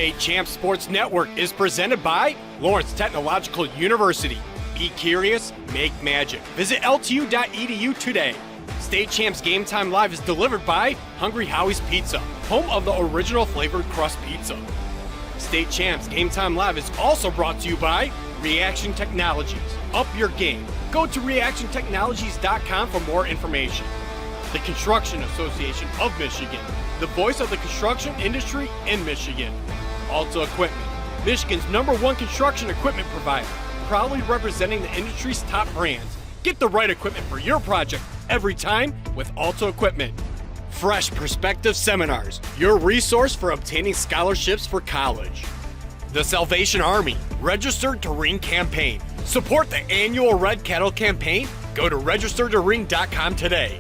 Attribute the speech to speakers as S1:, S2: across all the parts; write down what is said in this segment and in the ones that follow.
S1: State Champs Sports Network is presented by Lawrence Technological University. Be curious, make magic. Visit ltu.edu today. State Champs Game Time Live is delivered by Hungry Howie's Pizza, home of the original flavored crust pizza. State Champs Game Time Live is also brought to you by Reaction Technologies. Up your game. Go to reactiontechnologies.com for more information. The Construction Association of Michigan, the voice of the construction industry in Michigan. Alta Equipment, Michigan's #1 construction equipment provider, proudly representing the industry's top brands. Get the right equipment for your project every time with Alta Equipment. Fresh Perspective Seminars, your resource for obtaining scholarships for college. The Salvation Army, registered to ring campaign. Support the annual Red Cattle campaign. Go to registertoring.com today.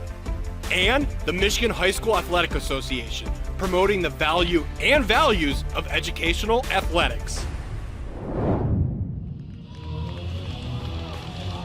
S1: And the Michigan High School Athletic Association, promoting the value and values of educational athletics.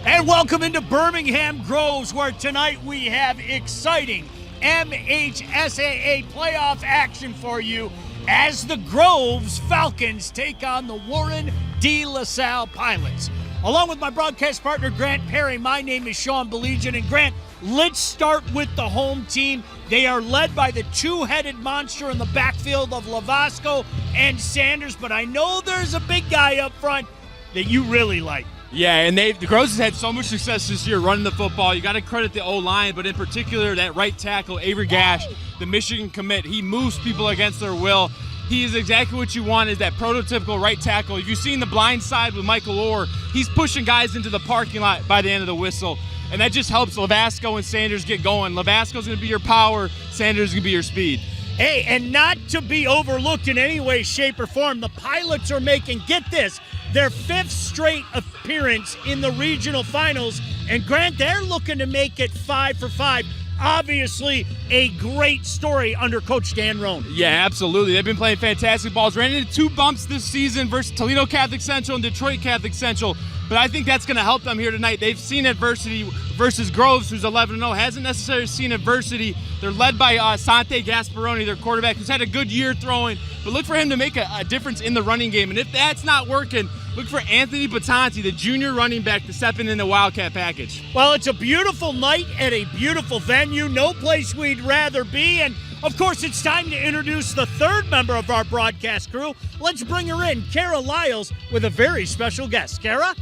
S2: And welcome into Birmingham Groves, where tonight we have exciting MHSAA playoff action for you as the Groves Falcons take on the Warren de La Salle Pilots. Along with my broadcast partner, Grant Perry, my name is Sean Belegian. And Grant, let's start with the home team. They are led by the two-headed monster in the backfield of Lavasco and Sanders, but I know there's a big guy up front that you really like.
S3: Yeah, and the Groves has had so much success this year running the football. You got to credit the O-line, but in particular that right tackle, Avery Gash, the Michigan commit. He moves people against their will. He is exactly what you want, is that prototypical right tackle. If you've seen The Blind Side with Michael Orr, he's pushing guys into the parking lot by the end of the whistle. And that just helps Lavasco and Sanders get going. Lavasco's going to be your power. Sanders is going to be your speed.
S2: Hey, and not to be overlooked in any way, shape, or form, the Pilots are making, get this, their 5th straight appearance in the regional finals. And Grant, they're looking to make it 5 for 5. Obviously, a great story under Coach Dan Roan.
S3: Yeah, absolutely. They've been playing fantastic balls. Ran into 2 bumps this season versus Toledo Catholic Central and Detroit Catholic Central. But I think that's going to help them here tonight. They've seen adversity versus Groves, who's 11-0, hasn't necessarily seen adversity. They're led by Sante Gasparoni, their quarterback, who's had a good year throwing. But look for him to make a difference in the running game. And if that's not working, look for Anthony Batanti, the junior running back, to step in the Wildcat package.
S2: Well, it's a beautiful night at a beautiful venue. No place we'd rather be. And, of course, it's time to introduce the third member of our broadcast crew. Let's bring her in, Kara Lyles, with a very special guest. Kara?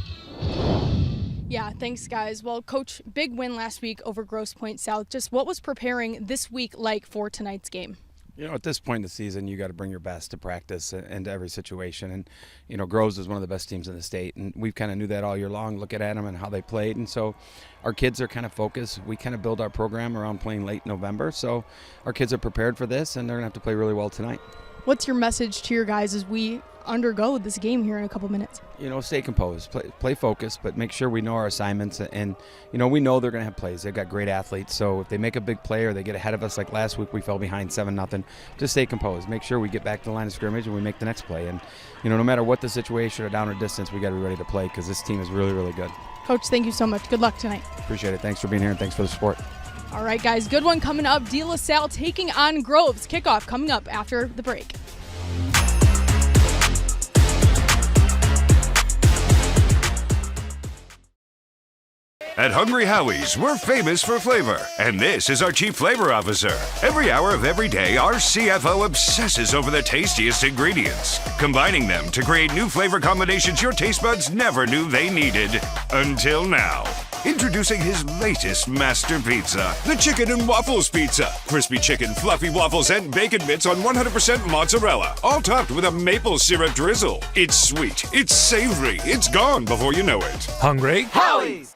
S4: Yeah, thanks, guys. Well, Coach, big win last week over Grosse Pointe South. Just what was preparing this week like for tonight's game?
S5: You know, at this point in the season, you got to bring your best to practice and to every situation. And, you know, Groves is one of the best teams in the state. And we kind of knew that all year long, looking at them and how they played. And so our kids are kind of focused. We kind of build our program around playing late November. So our kids are prepared for this, and they're going to have to play really well tonight.
S4: What's your message to your guys as we undergo this game here in a couple minutes?
S5: You know, stay composed, play focused, but make sure we know our assignments. And, you know, we know they're going to have plays. They've got great athletes. So if they make a big play or they get ahead of us, like last week we fell behind 7-0, just stay composed. Make sure we get back to the line of scrimmage and we make the next play. And, you know, no matter what the situation or down or distance, we got to be ready to play because this team is really, really good.
S4: Coach, thank you so much. Good luck tonight.
S5: Appreciate it. Thanks for being here and thanks for the support.
S4: All right, guys, good one coming up. De La Salle taking on Groves. Kickoff coming up after the break.
S6: At Hungry Howie's, we're famous for flavor, and this is our Chief Flavor Officer. Every hour of every day, our CFO obsesses over the tastiest ingredients, combining them to create new flavor combinations your taste buds never knew they needed. Until now. Introducing his latest master pizza, the Chicken and Waffles Pizza. Crispy chicken, fluffy waffles, and bacon bits on 100% mozzarella, all topped with a maple syrup drizzle. It's sweet, it's savory, it's gone before you know it.
S7: Hungry?
S8: Howie's!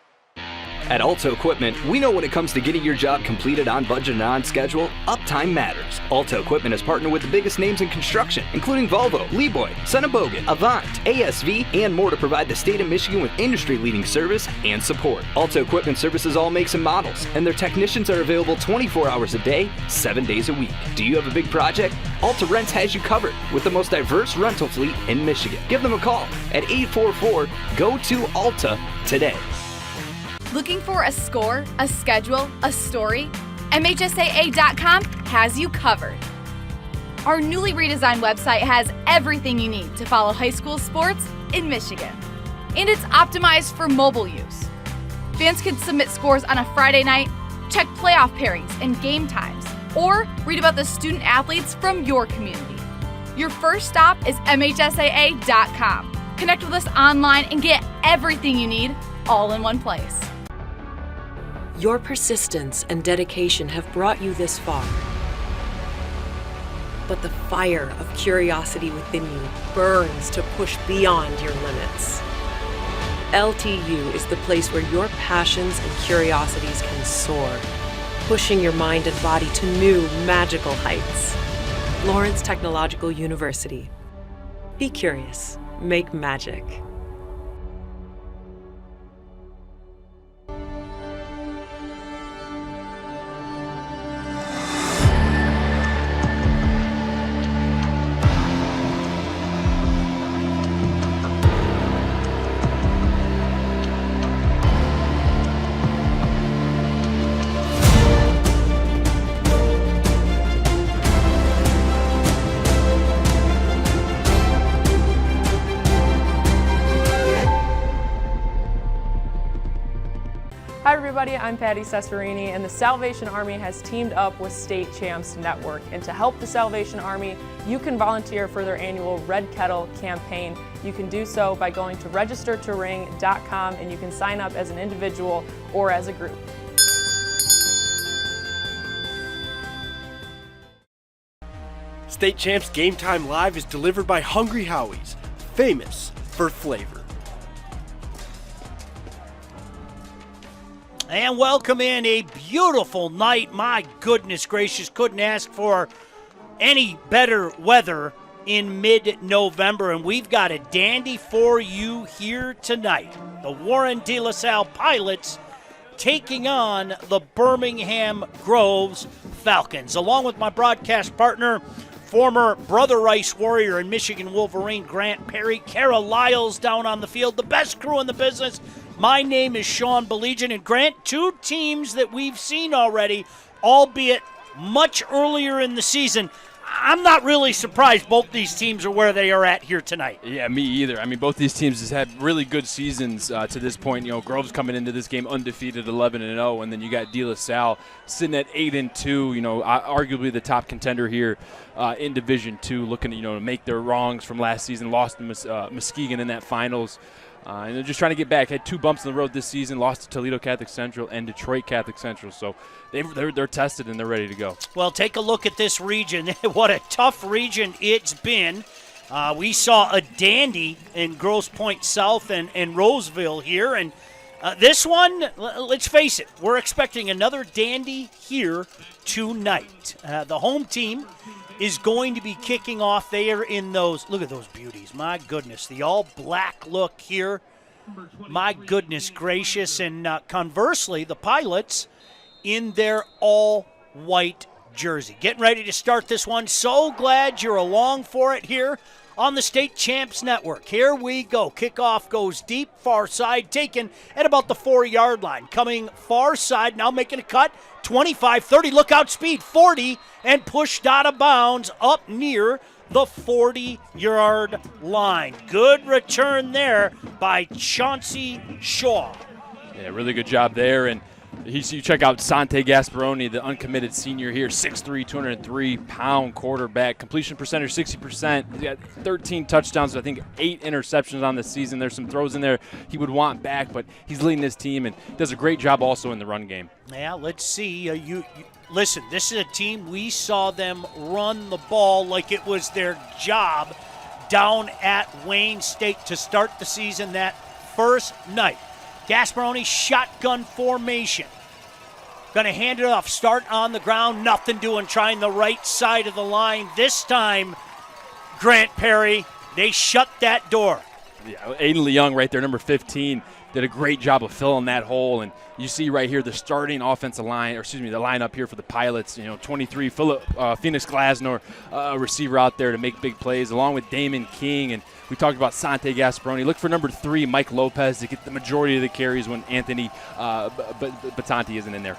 S8: At Alta Equipment, we know when it comes to getting your job completed on budget and on schedule, uptime matters. Alta Equipment has partnered with the biggest names in construction, including Volvo, Leeboy, Sonnenbogen, Avant, ASV, and more to provide the state of Michigan with industry-leading service and support. Alta Equipment services all makes and models, and their technicians are available 24 hours a day, 7 days a week. Do you have a big project? Alta Rents has you covered with the most diverse rental fleet in Michigan. Give them a call at 844-GO-TO-ALTA today.
S9: Looking for a score, a schedule, a story? MHSAA.com has you covered. Our newly redesigned website has everything you need to follow high school sports in Michigan. And it's optimized for mobile use. Fans can submit scores on a Friday night, check playoff pairings and game times, or read about the student athletes from your community. Your first stop is MHSAA.com. Connect with us online and get everything you need all in one place.
S7: Your persistence and dedication have brought you this far. But the fire of curiosity within you burns to push beyond your limits. LTU is the place where your passions and curiosities can soar, pushing your mind and body to new magical heights. Lawrence Technological University. Be curious. Make magic.
S10: Hi everybody, I'm Patty Cesarini, and the Salvation Army has teamed up with State Champs Network. And to help the Salvation Army, you can volunteer for their annual Red Kettle campaign. You can do so by going to registertoring.com, and you can sign up as an individual or as a group.
S1: State Champs Game Time Live is delivered by Hungry Howie's, famous for flavor.
S2: And welcome in a beautiful night. My goodness gracious, couldn't ask for any better weather in mid-November. And we've got a dandy for you here tonight. The Warren De La Salle Pilots taking on the Birmingham Groves Falcons. Along with my broadcast partner, former Brother Rice Warrior and Michigan Wolverine Grant Perry, Kara Lyles down on the field, the best crew in the business. My name is Sean Belegian, and Grant, two teams that we've seen already, albeit much earlier in the season. I'm not really surprised both these teams are where they are at here tonight.
S3: Yeah, me either. I mean, both these teams have had really good seasons to this point. You know, Groves coming into this game undefeated, 11-0, and then you got De La Salle sitting at 8-2. You know, arguably the top contender here in Division II, looking to to make their wrongs from last season. Lost to Muskegon in that finals. And they're just trying to get back. Had two bumps in the road this season, lost to Toledo Catholic Central and Detroit Catholic Central. So they're tested and they're ready to go.
S2: Well, take a look at this region. What a tough region it's been. We saw a dandy in Grosse Pointe South and Roseville here. And this one, let's face it, we're expecting another dandy here tonight. The home team is going to be kicking off. They are in those, look at those beauties. My goodness, the all-black look here. My goodness gracious. And conversely, the Pilots in their all-white jersey. Getting ready to start this one. So glad you're along for it here on the State Champs Network. Here we go. Kickoff goes deep, far side, taken at about the 4-yard line. Coming far side, now making a cut, 25, 30, look out speed, 40, and pushed out of bounds up near the 40-yard line. Good return there by Chauncey Shaw.
S3: Yeah, really good job there. And you check out Sante Gasparoni, the uncommitted senior here, 6'3", 203-pound quarterback. Completion percentage, 60%. He's got 13 touchdowns, I think 8 interceptions on the season. There's some throws in there he would want back, but he's leading his team and does a great job also in the run game.
S2: Yeah, let's see. Listen, this is a team, we saw them run the ball like it was their job down at Wayne State to start the season that first night. Gasparoni, shotgun formation. Going to hand it off. Start on the ground. Nothing doing. Trying the right side of the line. This time, Grant Perry, they shut that door.
S3: Yeah, Aiden Leung right there, number 15, did a great job of filling that hole. And you see right here the starting offensive line, the lineup here for the Pilots. 23, Phoenix Glasnor, a receiver out there to make big plays, along with Damon King. And we talked about Sante Gasparoni. Look for number 3, Mike Lopez, to get the majority of the carries when Anthony Batanti isn't in there.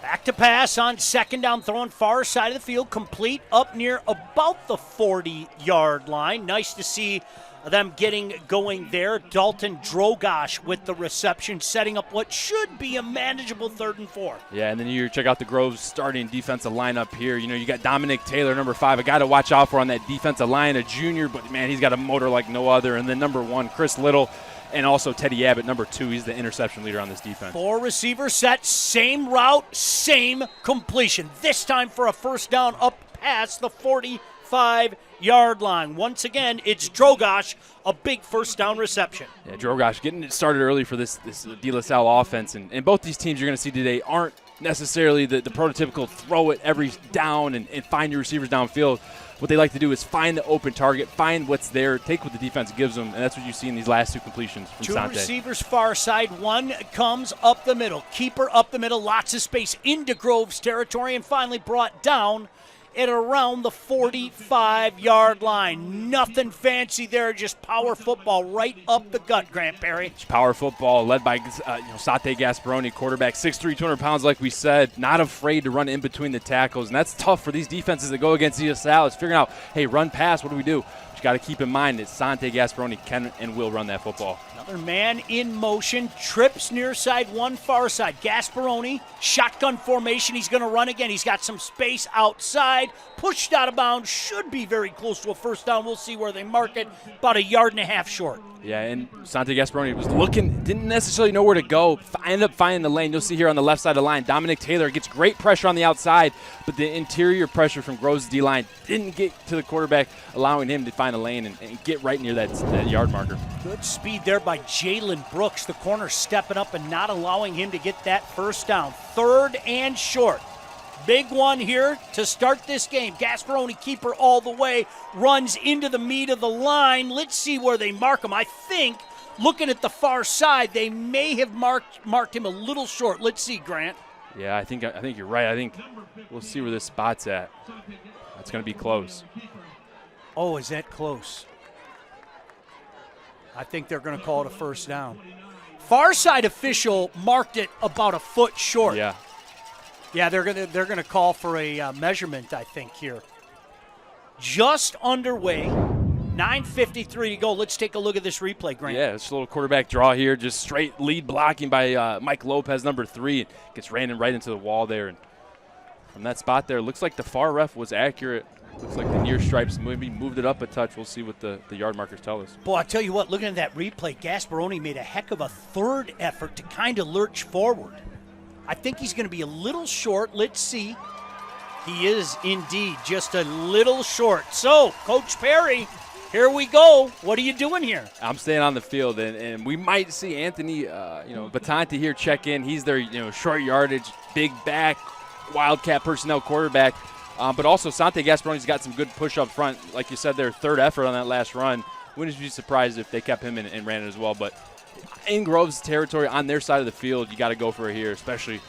S2: Back to pass on second down, throwing far side of the field, complete up near about the 40-yard line. Nice to see them getting going there. Dalton Drogosh with the reception, setting up what should be a manageable 3rd and 4.
S3: Yeah, and then you check out the Groves starting defensive lineup here. You know, you got Dominic Taylor, number 5, a guy to watch out for on that defensive line, a junior, but, man, he's got a motor like no other. And then number 1, Chris Little, and also Teddy Abbott, number 2. He's the interception leader on this defense.
S2: 4 receivers set, same route, same completion. This time for a first down up past the 45-yard line. Once again, it's Drogosh, a big first down reception.
S3: Yeah, Drogosh getting it started early for this De La Salle offense. And both these teams you're going to see today aren't necessarily the prototypical throw it every down and find your receivers downfield. What they like to do is find the open target, find what's there, take what the defense gives them, and that's what you see in these last 2 completions from
S2: Two
S3: Sante.
S2: receivers far side, 1 comes up the middle. Keeper up the middle, lots of space into Groves territory, and finally brought down at around the 45-yard line. Nothing fancy there, just power football right up the gut, Grant Perry.
S3: Power football led by Sante Gasparoni, quarterback, 6'3", 200 pounds, like we said, not afraid to run in between the tackles, and that's tough for these defenses that go against De La Salle. It's figuring out, hey, run pass, what do we do? But you got to keep in mind that Sante Gasparoni can and will run that football.
S2: Another man in motion, trips near side, 1 far side. Gasparoni, shotgun formation. He's going to run again. He's got some space outside, pushed out of bounds, should be very close to a first down. We'll see where they mark it, about 1.5 yards short.
S3: Yeah, and Sante Gasparoni was looking, didn't necessarily know where to go, ended up finding the lane. You'll see here on the left side of the line, Dominic Taylor gets great pressure on the outside, but the interior pressure from Groves' D-line didn't get to the quarterback, allowing him to find a lane and get right near that yard marker.
S2: Good speed there by Jalen Brooks, the corner stepping up and not allowing him to get that first down. 3rd and short. Big one here to start this game. Gasparoni, keeper all the way, runs into the meat of the line. Let's see where they mark him. I think, looking at the far side, they may have marked him a little short. Let's see, Grant.
S3: Yeah, I think you're right. I think we'll see where this spot's at. That's going to be close.
S2: Oh, is that close? I think they're going to call it a first down. Far side official marked it about a foot short.
S3: Yeah.
S2: Yeah, they're gonna call for a measurement, I think, here. Just underway, 9:53 to go. Let's take a look at this replay, Grant.
S3: Yeah, it's a little quarterback draw here, just straight lead blocking by Mike Lopez, number 3. Gets ran right into the wall there. And from that spot there, looks like the far ref was accurate. Looks like the near stripes maybe moved it up a touch. We'll see what the yard markers tell us.
S2: Boy, I tell you what, looking at that replay, Gasparoni made a heck of a 3rd effort to kind of lurch forward. I think he's going to be a little short. Let's see. He is indeed just a little short. So, Coach Perry, here we go. What are you doing here?
S3: I'm staying on the field, and we might see Anthony, Batante here check in. He's their, short yardage, big back, Wildcat personnel quarterback. But also, Sante Gasparoni's got some good push up front. Like you said, their 3rd effort on that last run. Wouldn't be surprised if they kept him and ran it as well. But in Groves' territory, on their side of the field, you got to go for it here, especially,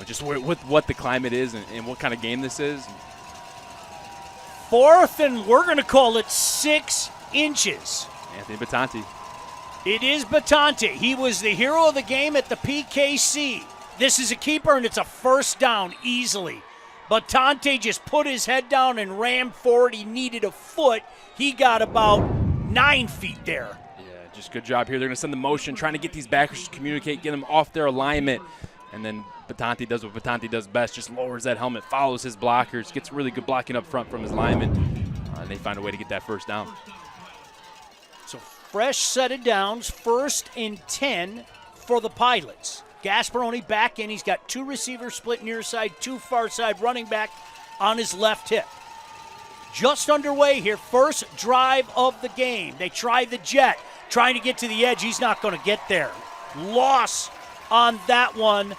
S3: just with what the climate is and what kind of game this is.
S2: 4th, and we're going to call it 6 inches.
S3: Anthony Batante.
S2: It is Batante. He was the hero of the game at the PKC. This is a keeper, and it's a first down easily. Batante just put his head down and rammed forward. He needed a foot. He got about 9 feet there.
S3: Yeah, just good job here. They're going to send the motion, trying to get these backers to communicate, get them off their alignment. And then Batante does what Batante does best, just lowers that helmet, follows his blockers, gets really good blocking up front from his linemen, and they find a way to get that first down.
S2: So fresh set of downs, 1st and 10 for the Pilots. Gasparoni back in. He's got 2 receivers split near side, 2 far side, running back on his left hip. Just underway here, first drive of the game. They try the jet, trying to get to the edge. He's not going to get there. Loss on that one.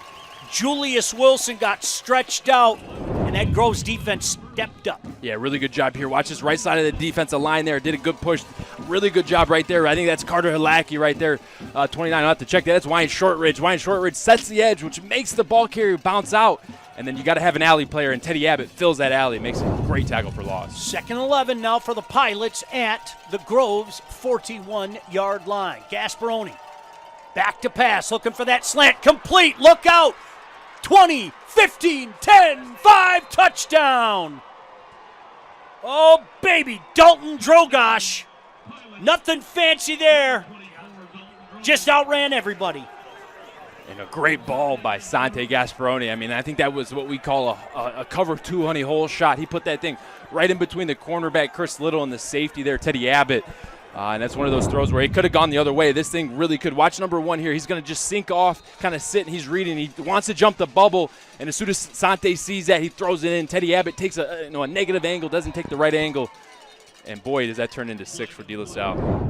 S2: Julius Wilson got stretched out, and that Groves defense stepped up.
S3: Yeah, really good job here. Watch this right side of the defensive line there. Did a good push. Really good job right there. I think that's Carter Hilaki right there. 29, I'll have to check that. That's Wyatt Shortridge. Wyatt Shortridge sets the edge, which makes the ball carrier bounce out. And then you got to have an alley player, and Teddy Abbott fills that alley. Makes a great tackle for loss.
S2: 2nd and 11 now for the Pilots at the Groves 41-yard line. Gasparoni back to pass, looking for that slant. Complete. Look out. 20, 15, 10, 5, touchdown. Oh, baby, Dalton Drogosh. Nothing fancy there. Just outran everybody.
S3: And a great ball by Sante Gasparoni. I mean, I think that was what we call a cover 2 honey hole shot. He put that thing right in between the cornerback, Chris Little, and the safety there, Teddy Abbott. And that's one of those throws where he could have gone the other way. This thing really could. Watch number 1 here. He's going to just sink off, kind of sit, and he's reading. He wants to jump the bubble, and as soon as Sante sees that, he throws it in. Teddy Abbott takes a negative angle, doesn't take the right angle. And, boy, does that turn into 6 for De La Salle.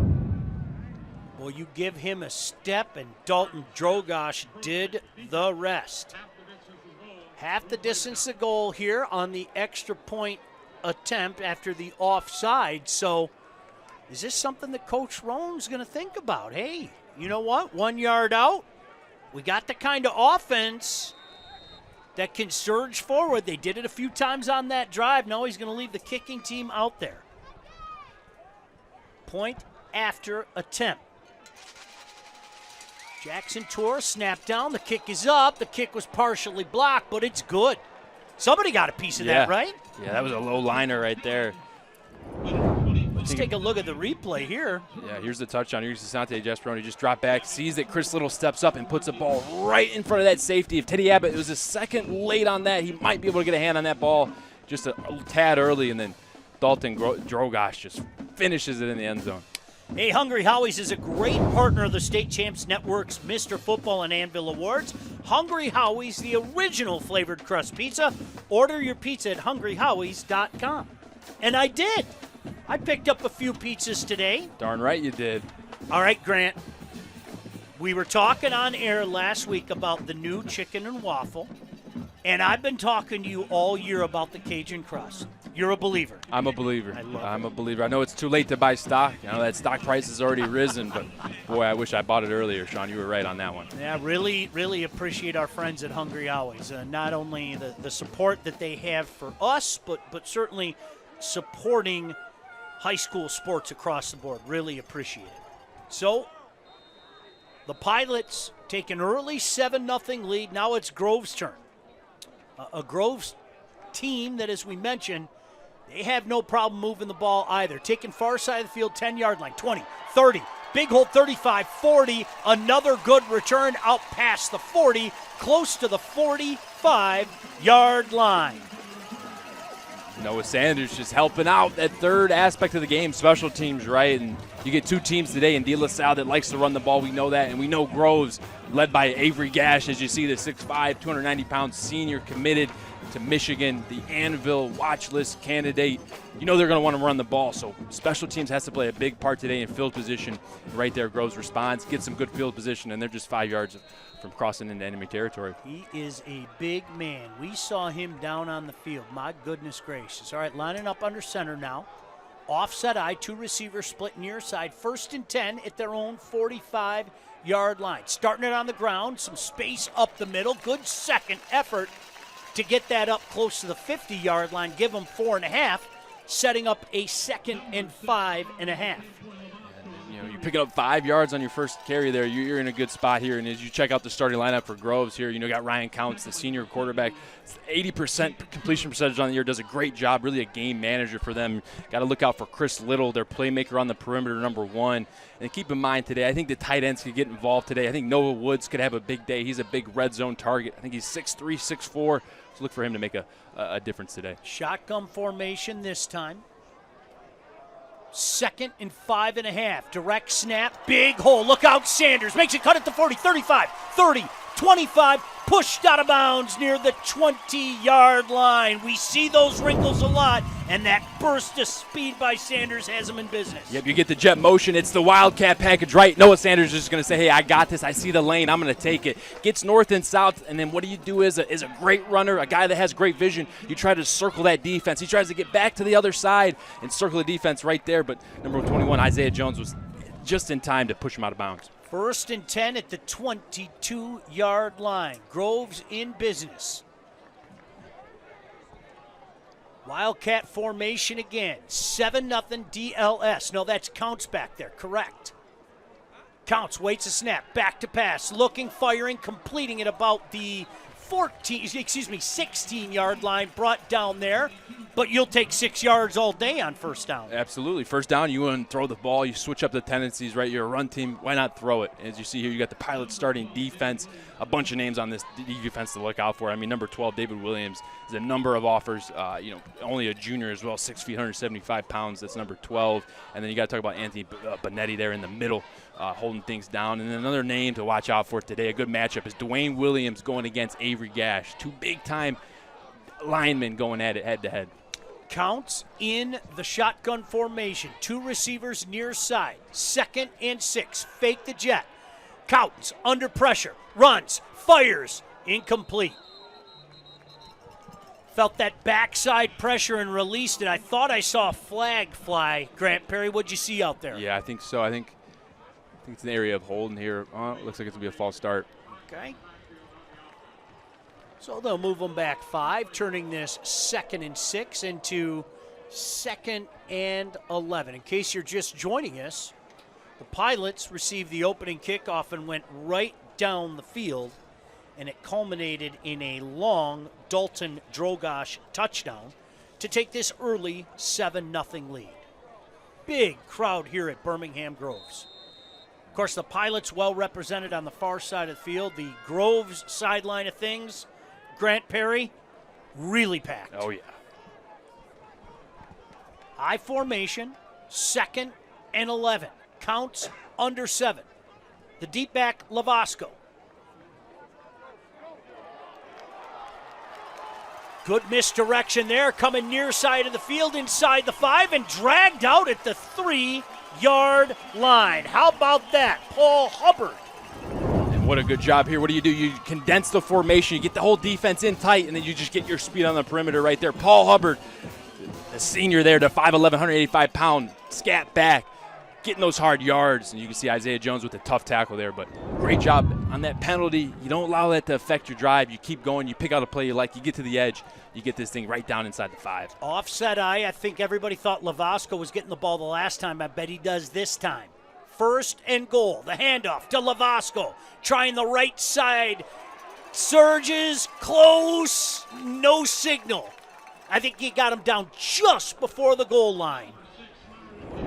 S2: Well, you give him a step, and Dalton Drogosh did the rest. Half the distance to goal here on the extra point attempt after the offside. So is this something that Coach Roan's going to think about? Hey, you know what? 1 yard out. We got the kind of offense that can surge forward. They did it a few times on that drive. Now he's going to leave the kicking team out there. Point after attempt. Jackson Tour snapped down. The kick is up. The kick was partially blocked, but it's good. Somebody got a piece of that, right?
S3: Yeah, that was a low liner right there.
S2: Let's take a look at the replay here.
S3: Yeah, here's the touchdown. Here's Sante Gasparoni just dropped back, sees that Chris Little steps up and puts the ball right in front of that safety. If Teddy Abbott was a second late on that, he might be able to get a hand on that ball just a tad early, and then Dalton Drogosh just finishes it in the end zone.
S2: Hey, Hungry Howie's is a great partner of the State Champs Network's Mr. Football and Anvil Awards. Hungry Howie's, the original flavored crust pizza. Order your pizza at hungryhowies.com. And I did. I picked up a few pizzas today.
S3: Darn right you did.
S2: All right, Grant. We were talking on air last week about the new chicken and waffle, and I've been talking to you all year about the Cajun crust. You're a believer.
S3: I'm a believer. I'm a believer. I know it's too late to buy stock. I know that stock price has already risen, but boy, I wish I bought it earlier, Sean. You were right on that one.
S2: Yeah, really, really appreciate our friends at Hungry Howie's. Not only the support that they have for us, but certainly supporting high school sports across the board. Really appreciate it. So, the Pilots take an early 7-0 lead. Now it's Grove's turn. A Grove's team that, as we mentioned, they have no problem moving the ball either. Taking far side of the field, 10-yard line, 20, 30, big hole 35, 40. Another good return out past the 40, close to the 45-yard line.
S3: Noah Sanders just helping out that third aspect of the game, special teams, right? And you get two teams today in De La Salle that likes to run the ball. We know that. And we know Groves, led by Avery Gash, as you see, the 6'5", 290-pound senior committed to Michigan, the Anvil watch list candidate. You know they're going to want to run the ball, so special teams has to play a big part today in field position. Right there, Groves responds, gets some good field position, and they're just 5 yards from crossing into enemy territory.
S2: He is a big man. We saw him down on the field. My goodness gracious. All right, lining up under center now. Offset eye, two receivers split near side. 1st and 10 at their own 45-yard line. Starting it on the ground, some space up the middle. Good second effort to get that up close to the 50-yard line. Give them 4.5, setting up a 2nd and 5.5.
S3: You know, you're picking up 5 yards on your first carry there. You're in a good spot here. And as you check out the starting lineup for Groves here, you know, got Ryan Counts, the senior quarterback, 80% completion percentage on the year, does a great job, really a game manager for them. Got to look out for Chris Little, their playmaker on the perimeter, number 1. And keep in mind today, I think the tight ends could get involved today. I think Noah Woods could have a big day. He's a big red zone target. I think he's 6'3", 6'4". So look for him to make a difference today.
S2: Shotgun formation this time. 2nd and 5.5. Direct snap. Big hole. Look out, Sanders. Makes it cut at the 40, 35, 30, 25. Pushed out of bounds near the 20-yard line. We see those wrinkles a lot, and that burst of speed by Sanders has him in business.
S3: Yep, you get the jet motion. It's the Wildcat package, right? Noah Sanders is just going to say, hey, I got this. I see the lane. I'm going to take it. Gets north and south, and then what do you do as a great runner, a guy that has great vision? You try to circle that defense. He tries to get back to the other side and circle the defense right there, but number 21, Isaiah Jones, was just in time to push him out of bounds.
S2: 1st and 10 at the 22-yard line. Groves in business. Wildcat formation again. 7-0 DLS. No, that's Counts back there. Correct. Counts waits a snap. Back to pass. Looking, firing, completing at about the 16-yard line, brought down there. But you'll take 6 yards all day on first down.
S3: Absolutely. First down, you want to throw the ball. You switch up the tendencies, right? You're a run team. Why not throw it? As you see here, you got the Pilots starting defense. A bunch of names on this defense to look out for. I mean, number 12, David Williams, is a number of offers. Only a junior as well, 6 feet, 175 pounds. That's number 12. And then you got to talk about Anthony Benetti there in the middle, holding things down. And then another name to watch out for today, a good matchup, is Dwayne Williams going against Avery Gash. Two big-time linemen going at it head-to-head.
S2: Counts in the shotgun formation. 2 receivers near side. 2nd and 6. Fake the jet. Counts under pressure. Runs. Fires. Incomplete. Felt that backside pressure and released it. I thought I saw a flag fly. Grant Perry, what'd you see out there?
S3: Yeah, I think so. I think it's an area of holding here. Oh, it looks like it's going to be a false start.
S2: Okay. So they'll move them back 5, turning this 2nd and 6 into 2nd and 11. In case you're just joining us, the Pilots received the opening kickoff and went right down the field, and it culminated in a long Dalton Drogosh touchdown to take this early 7-0 lead. Big crowd here at Birmingham Groves. Of course, the Pilots well represented on the far side of the field. The Groves sideline of things, Grant Perry, really packed.
S3: Oh, yeah.
S2: High formation, 2nd and 11. Counts under 7. The deep back, Lavasco. Good misdirection there, coming near side of the field, inside the 5, and dragged out at the 3-yard line. How about that? Paul Hubbard.
S3: What a good job here. What do? You condense the formation. You get the whole defense in tight, and then you just get your speed on the perimeter right there. Paul Hubbard, the senior there, the 5'11", 185-pound scat back, getting those hard yards. And you can see Isaiah Jones with a tough tackle there. But great job on that penalty. You don't allow that to affect your drive. You keep going. You pick out a play you like. You get to the edge. You get this thing right down inside the 5.
S2: Offset eye. I think everybody thought Lavasco was getting the ball the last time. I bet he does this time. 1st and goal. The handoff to Lavasco. Trying the right side. Surges. Close. No signal. I think he got him down just before the goal line.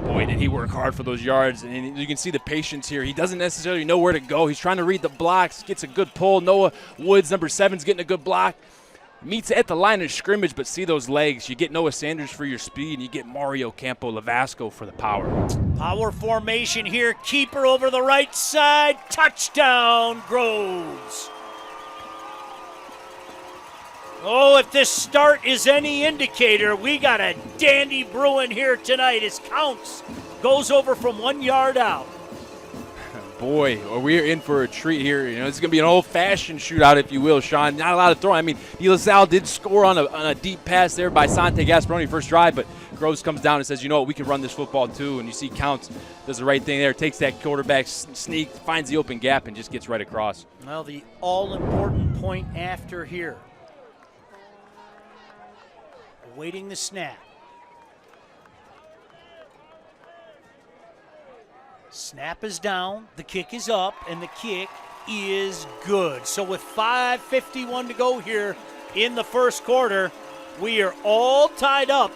S3: Boy, did he work hard for those yards. And you can see the patience here. He doesn't necessarily know where to go. He's trying to read the blocks. Gets a good pull. Noah Woods, number 7, is getting a good block. Meets at the line of scrimmage, but see those legs. You get Noah Sanders for your speed, and you get Mario Campo Lavasco for the power.
S2: Power formation here. Keeper over the right side. Touchdown, Groves. Oh, if this start is any indicator, we got a dandy brewing here tonight as Counts goes over from 1 yard out.
S3: Boy, we're in for a treat here. You know, it's going to be an old-fashioned shootout, if you will, Sean. Not a lot of throwing. I mean, De La Salle did score on a deep pass there by Sante Gasparoni first drive, but Groves comes down and says, you know what, we can run this football too. And you see Counts does the right thing there, takes that quarterback sneak, finds the open gap, and just gets right across.
S2: Well, the all-important point after here. Awaiting the snap. Snap is down, the kick is up, and the kick is good. So with 5:51 to go here in the first quarter, we are all tied up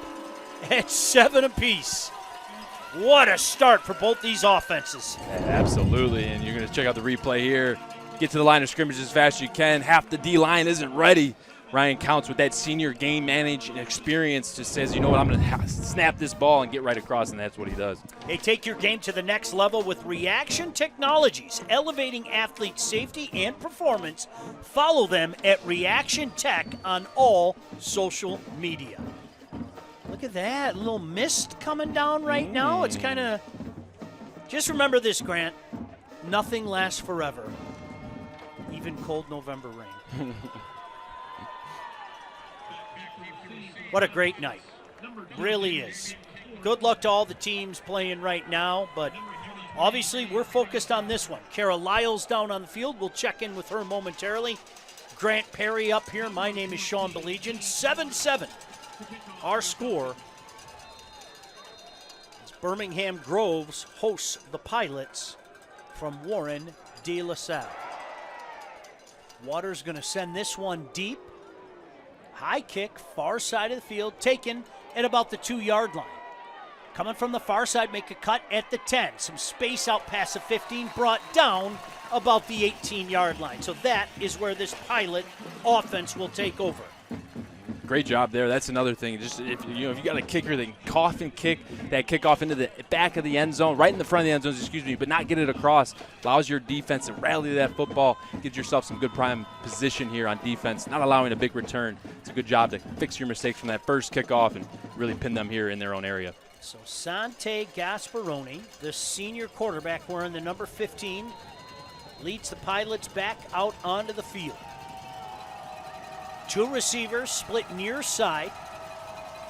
S2: at 7 apiece. What a start for both these offenses.
S3: Absolutely, and you're going to check out the replay here. Get to the line of scrimmage as fast as you can. Half the D-line isn't ready. Ryan Counts with that senior game management experience just says, you know what, I'm going to snap this ball and get right across, and that's what he does.
S2: Hey, take your game to the next level with Reaction Technologies, elevating athlete safety and performance. Follow them at Reaction Tech on all social media. Look at that, a little mist coming down right now. It's kind of, just remember this, Grant, nothing lasts forever, even cold November rain. What a great night. Really is. Good luck to all the teams playing right now, but obviously we're focused on this one. Kara Lyles down on the field. We'll check in with her momentarily. Grant Perry up here. My name is Sean Belegian. 7-7. Our score as Birmingham Groves hosts the Pilots from Warren De La Salle. Waters going to send this one deep. High kick, far side of the field, taken at about the 2-yard line. Coming from the far side, make a cut at the 10. Some space out past the 15, brought down about the 18-yard line. So that is where this Pilot offense will take over.
S3: Great job there. That's another thing. Just if you got a kicker that can cough and kick that kickoff into the back of the end zone, right in the front of the end zone, but not get it across, allows your defense to rally that football, gives yourself some good prime position here on defense, not allowing a big return. It's a good job to fix your mistakes from that first kickoff and really pin them here in their own area.
S2: So Sante Gasparoni, the senior quarterback wearing the number 15, leads the Pilots back out onto the field. 2 receivers split near side.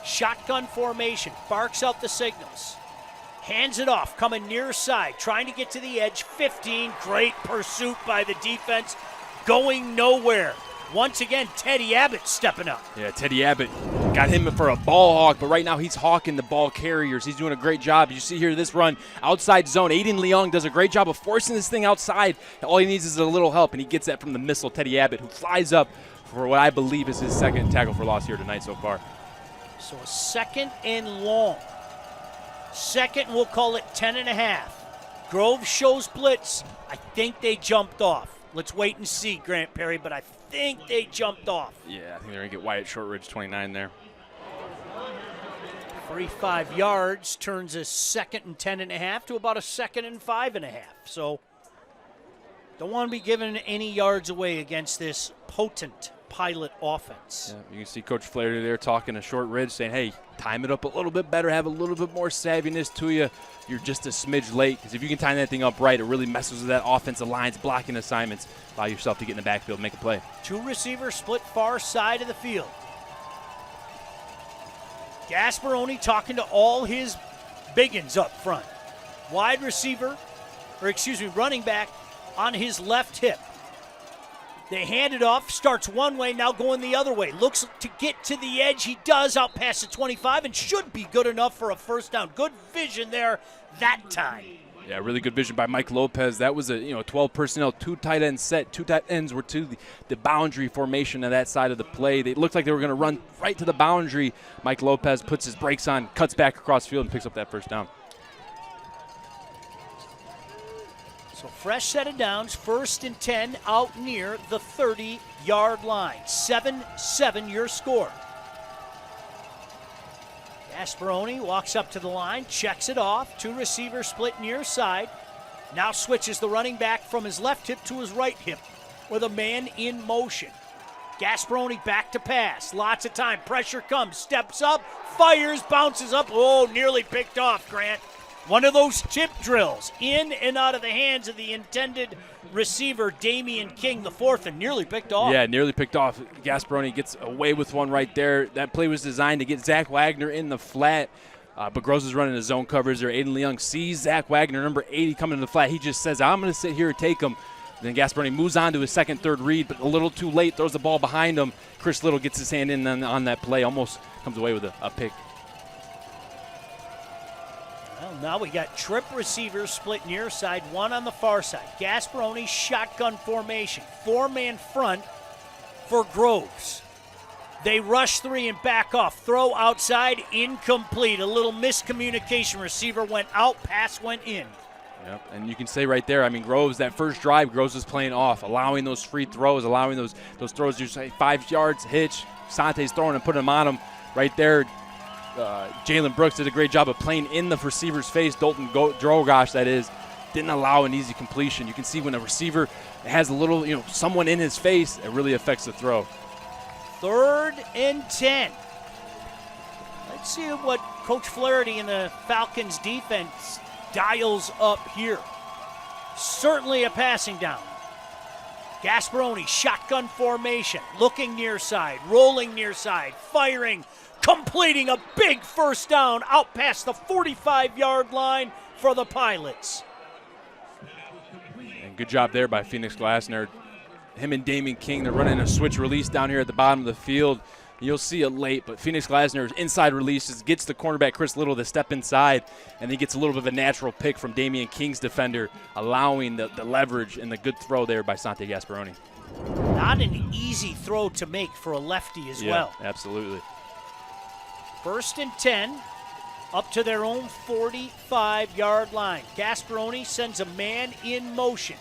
S2: Shotgun formation. Barks out the signals. Hands it off, coming near side, trying to get to the edge. 15, great pursuit by the defense. Going nowhere. Once again, Teddy Abbott stepping up.
S3: Yeah, Teddy Abbott got him for a ball hawk, but right now he's hawking the ball carriers. He's doing a great job. You see here this run, outside zone. Aiden Leong does a great job of forcing this thing outside. All he needs is a little help, and he gets that from the missile, Teddy Abbott, who flies up for what I believe is his second tackle for loss here tonight so far.
S2: So a 2nd and long. Second, we'll call it 10.5. Grove shows blitz. I think they jumped off. Let's wait and see, Grant Perry, but I think they jumped off.
S3: Yeah, I think they're going to get Wyatt Shortridge 29 there.
S2: 45 yards turns a 2nd and 10.5 to about a 2nd and 5.5. So don't want to be giving any yards away against this potent Pilot offense.
S3: Yeah, you can see Coach Flaherty there talking to Shortridge, saying, hey, time it up a little bit better, have a little bit more savviness to you. You're just a smidge late, because if you can time that thing up right, it really messes with that offensive line's blocking assignments. Allow yourself to get in the backfield and make a play.
S2: 2 receivers split far side of the field. Gasparoni talking to all his biggins up front. Running back on his left hip. They hand it off, starts one way, now going the other way. Looks to get to the edge. He does, out past the 25, and should be good enough for a first down. Good vision there that time.
S3: Yeah, really good vision by Mike Lopez. That was a 12 personnel, 2 tight end set. 2 tight ends were to the boundary formation of that side of the play. They looked like they were going to run right to the boundary. Mike Lopez puts his brakes on, cuts back across field, and picks up that first down.
S2: So fresh set of downs, 1st and 10 out near the 30-yard line. 7-7 your score. Gasparoni walks up to the line, checks it off. 2 receivers split near side. Now switches the running back from his left hip to his right hip with a man in motion. Gasparoni back to pass. Lots of time. Pressure comes. Steps up. Fires. Bounces up. Oh, nearly picked off, Grant. One of those tip drills in and out of the hands of the intended receiver, Damian King, the 4th, and nearly picked off.
S3: Yeah, nearly picked off. Gasparoni gets away with one right there. That play was designed to get Zach Wagner in the flat, but Groves is running a zone coverage there. Aiden Leong sees Zach Wagner, number 80, coming in the flat. He just says, I'm going to sit here and take him. Then Gasparoni moves on to his 2nd, 3rd read, but a little too late, throws the ball behind him. Chris Little gets his hand in on that play, almost comes away with a pick.
S2: Well, now we got trip receivers split near side, 1 on the far side. Gasparoni shotgun formation, 4-man front for Groves. They rush 3 and back off. Throw outside, incomplete. A little miscommunication. Receiver went out, pass went in.
S3: Yep, and you can say right there, Groves, that first drive, Groves was playing off, allowing those free throws, allowing those throws, you say 5 yards, hitch. Sante's throwing and putting them on him right there. Jalen Brooks did a great job of playing in the receiver's face. Dalton Drogosh, that is, didn't allow an easy completion. You can see when a receiver has a little, someone in his face, it really affects the throw.
S2: 3rd and 10. Let's see what Coach Flaherty and the Falcons defense dials up here. Certainly a passing down. Gasparoni, shotgun formation, looking near side, rolling near side, firing, completing a big first down out past the 45-yard line for the Pilots.
S3: And good job there by Phoenix Glasner. Him and Damian King, they're running a switch release down here at the bottom of the field. You'll see it late, but Phoenix Glasner inside releases, gets the cornerback Chris Little to step inside, and he gets a little bit of a natural pick from Damian King's defender, allowing the leverage and the good throw there by Sante Gasparoni.
S2: Not an easy throw to make for a lefty as well.
S3: Absolutely.
S2: 1st and 10, up to their own 45-yard line. Gasparoni sends a man in motion.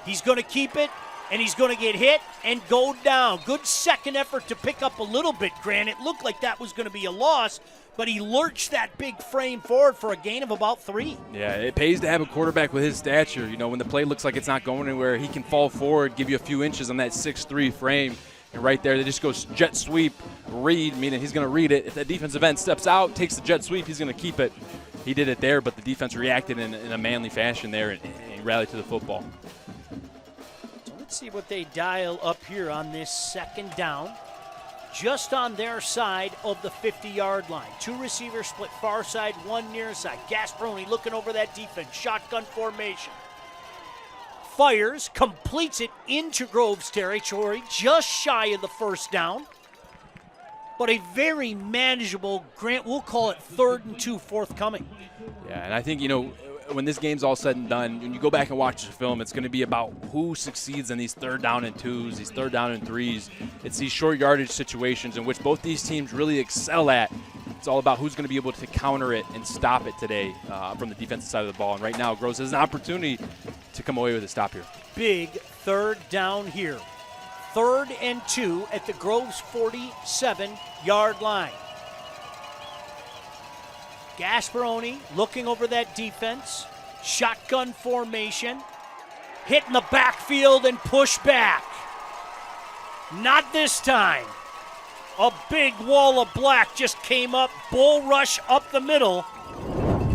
S2: He's going to keep it, and he's going to get hit and go down. Good second effort to pick up a little bit, Grant. It looked like that was going to be a loss, but he lurched that big frame forward for a gain of about 3.
S3: Yeah, it pays to have a quarterback with his stature. You know, when the play looks like it's not going anywhere, he can fall forward, give you a few inches on that 6'3" frame. And right there, they just goes jet sweep, read, meaning he's going to read it. If that defensive end steps out, takes the jet sweep, he's going to keep it. He did it there, but the defense reacted in a manly fashion there and he rallied to the football.
S2: So let's see what they dial up here on this 2nd down. Just on their side of the 50-yard line. 2 receivers split far side, 1 near side. Gasparoni looking over that defense. Shotgun formation. Fires, completes it into Groves territory, just shy of the 1st down. But a very manageable, Grant, we'll call it 3rd and 2 forthcoming.
S3: Yeah, and I think, you know, when this game's all said and done, when you go back and watch the film, it's going to be about who succeeds in these 3rd down and 2s, these 3rd down and 3s. It's these short yardage situations in which both these teams really excel at. It's all about who's going to be able to counter it and stop it today from the defensive side of the ball. And right now, Groves has an opportunity to come away with a stop here.
S2: Big 3rd down here. 3rd and 2 at the Groves 47-yard line. Gasparoni looking over that defense. Shotgun formation. Hit in the backfield and push back. Not this time. A big wall of black just came up. Bull rush up the middle.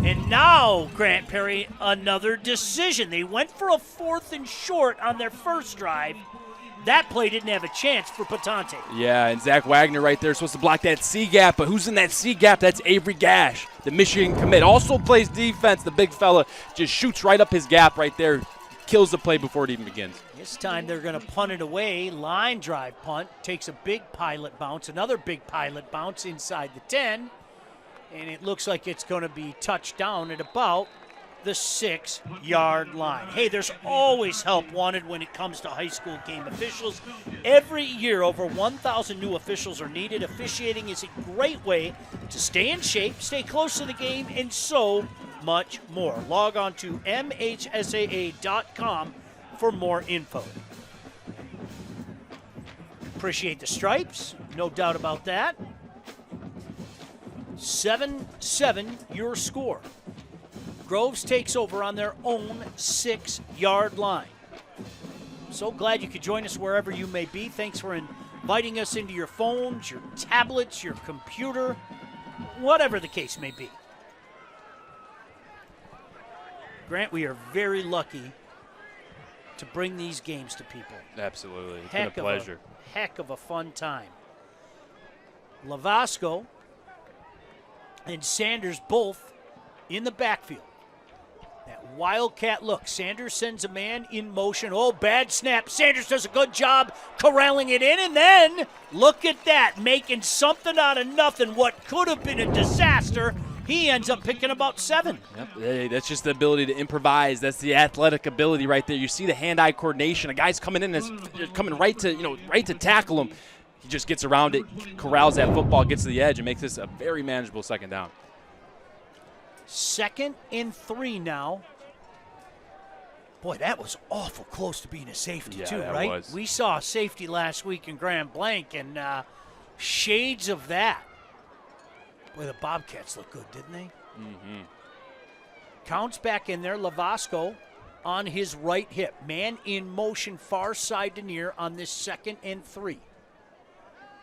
S2: And now, Grant Perry, another decision. They went for a 4th and short on their first drive. That play didn't have a chance for Patante.
S3: Yeah, and Zach Wagner right there supposed to block that C gap, but who's in that C gap? That's Avery Gash, the Michigan commit. Also plays defense. The big fella just shoots right up his gap right there, kills the play before it even begins.
S2: This time they're going to punt it away. Line drive punt. Takes a big pilot bounce. Another big pilot bounce inside the 10. And it looks like it's going to be touched down at about the 6-yard line. Hey, there's always help wanted when it comes to high school game officials. Every year, over 1,000 new officials are needed. Officiating is a great way to stay in shape, stay close to the game, and so much more. Log on to mhsaa.com for more info. Appreciate the stripes, no doubt about that. 7-7 your score. Groves takes over on their own 6-yard line. So glad you could join us wherever you may be. Thanks for inviting us into your phones, your tablets, your computer, whatever the case may be. Grant, we are very lucky to bring these games to people.
S3: Absolutely. It's been a pleasure.
S2: Heck of a fun time. Lavasco and Sanders both in the backfield. That wildcat look. Sanders sends a man in motion. Oh, bad snap. Sanders does a good job corralling it in, and then look at that, making something out of nothing. What could have been a disaster, he ends up picking about 7.
S3: Yep. Hey, that's just the ability to improvise. That's the athletic ability right there. You see the hand-eye coordination. A guy's coming in, coming right to tackle him. He just gets around it, corrals that football, gets to the edge, and makes this a very manageable 2nd down.
S2: 2nd and 3 now. Boy, that was awful close to being a safety too, right?
S3: Was.
S2: We saw a safety last week in Grand Blanc, and shades of that. Boy, the Bobcats look good, didn't they?
S3: Mm-hmm.
S2: Counts back in there. Lavasco on his right hip. Man in motion far side to near on this 2nd and 3.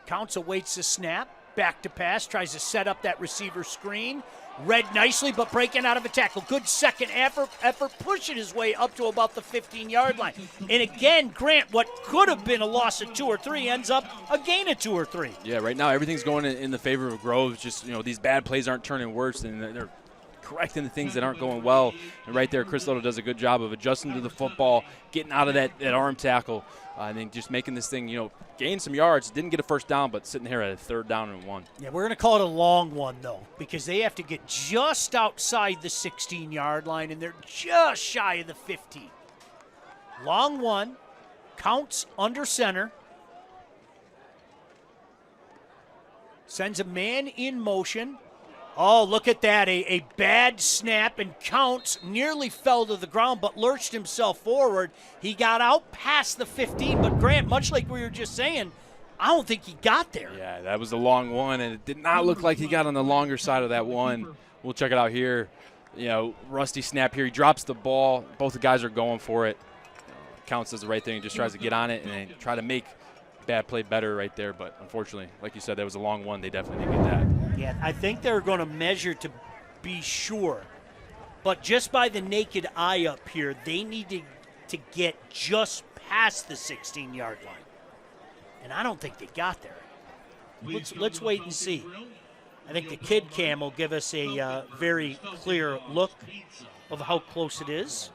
S2: Counts awaits the snap. Back to pass. Tries to set up that receiver screen. Read nicely, but breaking out of a tackle. Good second effort pushing his way up to about the 15-yard line. And again, Grant, what could have been a loss of 2 or 3 ends up a gain of 2 or 3.
S3: Yeah, right now everything's going in the favor of Groves. Just, these bad plays aren't turning worse, and they're correcting the things that aren't going well. And right there, Chris Little does a good job of adjusting to the football, getting out of that arm tackle, and then just making this thing, gain some yards. Didn't get a first down, but sitting here at a 3rd down and 1.
S2: Yeah, we're going to call it a long one, though, because they have to get just outside the 16-yard line, and they're just shy of the 15. Long one, counts under center. Sends a man in motion. Oh, look at that. A bad snap, and Counts nearly fell to the ground but lurched himself forward. He got out past the 15, but Grant, much like we were just saying, I don't think he got there.
S3: Yeah, that was a long one, and it did not look like he got on the longer side of that one. We'll check it out here. You know, rusty snap here. He drops the ball. Both the guys are going for it. Counts does the right thing. He just tries to get on it and then try to make bad play better right there. But unfortunately, like you said, that was a long one. They definitely didn't get that.
S2: Yeah, I think they're going to measure to be sure. But just by the naked eye up here, they need to get just past the 16-yard line. And I don't think they got there. Let's wait and see. I think the kid cam will give us a very clear look of how close it is.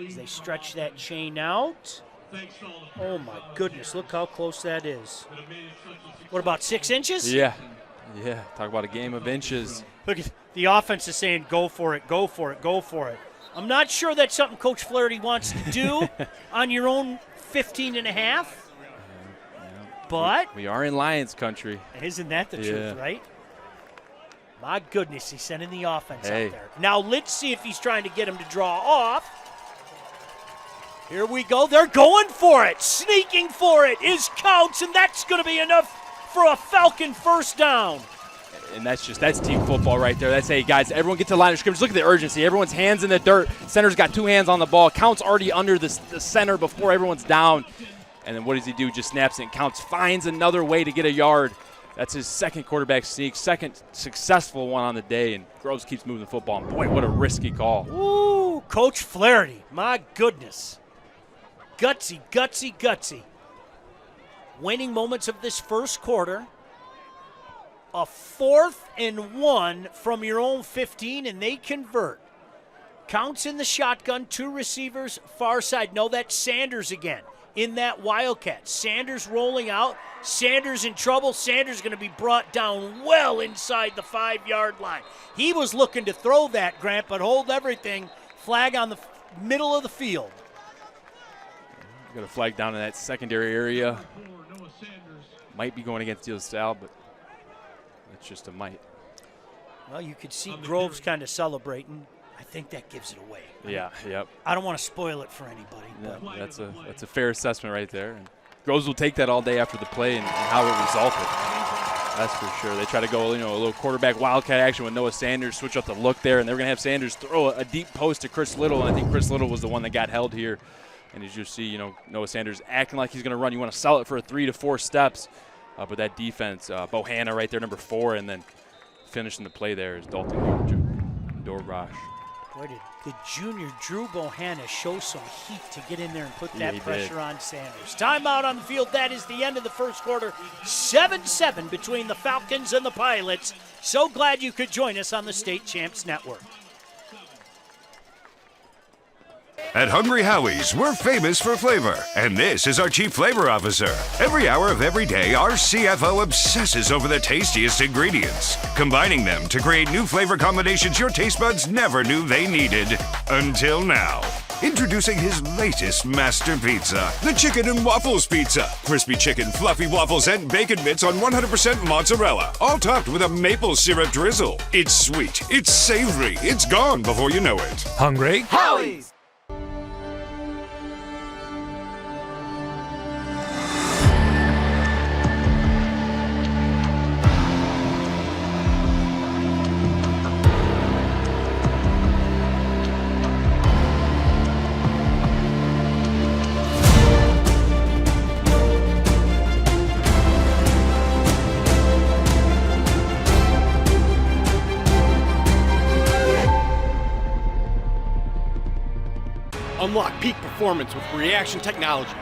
S2: As they stretch that chain out. Oh, my goodness. Look how close that is. What, about 6 inches?
S3: Yeah. Talk about a game of inches.
S2: Look, the offense is saying, go for it, go for it, go for it. I'm not sure that's something Coach Flaherty wants to do on your own 15 and a half. But
S3: we are in Lions country.
S2: Isn't that the truth, right? My goodness, he's sending the offense
S3: out
S2: there. Now let's see if he's trying to get him to draw off. Here we go. They're going for it. Sneaking for it is Counts, and that's going to be enough for a Falcon first down.
S3: And that's team football right there. That's, hey, guys, everyone get to the line of scrimmage. Look at the urgency. Everyone's hands in the dirt. Center's got 2 hands on the ball. Counts already under the center before everyone's down. And then what does he do? Just snaps it. Counts finds another way to get a yard. That's his second quarterback sneak, second successful one on the day, and Groves keeps moving the football. And boy, what a risky call.
S2: Ooh, Coach Flaherty, my goodness. Gutsy, gutsy, gutsy. Waning moments of this first quarter. A 4th and 1 from your own 15, and they convert. Counts in the shotgun, 2 receivers, far side. No, that's Sanders again in that Wildcat. Sanders rolling out. Sanders in trouble. Sanders going to be brought down well inside the 5-yard line. He was looking to throw that, Grant, but hold everything. Flag on the middle of the field.
S3: Got a flag down in that secondary area. Might be going against Salle, but it's just a might.
S2: Well, you could see Groves kind of celebrating. I think that gives it away.
S3: Yeah, yep.
S2: I don't want to spoil it for anybody.
S3: Yeah, that's a fair assessment right there. And Groves will take that all day after the play and how it resulted. That's for sure. They try to go, a little quarterback wildcat action with Noah Sanders, switch up the look there, and they're going to have Sanders throw a deep post to Chris Little, and I think Chris Little was the one that got held here. And as you see, Noah Sanders acting like he's going to run. You want to sell it for 3 to 4 steps. But that defense, Bohanna right there, number 4, and then finishing the play there is Dalton Dorbash.
S2: Boy, did junior Drew Bohanna show some heat to get in there and put that pressure on Sanders. Timeout on the field. That is the end of the first quarter. 7-7 between the Falcons and the Pilots. So glad you could join us on the State Champs Network.
S6: At Hungry Howie's, we're famous for flavor, and this is our Chief Flavor Officer. Every hour of every day, our CFO obsesses over the tastiest ingredients, combining them to create new flavor combinations your taste buds never knew they needed. Until now. Introducing his latest master pizza, the Chicken and Waffles Pizza. Crispy chicken, fluffy waffles, and bacon bits on 100% mozzarella, all topped with a maple syrup drizzle. It's sweet, it's savory, it's gone before you know it.
S11: Hungry
S2: Howie's!
S1: Unlock peak performance with Reaction Technologies,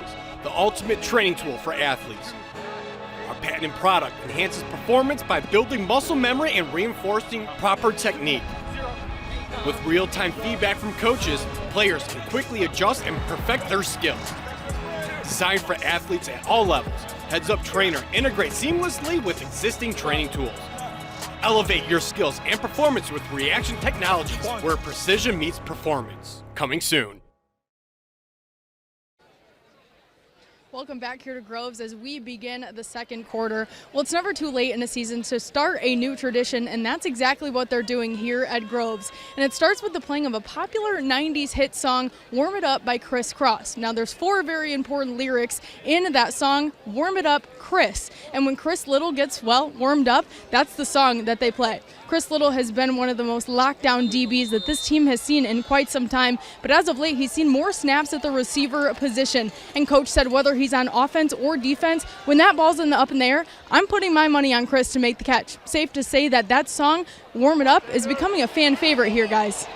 S1: the ultimate training tool for athletes. Our patented product enhances performance by building muscle memory and reinforcing proper technique. With real-time feedback from coaches, players can quickly adjust and perfect their skills. Designed for athletes at all levels, Heads Up Trainer integrates seamlessly with existing training tools. Elevate your skills and performance with Reaction Technologies, where precision meets performance. Coming soon.
S4: Welcome back here to Groves as we begin the second quarter. Well, it's never too late in a season to start a new tradition, and that's exactly what they're doing here at Groves. And it starts with the playing of a popular 90s hit song, Warm It Up by Chris Cross. Now, there's 4 very important lyrics in that song, Warm It Up, Chris. And when Chris Little gets, well, warmed up, that's the song that they play. Chris Little has been one of the most lockdown DBs that this team has seen in quite some time, but as of late, he's seen more snaps at the receiver position. And Coach said whether he's on offense or defense, when that ball's up in the air, I'm putting my money on Chris to make the catch. Safe to say that that song, Warm It Up, is becoming a fan favorite here, guys.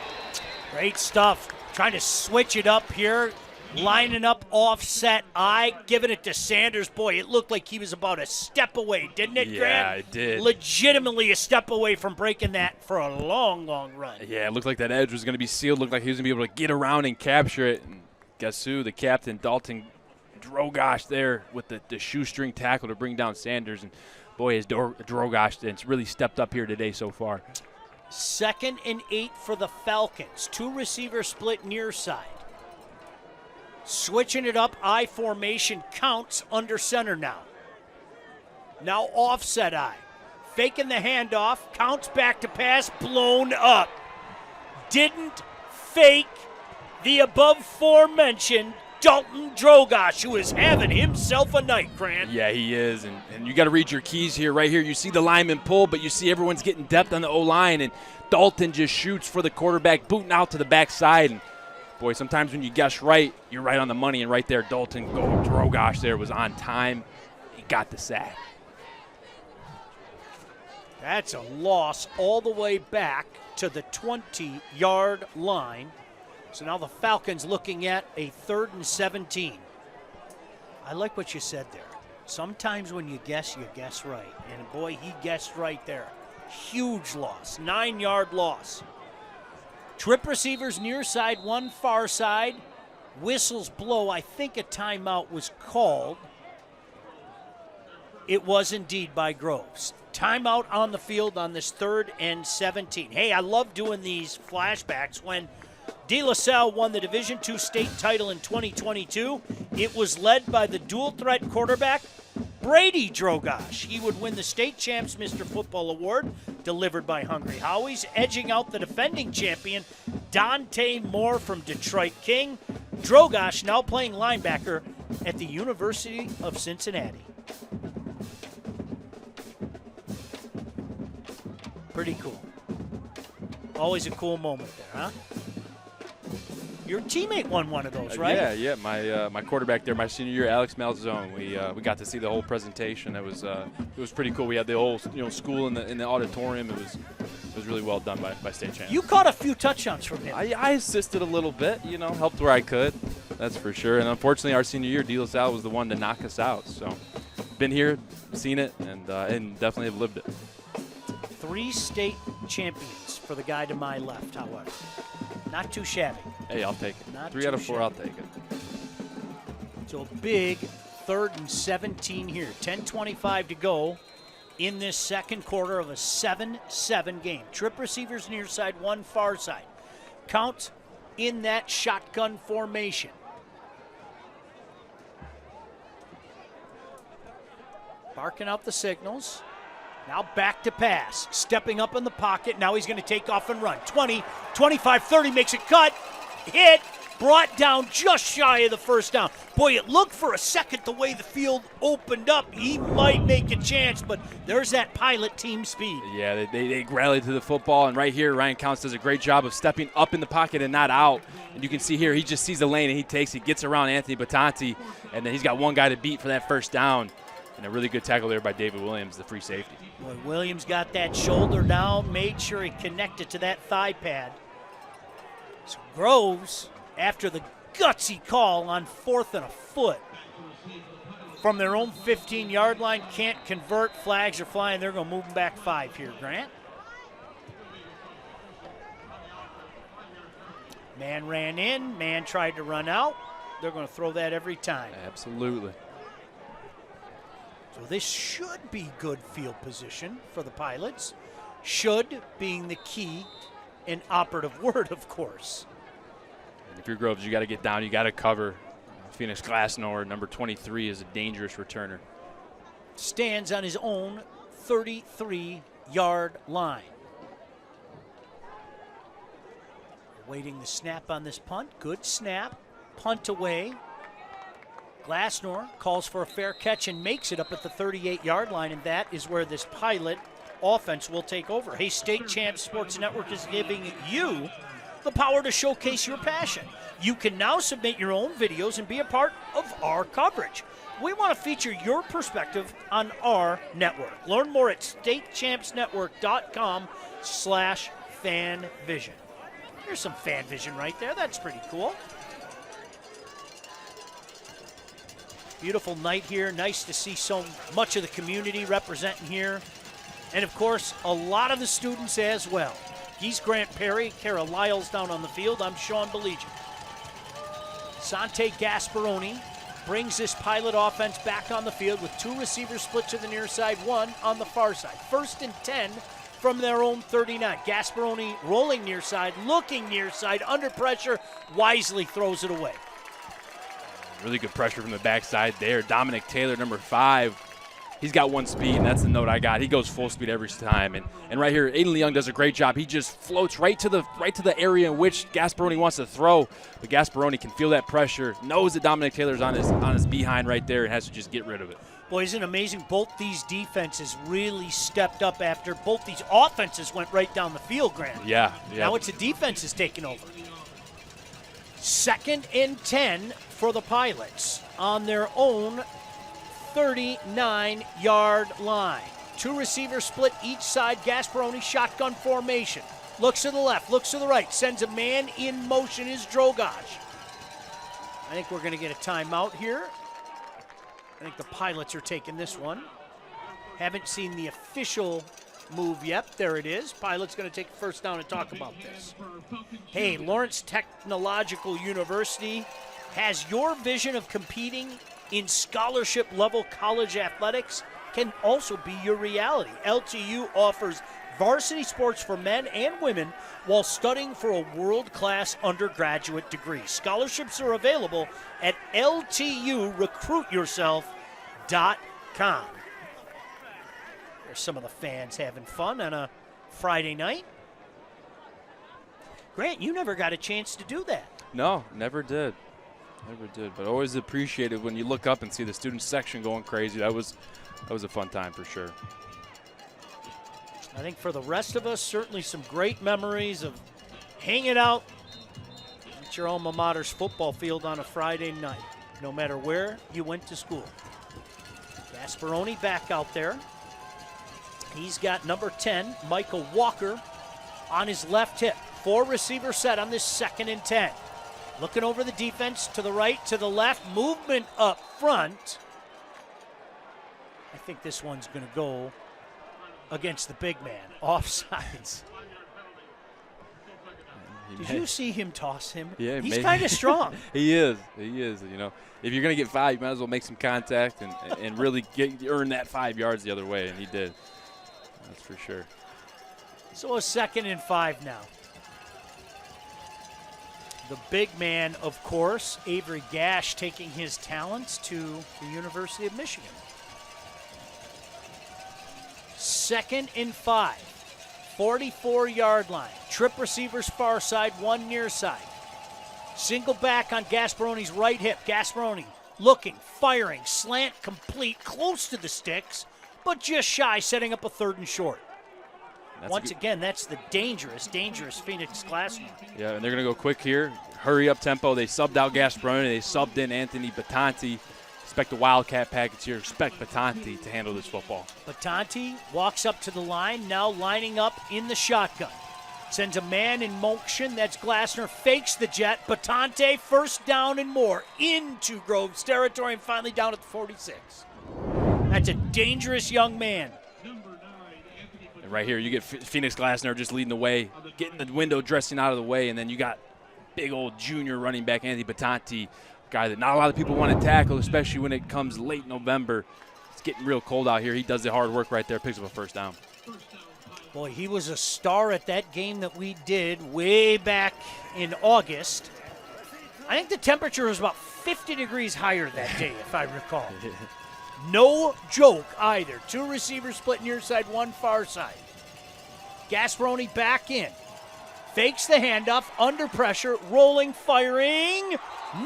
S2: Great stuff. Trying to switch it up here. Lining up offset eye, giving it to Sanders. Boy, it looked like he was about a step away, didn't it, Grant?
S3: Yeah, it did.
S2: Legitimately a step away from breaking that for a long, long run.
S3: Yeah, it looked like that edge was going to be sealed. Looked like he was going to be able to get around and capture it. And guess who? The captain, Dalton Drogosh, there with the shoestring tackle to bring down Sanders. And, boy, his Drogosh it's really stepped up here today so far.
S2: 2nd and 8 for the Falcons. 2 receivers split near side. Switching it up, I formation, counts under center now. Now offset I. Faking the handoff, counts back to pass, blown up. Didn't fake the above aforementioned Dalton Drogosh, who is having himself a night, Grant.
S3: Yeah, he is, and you got to read your keys here. Right here, you see the lineman pull, but you see everyone's getting depth on the O-line, and Dalton just shoots for the quarterback, booting out to the backside. And boy, sometimes when you guess right, you're right on the money, and right there, Dalton Drogosh there was on time. He got the sack.
S2: That's a loss all the way back to the 20-yard line. So now the Falcons looking at a 3rd and 17. I like what you said there. Sometimes when you guess right. And boy, he guessed right there. Huge loss, 9-yard loss. Trip receivers near side, 1 far side. Whistles blow. I think a timeout was called. It was indeed by Groves. Timeout on the field on this 3rd and 17. Hey, I love doing these flashbacks. When De La Salle won the Division II state title in 2022, it was led by the dual-threat quarterback, Brady Drogosh. He would win the state champs Mr. Football Award, delivered by Hungry Howie's, edging out the defending champion, Dante Moore from Detroit King. Drogosh now playing linebacker at the University of Cincinnati. Pretty cool. Always a cool moment there, huh? Your teammate won one of those, right?
S3: Yeah. My quarterback there, my senior year, Alex Malzone. We got to see the whole presentation. It was pretty cool. We had the whole school in the auditorium. It was really well done by state champs.
S2: You caught a few touchdowns from him.
S3: I assisted a little bit, helped where I could. That's for sure. And unfortunately, our senior year, De La Salle was the one to knock us out. So, been here, seen it, and definitely have lived it.
S2: 3 state champions for the guy to my left, however. Not too shabby.
S3: Hey, I'll take it.
S2: Not
S3: 3 out of 4,
S2: shabby.
S3: I'll take it.
S2: So big 3rd and 17 here. 10:25 to go in this second quarter of a 7-7 game. Trip receivers near side, 1 far side. Count in that shotgun formation. Barking out the signals. Now back to pass. Stepping up in the pocket. Now he's going to take off and run. 20, 25, 30, makes a cut. Hit. Brought down just shy of the first down. Boy, it looked for a second the way the field opened up. He might make a chance, but there's that Pilot team speed.
S3: Yeah, they rallied to the football, and right here, Ryan Counts does a great job of stepping up in the pocket and not out. And you can see here, he just sees the lane, and he gets around Anthony Batanti, and then he's got one guy to beat for that first down. And a really good tackle there by David Williams, the free safety.
S2: Boy, Williams got that shoulder down, made sure he connected to that thigh pad. So Groves, after the gutsy call on 4th and a foot, from their own 15-yard line, can't convert. Flags are flying. They're going to move them back 5 here, Grant. Man ran in, man tried to run out. They're going to throw that every time.
S3: Absolutely.
S2: So this should be good field position for the Pilots. Should being the key and operative word, of course.
S3: And if you're Groves, you got to get down. You got to cover Phoenix Glasnow, number 23, is a dangerous returner.
S2: Stands on his own 33-yard line. Waiting the snap on this punt. Good snap. Punt away. Glasnow calls for a fair catch and makes it up at the 38-yard line, and that is where this Pilot offense will take over. Hey, State Champs Sports Network is giving you the power to showcase your passion. You can now submit your own videos and be a part of our coverage. We want to feature your perspective on our network. Learn more at statechampsnetwork.com/fanvision. There's some fan vision right there. That's pretty cool. Beautiful night here. Nice to see so much of the community representing here. And, of course, a lot of the students as well. He's Grant Perry. Kara Lyles down on the field. I'm Sean Beligian. Sante Gasparoni brings this Pilot offense back on the field with 2 receivers split to the near side, 1 on the far side. 1st and 10 from their own 39. Gasparoni rolling near side, looking near side, under pressure, wisely throws it away.
S3: Really good pressure from the backside there. Dominic Taylor, number 5. He's got 1 speed, and that's the note I got. He goes full speed every time. And right here, Aiden Leung does a great job. He just floats right to the area in which Gasparoni wants to throw. But Gasparoni can feel that pressure, knows that Dominic Taylor's on his behind right there, and has to just get rid of it.
S2: Boy, isn't it amazing? Both these defenses really stepped up after both these offenses went right down the field, Grant.
S3: Yeah.
S2: Now it's the defenses taking over. 2nd and 10 for the Pilots on their own 39-yard line. 2 receivers split each side. Gasparoni shotgun formation. Looks to the left, looks to the right, sends a man in motion is Drogosh. I think we're going to get a timeout here. I think the Pilots are taking this one. Haven't seen the official move yet. There it is. Pilots going to take first down and talk about this. Hey, Lawrence Technological University has your vision of competing in scholarship-level college athletics can also be your reality. LTU offers varsity sports for men and women while studying for a world-class undergraduate degree. Scholarships are available at lturecruityourself.com. There's some of the fans having fun on a Friday night. Grant, you never got a chance to do that.
S3: No, never did. Never did, but always appreciated when you look up and see the student section going crazy. That was a fun time for sure.
S2: I think for the rest of us, certainly some great memories of hanging out at your alma mater's football field on a Friday night, no matter where you went to school. Gasparoni back out there. He's got number 10, Michael Walker, on his left hip. 4 receiver set on this 2nd and 10. Looking over the defense to the right, to the left, movement up front. I think this one's going to go against the big man, offsides. Did you see him toss him?
S3: Yeah,
S2: he's kind of strong.
S3: He is. You know, if you're going to get 5, you might as well make some contact and really earn that 5 yards the other way, and he did. That's for sure.
S2: So a 2nd and 5 now. The big man, of course, Avery Gash, taking his talents to the University of Michigan. 2nd and 5, 44-yard line. Trip receivers far side, 1 near side. Single back on Gasparoni's right hip. Gasparoni looking, firing, slant complete, close to the sticks, but just shy, setting up a 3rd and short. Once again, that's the dangerous Phoenix Glasnow.
S3: Yeah, and they're going to go quick here. Hurry up tempo. They subbed out Gasparoni. They subbed in Anthony Batanti. Expect the Wildcat package here. Expect Batanti to handle this football.
S2: Batanti walks up to the line, now lining up in the shotgun. Sends a man in motion. That's Glasnow. Fakes the jet. Batante, 1st down and more into Groves territory and finally down at the 46. That's a dangerous young man.
S3: Right here, you get Phoenix Glasnow just leading the way, getting the window dressing out of the way, and then you got big old junior running back Anthony Batanti, guy that not a lot of people want to tackle, especially when it comes late November. It's getting real cold out here. He does the hard work right there, picks up a 1st down.
S2: Boy, he was a star at that game that we did way back in August. I think the temperature was about 50 degrees higher that day, if I recall. No joke either. 2 receivers split near side, 1 far side. Gasparoni back in. Fakes the handoff, under pressure, rolling, firing.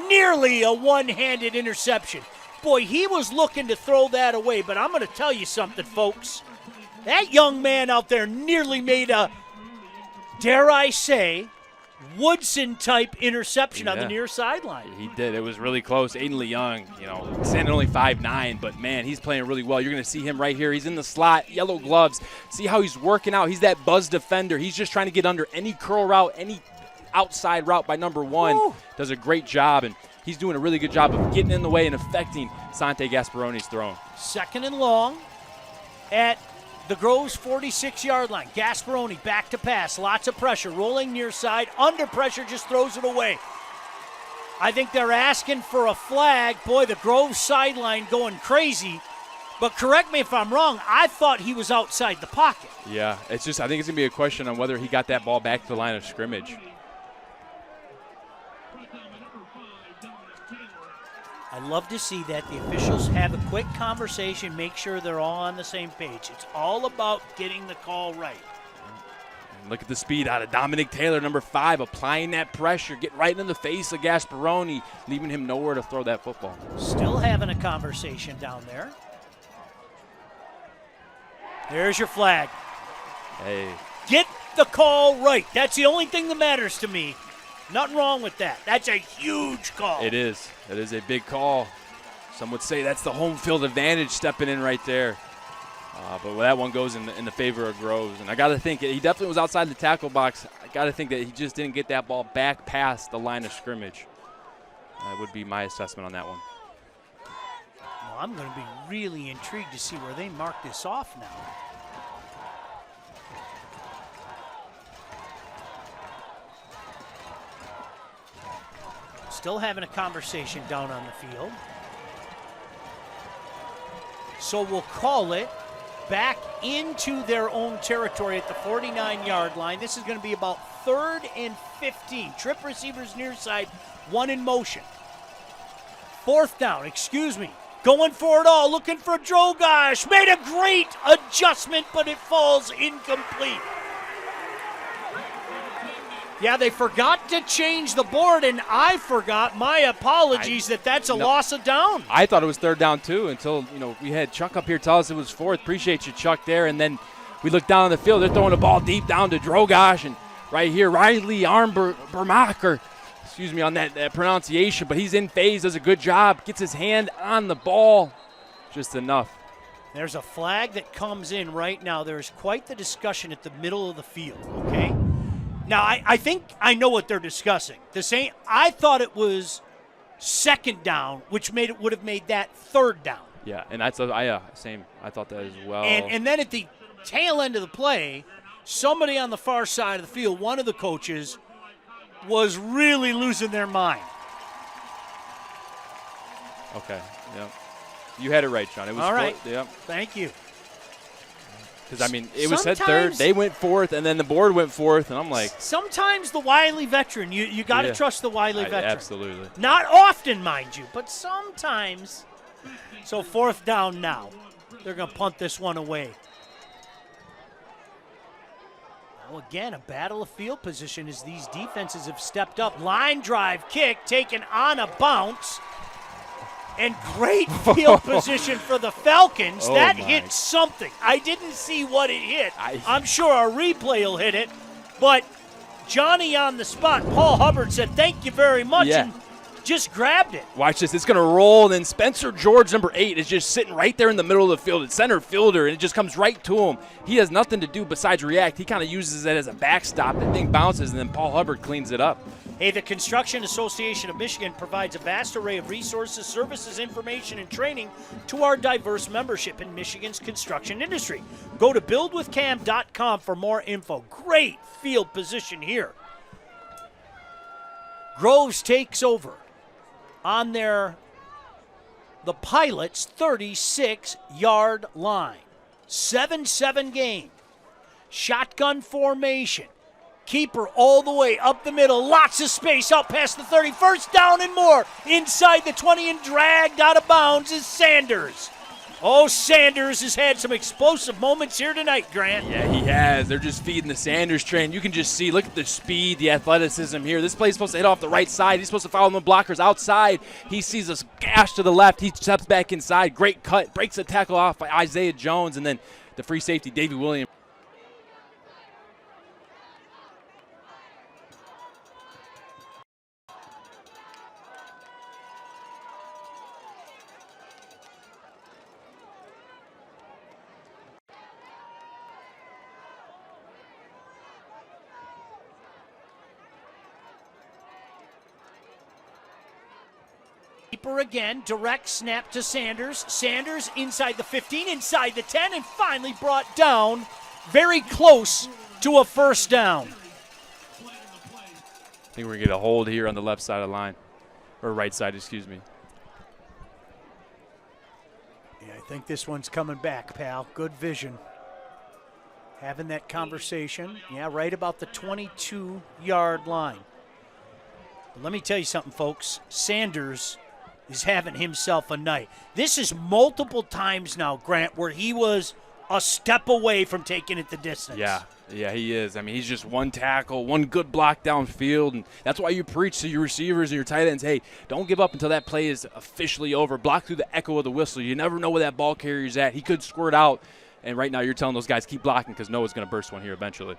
S2: Nearly a one-handed interception. Boy, he was looking to throw that away, but I'm going to tell you something, folks. That young man out there nearly made a, dare I say, Woodson-type interception on the near sideline.
S3: He did. It was really close. Aiden Leung, standing only 5'9", but, man, he's playing really well. You're going to see him right here. He's in the slot, yellow gloves. See how he's working out. He's that buzz defender. He's just trying to get under any curl route, any outside route by number 1. Woo. Does a great job, and he's doing a really good job of getting in the way and affecting Sante Gasparoni's throw. 2nd and long at the Groves 46-yard line. Gasparoni back to pass. Lots of pressure. Rolling near side. Under pressure, just throws it away. I think they're asking for a flag. Boy, the Groves sideline going crazy. But correct me if I'm wrong, I thought he was outside the pocket. Yeah, I think it's going to be a question on whether he got that ball back to the line of scrimmage.
S2: I love to see that the officials have a quick conversation, make sure they're all on the same page. It's all about getting the call right.
S3: And look at the speed out of Dominic Taylor, number 5, applying that pressure, getting right in the face of Gasparoni, leaving him nowhere to throw that football.
S2: Still having a conversation down there. There's your flag.
S3: Hey.
S2: Get the call right. That's the only thing that matters to me. Nothing wrong with that. That's a huge call.
S3: It is. It is a big call. Some would say that's the home field advantage stepping in right there. But that one goes in the favor of Groves. And I got to think, he definitely was outside the tackle box. I got to think that he just didn't get that ball back past the line of scrimmage. That would be my assessment on that one.
S2: Well, I'm going to be really intrigued to see where they mark this off now. Still having a conversation down on the field. So we'll call it back into their own territory at the 49-yard line. This is going to be about 3rd and 15. Trip receivers near side, 1 in motion. 4th down, going for it all, looking for Drogosh. Made a great adjustment, but it falls incomplete. Yeah, they forgot to change the board, and I forgot. My apologies that's a loss of down.
S3: I thought it was 3rd down, too, until, we had Chuck up here tell us it was 4th. Appreciate you, Chuck, there. And then we look down on the field. They're throwing the ball deep down to Drogosh. And right here, Riley Armbermacher, on that pronunciation. But he's in phase, does a good job, gets his hand on the ball. Just enough.
S2: There's a flag that comes in right now. There's quite the discussion at the middle of the field, okay? Now, I think I know what they're discussing. I thought it was 2nd down, which would have made that 3rd down.
S3: Yeah, and that's same. I thought that as well.
S2: And then at the tail end of the play, somebody on the far side of the field, one of the coaches, was really losing their mind.
S3: Okay, yeah. You had it right, Sean. It was
S2: all right.
S3: Yep.
S2: Thank you.
S3: Because, it was said 3rd. They went 4th, and then the board went 4th, and I'm like.
S2: Sometimes the wily veteran, you got to trust the wily veteran.
S3: Absolutely.
S2: Not often, mind you, but sometimes. So 4th down now. They're going to punt this one away. Now, again, a battle of field position as these defenses have stepped up. Line drive kick taken on a bounce. And great field position for the Falcons. That hit something. I didn't see what it hit. I'm sure our replay will hit it. But Johnny on the spot, Paul Hubbard said, thank you very much, and just grabbed it.
S3: Watch this. It's going to roll, and then Spencer George, number 8, is just sitting right there in the middle of the field. It's center fielder, and it just comes right to him. He has nothing to do besides react. He kind of uses it as a backstop. The thing bounces, and then Paul Hubbard cleans it up.
S2: Hey, the Construction Association of Michigan provides a vast array of resources, services, information, and training to our diverse membership in Michigan's construction industry. Go to buildwithcam.com for more info. Great field position here. Groves takes over on the Pilots' 36-yard line. 7-7 game. Shotgun formation. Keeper all the way up the middle. Lots of space out past the 30. First down and more. Inside the 20 and dragged out of bounds is Sanders. Oh, Sanders has had some explosive moments here tonight, Grant.
S3: Yeah, he has. They're just feeding the Sanders train. You can just see, look at the speed, the athleticism here. This play's supposed to hit off the right side. He's supposed to follow the blockers outside. He sees a gash to the left. He steps back inside. Great cut. Breaks the tackle off by Isaiah Jones. And then the free safety, Davey Williams.
S2: Keeper again, direct snap to Sanders. Sanders inside the 15, inside the 10, and finally brought down very close to a first down.
S3: I think we're going to get a hold here on the left side of the line, or right side, excuse me.
S2: Yeah, I think this one's coming back, pal. Good vision. Having that conversation, yeah, right about the 22-yard line. But let me tell you something, folks. Sanders is having himself a night. This is multiple times now, Grant, where he was a step away from taking it the distance.
S3: Yeah, he is. I mean, he's just one tackle, one good block downfield, and that's why you preach to your receivers and your tight ends, hey, don't give up until that play is officially over. Block through the echo of the whistle. You never know where that ball carrier's at. He could squirt out, and right now you're telling those guys keep blocking because Noah's going to burst one here eventually.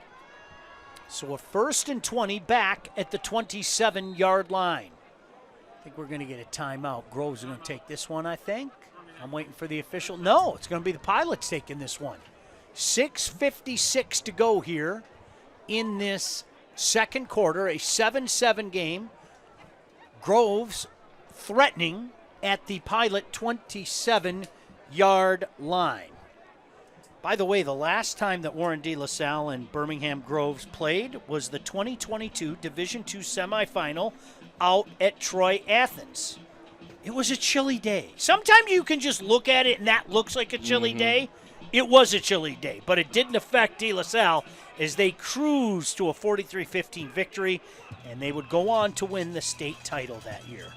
S2: So a 1st and 20 back at the 27-yard line. I think we're going to get a timeout. Groves are going to take this one, I think. I'm waiting for the official. No, it's going to be the Pilots taking this one. 6:56 to go here in this second quarter, a 7-7 game. Groves threatening at the Pilot 27-yard line. By the way, the last time that Warren De La Salle and Birmingham Groves played was the 2022 Division II semifinal out at Troy Athens. It was a chilly day. Sometimes you can just look at it and that looks like a chilly day. It was a chilly day, but it didn't affect De La Salle as they cruised to a 43-15 victory, and they would go on to win the state title that year.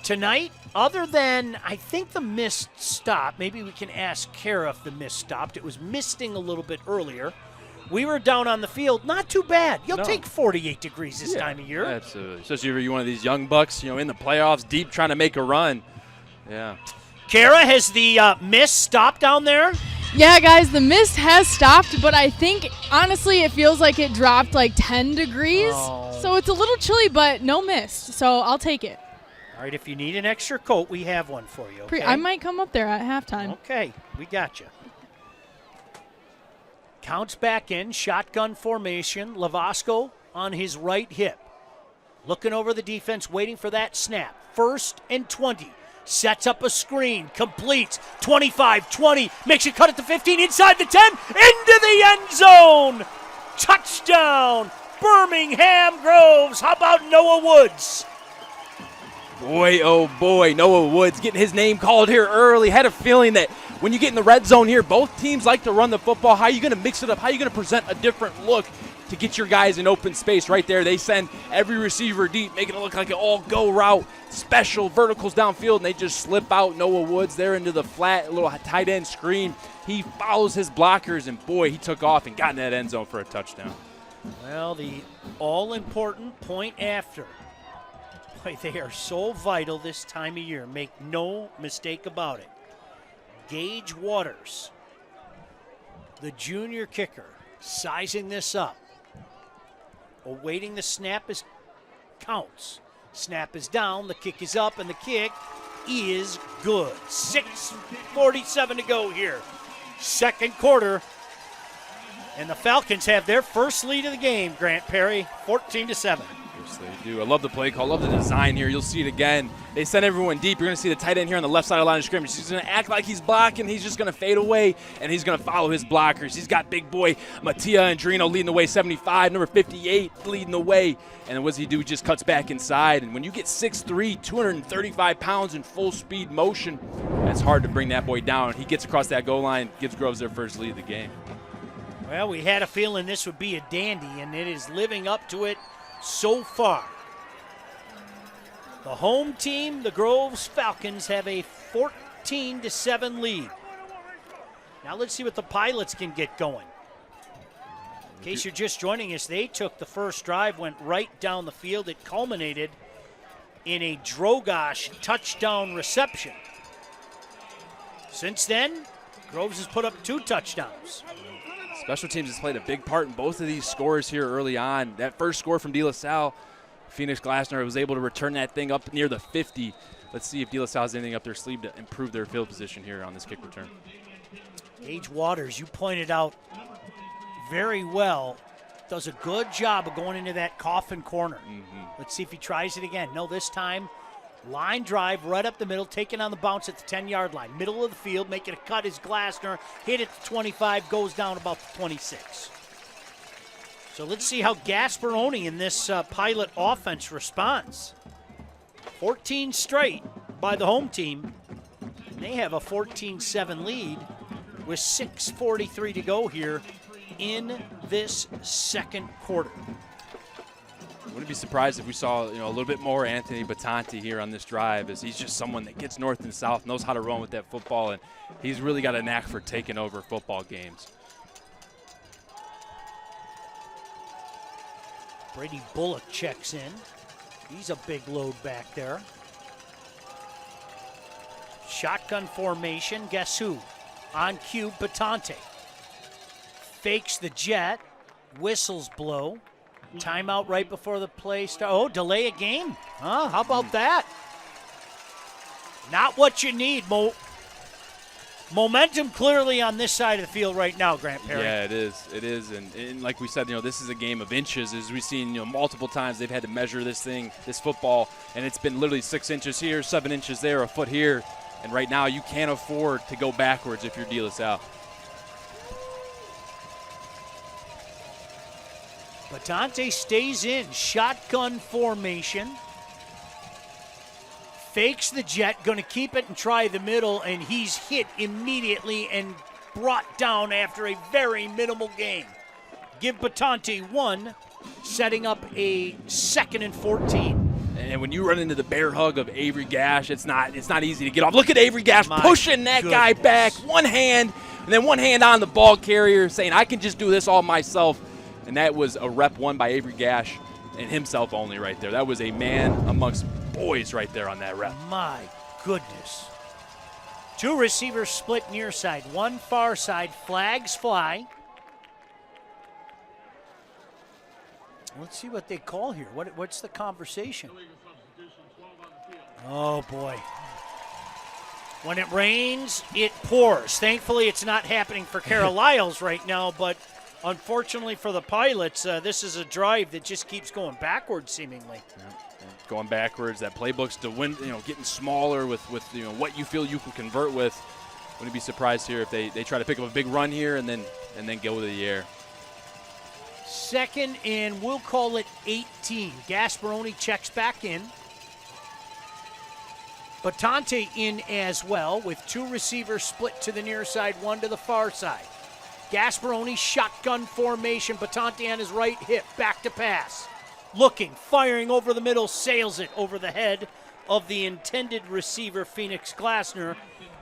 S2: Tonight, other than, I think the mist stopped. Maybe we can ask Kara if the mist stopped. It was misting a little bit earlier. We were down on the field. Not too bad. You'll take 48 degrees this time of year.
S3: Absolutely. Especially if you're one of these young bucks, in the playoffs, deep, trying to make a run. Yeah.
S2: Kara, has the mist stopped down there?
S4: Yeah, guys, the mist has stopped, but I think, honestly, it feels like it dropped like 10 degrees.
S2: Oh.
S4: So it's a little chilly, but no mist. So I'll take it.
S2: All right, if you need an extra coat, we have one for you, okay?
S4: I might come up there at halftime.
S2: Okay, we got you. Counts back in, shotgun formation. Lavasco on his right hip. Looking over the defense, waiting for that snap. 1st and 20. Sets up a screen, completes, 25-20, makes a cut at the 15, inside the 10, into the end zone. Touchdown, Birmingham Groves. How about Noah Woods?
S3: Boy, oh boy, Noah Woods getting his name called here early. Had a feeling that when you get in the red zone here, both teams like to run the football. How are you going to mix it up? How are you going to present a different look to get your guys in open space right there? They send every receiver deep, making it look like an all-go route, special verticals downfield, and they just slip out Noah Woods there into the flat, a little tight end screen. He follows his blockers, and boy, he took off and got in that end zone for a touchdown.
S2: Well, the all-important point after. Boy, they are so vital this time of year. Make no mistake about it. Gage Waters, the junior kicker, sizing this up. Awaiting the snap is counts. Snap is down, the kick is up, and the kick is good. 6:47 to go here. Second quarter. And the Falcons have their first lead of the game, Grant Perry, 14-7.
S3: Yes, they do. I love the play call. I love the design here. You'll see it again. They send everyone deep. You're going to see the tight end here on the left side of the line of scrimmage. He's going to act like he's blocking. He's just going to fade away, and he's going to follow his blockers. He's got big boy Mattia Andrino leading the way, 75, number 58 leading the way. And then what does he do? He just cuts back inside. And when you get 6'3", 235 pounds in full speed motion, it's hard to bring that boy down. He gets across that goal line, gives Groves their first lead of the game.
S2: Well, we had a feeling this would be a dandy, and it is living up to it so far. The home team, the Groves Falcons, have a 14-7 lead. Now let's see what the Pilots can get going. In case you're just joining us, they took the first drive, went right down the field. It culminated in a Drogosh touchdown reception. Since then, Groves has put up 2 touchdowns.
S11: Special teams has played a big part in both of these scores here early on. That first score from De La Salle, Phoenix Glasner was able to return that thing up near the 50. Let's see if De La Salle has anything up their sleeve to improve their field position here on this kick return.
S2: Gage Waters, you pointed out very well, does a good job of going into that coffin corner. Let's see if he tries it again. No, this time, line drive right up the middle, taking on the bounce at the 10-yard line. Middle of the field, making a cut is Glasner. Hit at the 25, goes down about the 26. So let's see how Gasparoni in this Pilot offense responds. 14 straight by the home team. And they have a 14-7 lead with 6:43 to go here in this second quarter.
S11: Wouldn't be surprised if we saw a little bit more Anthony Batanti here on this drive, as he's just someone that gets north and south, knows how to run with that football, and he's really got a knack for taking over football games.
S2: Brady Bullock checks in. He's a big load back there. Shotgun formation. Guess who? On cue, Batante. Fakes the jet. Whistles blow. Timeout right before the play starts. Oh, delay a game. Huh? How about that? Not what you need, Momentum clearly on this side of the field right now, Grant Perry.
S11: Yeah, it is. It is. And like we said, this is a game of inches. As we've seen, multiple times they've had to measure this football, and it's been literally 6 inches here, 7 inches there, a foot here. And right now you can't afford to go backwards if you're De La Salle.
S2: Batante stays in shotgun formation. Fakes the jet, going to keep it and try the middle, and he's hit immediately and brought down after a very minimal gain. Give Batante 1, setting up a 2nd and 14.
S11: And when you run into the bear hug of Avery Gash, it's not easy to get off. Look at Avery Gash pushing that guy back, one hand, and then one hand on the ball carrier, saying, I can just do this all myself. And that was a rep won by Avery Gash and himself only right there. That was a man amongst boys right there on that rep.
S2: My goodness. 2 receivers split near side, 1 far side, flags fly. Let's see what they call here. What's the conversation? Oh, boy. When it rains, it pours. Thankfully, it's not happening for Carol Lyles right now, but unfortunately for the Pilots, this is a drive that just keeps going backwards, seemingly.
S11: Yeah, going backwards. That playbook's to win, getting smaller with what you feel you can convert with. Wouldn't be surprised here if they try to pick up a big run here and then go to the air.
S2: 2nd and we'll call it 18. Gasparoni checks back in. Batante in as well with 2 receivers split to the near side, 1 to the far side. Gasparoni shotgun formation. Batante on his right hip, back to pass. Looking, firing over the middle, sails it over the head of the intended receiver, Phoenix Glasner.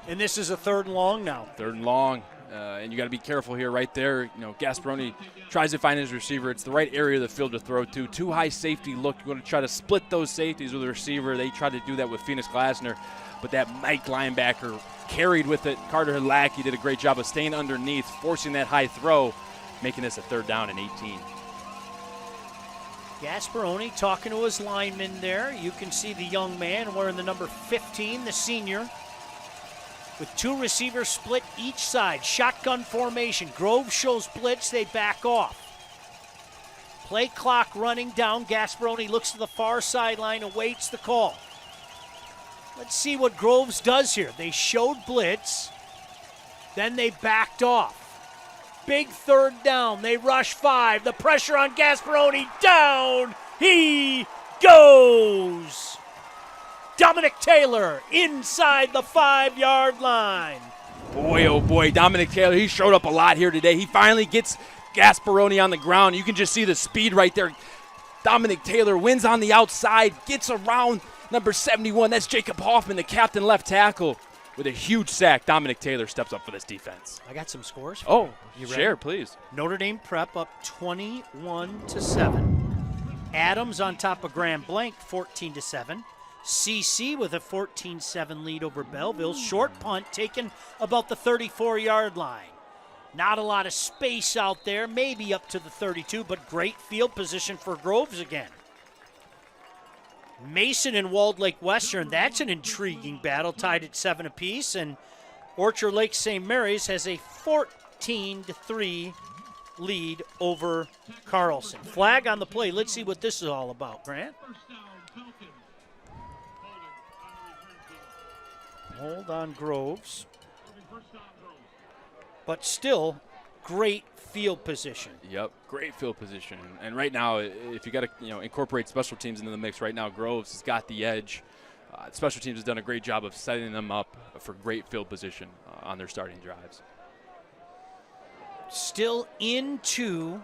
S2: And this is a 3rd and long now.
S11: 3rd and long. And you got to be careful here right there. Gasparoni tries to find his receiver. It's the right area of the field to throw to. Too high safety look. You want to try to split those safeties with the receiver. They tried to do that with Phoenix Glasner, but that Mike linebacker carried with it. Carter Hadlaki did a great job of staying underneath, forcing that high throw, making this a 3rd down and 18.
S2: Gasparoni talking to his lineman there. You can see the young man wearing the number 15, the senior, with 2 receivers split each side. Shotgun formation. Grove shows blitz. They back off. Play clock running down. Gasparoni looks to the far sideline, awaits the call. Let's see what Groves does here. They showed blitz. Then they backed off. Big 3rd down. They rush 5. The pressure on Gasparoni. Down he goes. Dominic Taylor inside the 5-yard line.
S11: Boy, oh boy, Dominic Taylor, he showed up a lot here today. He finally gets Gasparoni on the ground. You can just see the speed right there. Dominic Taylor wins on the outside, gets around number 71. That's Jacob Hoffman, the captain left tackle. With a huge sack, Dominic Taylor steps up for this defense.
S2: I got some scores.
S11: Oh,
S2: you
S11: share, please.
S2: Notre Dame Prep up 21-7. Adams on top of Grand Blanc, 14-7. CC with a 14-7 lead over Belleville. Short punt taken about the 34-yard line. Not a lot of space out there, maybe up to the 32, but great field position for Groves again. Mason and Walled Lake Western, that's an intriguing battle, tied at 7 apiece, and Orchard Lake St. Mary's has a 14-3 lead over Carlson. Flag on the play. Let's see what this is all about, Grant. Hold on, Groves. But still, great field position.
S11: Yep, great field position. And right now, if you got to incorporate special teams into the mix, right now Groves has got the edge. Special teams has done a great job of setting them up for great field position on their starting drives.
S2: Still into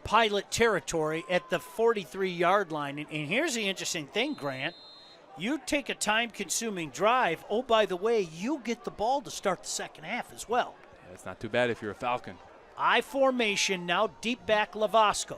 S2: Pilot territory at the 43-yard line. And here's the interesting thing, Grant. You take a time-consuming drive. Oh, by the way, you get the ball to start the second half as well.
S11: Yeah, it's not too bad if you're a Falcon.
S2: I formation now, deep back Lavasco.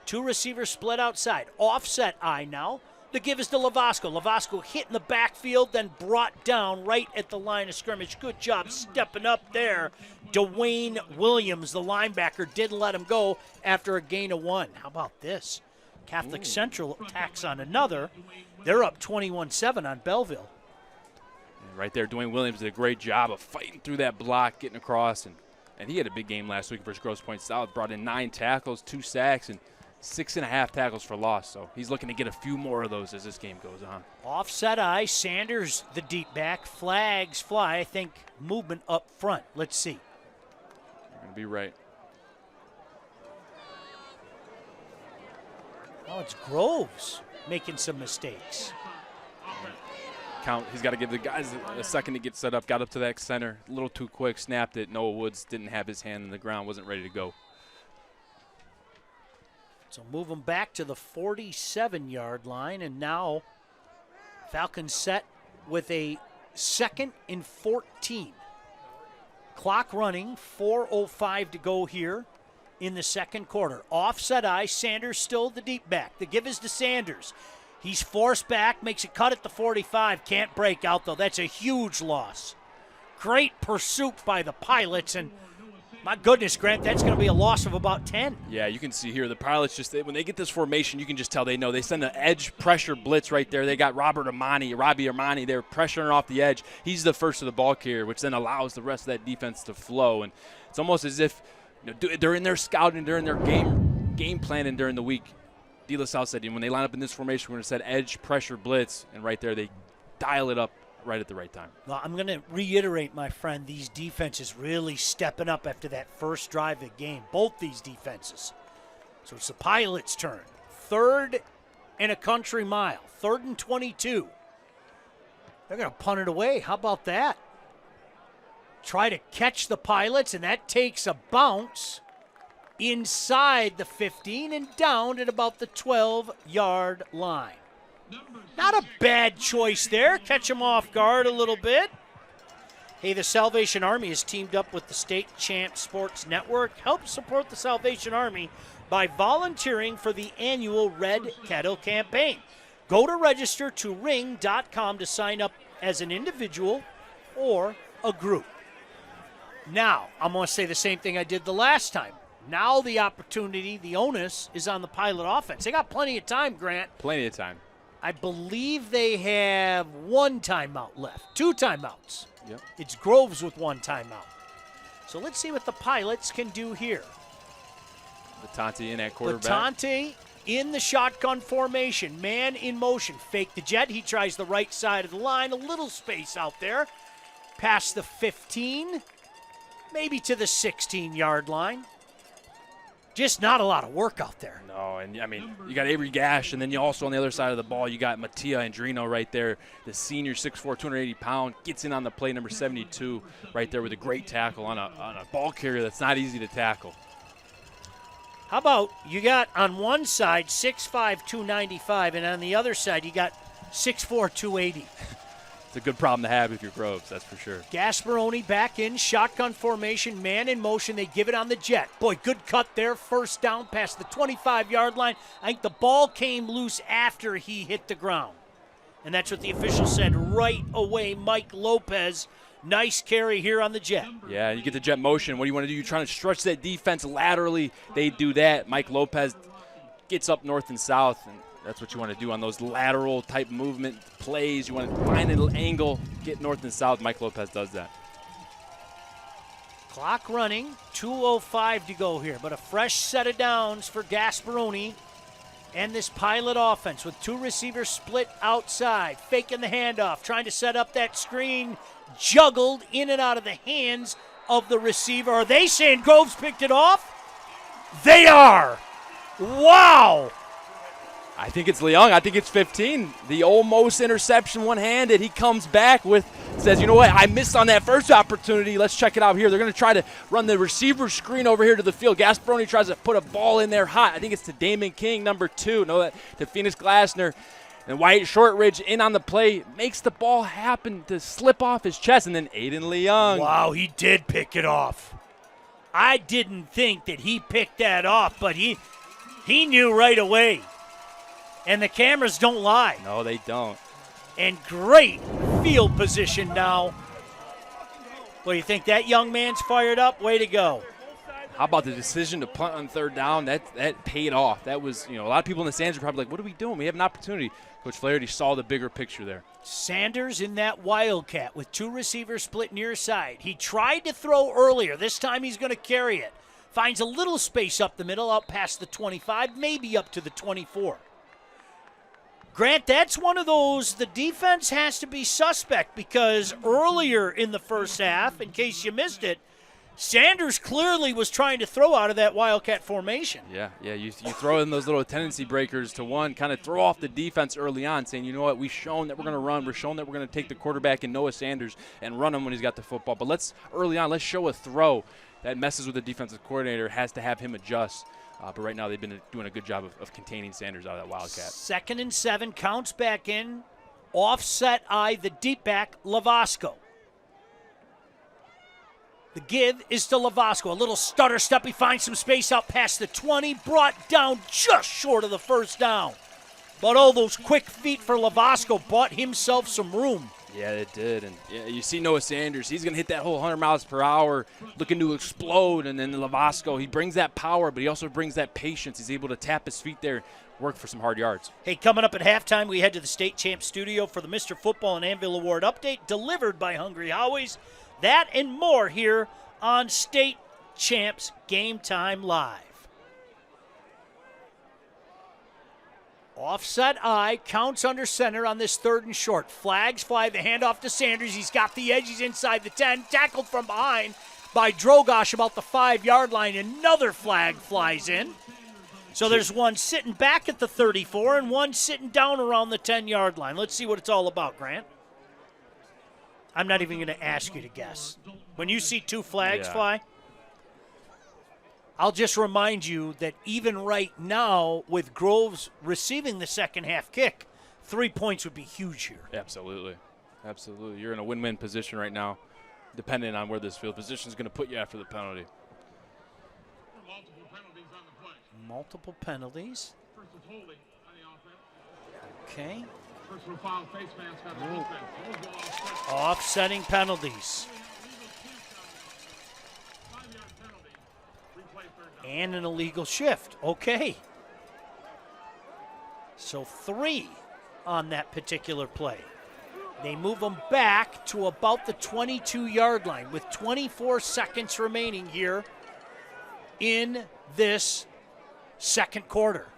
S2: Two receivers split outside. Offset I now. The give is to Lavasco. Lavasco hit in the backfield, then brought down right at the line of scrimmage. Good job stepping up there. Dwayne Williams, the linebacker, didn't let him go after a gain of 1. How about this? Catholic Central attacks on another. They're up 21-7 on Belleville.
S11: And right there, Dwayne Williams did a great job of fighting through that block, getting across, and he had a big game last week versus Grosse Pointe South. Brought in 9 tackles, 2 sacks, and 6.5 tackles for loss. So he's looking to get a few more of those as this game goes on.
S2: Offset I, Sanders, the deep back. Flags fly. I think movement up front. Let's see.
S11: You're going to be right.
S2: Oh, it's Groves making some mistakes.
S11: He's got to give the guys a second to get set up. Got up to that center, a little too quick, snapped it. Noah Woods didn't have his hand in the ground, wasn't ready to go.
S2: So move them back to the 47-yard line, and now Falcons set with a 2nd and 14. Clock running, 4:05 to go here in the second quarter. Offset I, Sanders still the deep back. The give is to Sanders. He's forced back, makes a cut at the 45. Can't break out, though. That's a huge loss. Great pursuit by the Pilots, and my goodness, Grant, that's going to be a loss of about 10.
S11: Yeah, you can see here the Pilots when they get this formation, you can just tell they know. They send an edge pressure blitz right there. They got Robbie Armani there pressuring off the edge. He's the first of the ball carrier, which then allows the rest of that defense to flow. And it's almost as if they're in their scouting, during their game planning during the week. De La Salle said when they line up in this formation, we're going to set edge pressure blitz, and right there they dial it up right at the right time.
S2: Well, I'm going to reiterate, my friend, these defenses really stepping up after that first drive of the game. Both these defenses. So it's the Pilots' turn. 3rd and a country mile. 3rd and 22. They're going to punt it away. How about that? Try to catch the Pilots, and that takes a bounce inside the 15 and down at about the 12-yard line. Not a bad choice there. Catch them off guard a little bit. Hey, the Salvation Army has teamed up with the State Champs Sports Network. Help support the Salvation Army by volunteering for the annual Red Kettle campaign. Go to register to ring.com to sign up as an individual or a group. Now, I'm going to say the same thing I did the last time. Now the opportunity, the onus, is on the Pilot offense. They got plenty of time, Grant.
S11: Plenty of time.
S2: I believe they have 1 timeout left. 2 timeouts.
S11: Yep.
S2: It's Groves with 1 timeout. So let's see what the Pilots can do here.
S11: Latante in at quarterback.
S2: Latante in the shotgun formation. Man in motion. Fake the jet. He tries the right side of the line. A little space out there. Past the 15. Maybe to the 16-yard line. just not a lot of work out there.
S11: No, and I mean, you got Avery Gash, and then you also on the other side of the ball, you got Mattia Andrino right there, the senior, 6'4", 280-pound, gets in on the play, number 72, right there with a great tackle on a ball carrier that's not easy to tackle.
S2: How about you got on one side 6'5", 295, and on the other side you got 6'4", 280.
S11: It's a good problem to have if you're Groves, that's for sure.
S2: Gasparoni back in, shotgun formation, man in motion. They give it on the jet. Boy, good cut there. First down past the 25-yard line. I think the ball came loose after he hit the ground. And that's what the official said right away. Mike Lopez, nice carry here on the jet.
S11: Yeah, you get the jet motion. What do you want to do? You're trying to stretch that defense laterally. They do that. Mike Lopez gets up north and south, and that's what you want to do on those lateral type movement plays. You want to find an angle, get north and south. Mike Lopez does that.
S2: Clock running, 2:05 to go here, but a fresh set of downs for Gasparoni and this Pilot offense with two receivers split outside, faking the handoff, trying to set up that screen, juggled in and out of the hands of the receiver. Are they saying Groves picked it off? They are. Wow.
S11: I think it's Leung. I think it's 15. The almost interception one-handed. He comes back says, you know what, I missed on that first opportunity. Let's check it out here. They're going to try to run the receiver screen over here to the field. Gasparoni tries to put a ball in there hot. I think it's to Damon King, number 2. No, that to Phoenix Glasner. And Wyatt Shortridge in on the play, makes the ball happen to slip off his chest. And then Aiden Leung.
S2: Wow, he did pick it off. I didn't think that he picked that off, but he knew right away. And the cameras don't lie.
S11: No, they don't.
S2: And great field position now. Well, you think that young man's fired up? Way to go.
S11: How about the decision to punt on third down? That paid off. That was, a lot of people in the stands are probably like, what are we doing? We have an opportunity. Coach Flaherty saw the bigger picture there.
S2: Sanders in that Wildcat with two receivers split near side. He tried to throw earlier. This time he's going to carry it. Finds a little space up the middle, out past the 25, maybe up to the 24. Grant, that's one of those, the defense has to be suspect because earlier in the first half, in case you missed it, Sanders clearly was trying to throw out of that Wildcat formation.
S11: Yeah, you throw in those little tendency breakers to one, kind of throw off the defense early on, saying, you know what, we've shown that we're going to run. We're showing that we're going to take the quarterback and Noah Sanders and run him when he's got the football. But let's show a throw that messes with the defensive coordinator, has to have him adjust. But right now they've been doing a good job of containing Sanders out of that Wildcat. 2nd and
S2: 7, counts back in. Offset eye, the deep back, Lavasco. The give is to Lavasco. A little stutter step. He finds some space out past the 20. Brought down just short of the first down. But all those quick feet for Lavasco bought himself some room.
S11: Yeah, it did. And you see Noah Sanders. He's going to hit that whole 100 miles per hour, looking to explode. And then Lavasco, he brings that power, but he also brings that patience. He's able to tap his feet there, work for some hard yards.
S2: Hey, coming up at halftime, we head to the State Champs studio for the Mr. Football and Anvil Award update, delivered by Hungry Howie's. That and more here on State Champs Game Time Live. Offset eye, counts under center on this 3rd and short. Flags fly, the handoff to Sanders. He's got the edge, he's inside the 10. Tackled from behind by Drogosh about the 5-yard line. Another flag flies in. So there's one sitting back at the 34 and one sitting down around the 10-yard line. Let's see what it's all about, Grant. I'm not even going to ask you to guess. When you see 2 flags fly, I'll just remind you that even right now, with Groves receiving the second half kick, 3 points would be huge here.
S11: Absolutely. You're in a win-win position right now, depending on where this field position is going to put you after the penalty.
S2: Multiple penalties. Okay. Offsetting penalties. And an illegal shift. Okay. So 3 on that particular play. They move them back to about the 22-yard line with 24 seconds remaining here in this second quarter.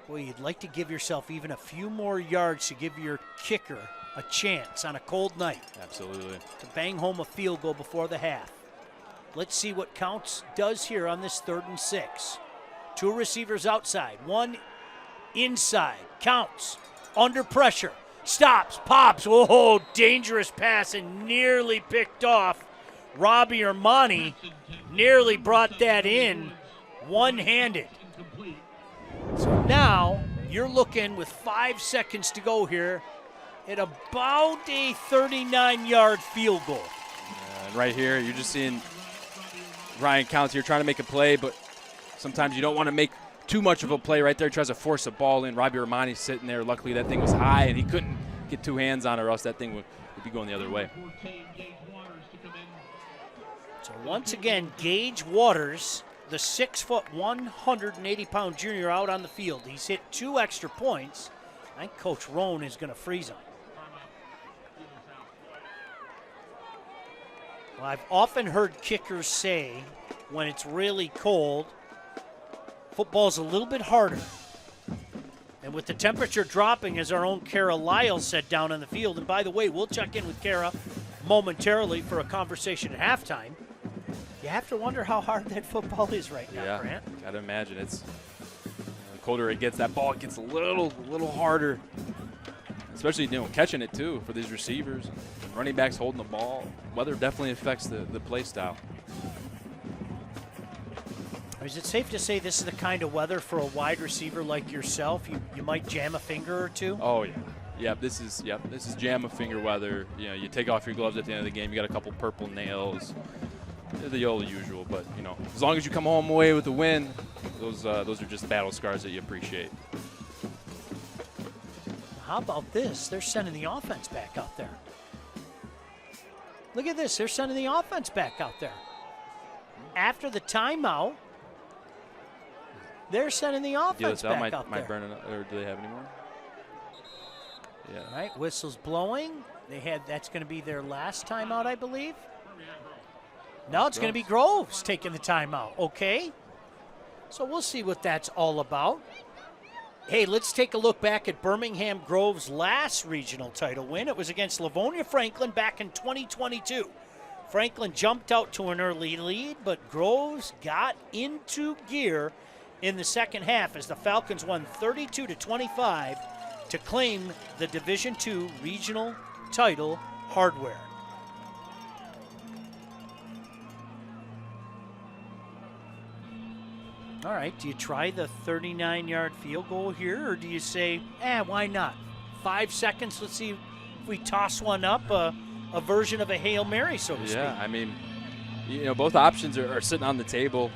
S2: Boy, you'd like to give yourself even a few more yards to give your kicker a chance on a cold night.
S11: Absolutely.
S2: To bang home a field goal before the half. Let's see what Counts does here on this 3rd and 6. 2 receivers outside, 1 inside. Counts under pressure, stops, pops. Oh, dangerous pass and nearly picked off. Robbie Armani nearly brought that in one-handed. So now you're looking with 5 seconds to go here at about a 39-yard field goal.
S11: And right here, you're just seeing Ryan Counts here trying to make a play, but sometimes you don't want to make too much of a play right there. He tries to force a ball in. Robbie Romani's sitting there. Luckily, that thing was high, and he couldn't get 2 hands on it, or else that thing would be going the other way.
S2: So once again, Gage Waters, the 6', 180-pound junior out on the field. He's hit 2 extra points. I think Coach Roan is going to freeze him. Well, I've often heard kickers say when it's really cold, football's a little bit harder. And with the temperature dropping, as our own Kara Lyle said down on the field, and by the way, we'll check in with Kara momentarily for a conversation at halftime. You have to wonder how hard that football is right now, Grant.
S11: Yeah, got to imagine. It's the colder it gets, that ball gets a little harder. Especially, catching it, too, for these receivers. Running backs holding the ball. Weather definitely affects the play style.
S2: Is it safe to say this is the kind of weather for a wide receiver like yourself? You might jam a finger or two?
S11: Oh, yeah. Yep, this is jam a finger weather. You take off your gloves at the end of the game. You got a couple purple nails. They're the old usual, but, as long as you come home away with a win, those are just battle scars that you appreciate.
S2: How about this? They're sending the offense back out there. Look at this. They're sending the offense back out there. After the timeout, they're sending the offense back out there.
S11: Burn it, or do they have any more? Yeah.
S2: All right, whistle's blowing. That's going to be their last timeout, I believe. No, it's going to be Groves taking the timeout. Okay. So we'll see what that's all about. Hey, let's take a look back at Birmingham Grove's last regional title win. It was against Livonia Franklin back in 2022. Franklin jumped out to an early lead, but Groves got into gear in the second half as the Falcons won 32-25 to claim the Division II regional title hardware. All right, do you try the 39-yard field goal here, or do you say, why not? 5 seconds, let's see if we toss one up, a version of a Hail Mary, so to speak.
S11: Yeah, I mean, both options are sitting on the table.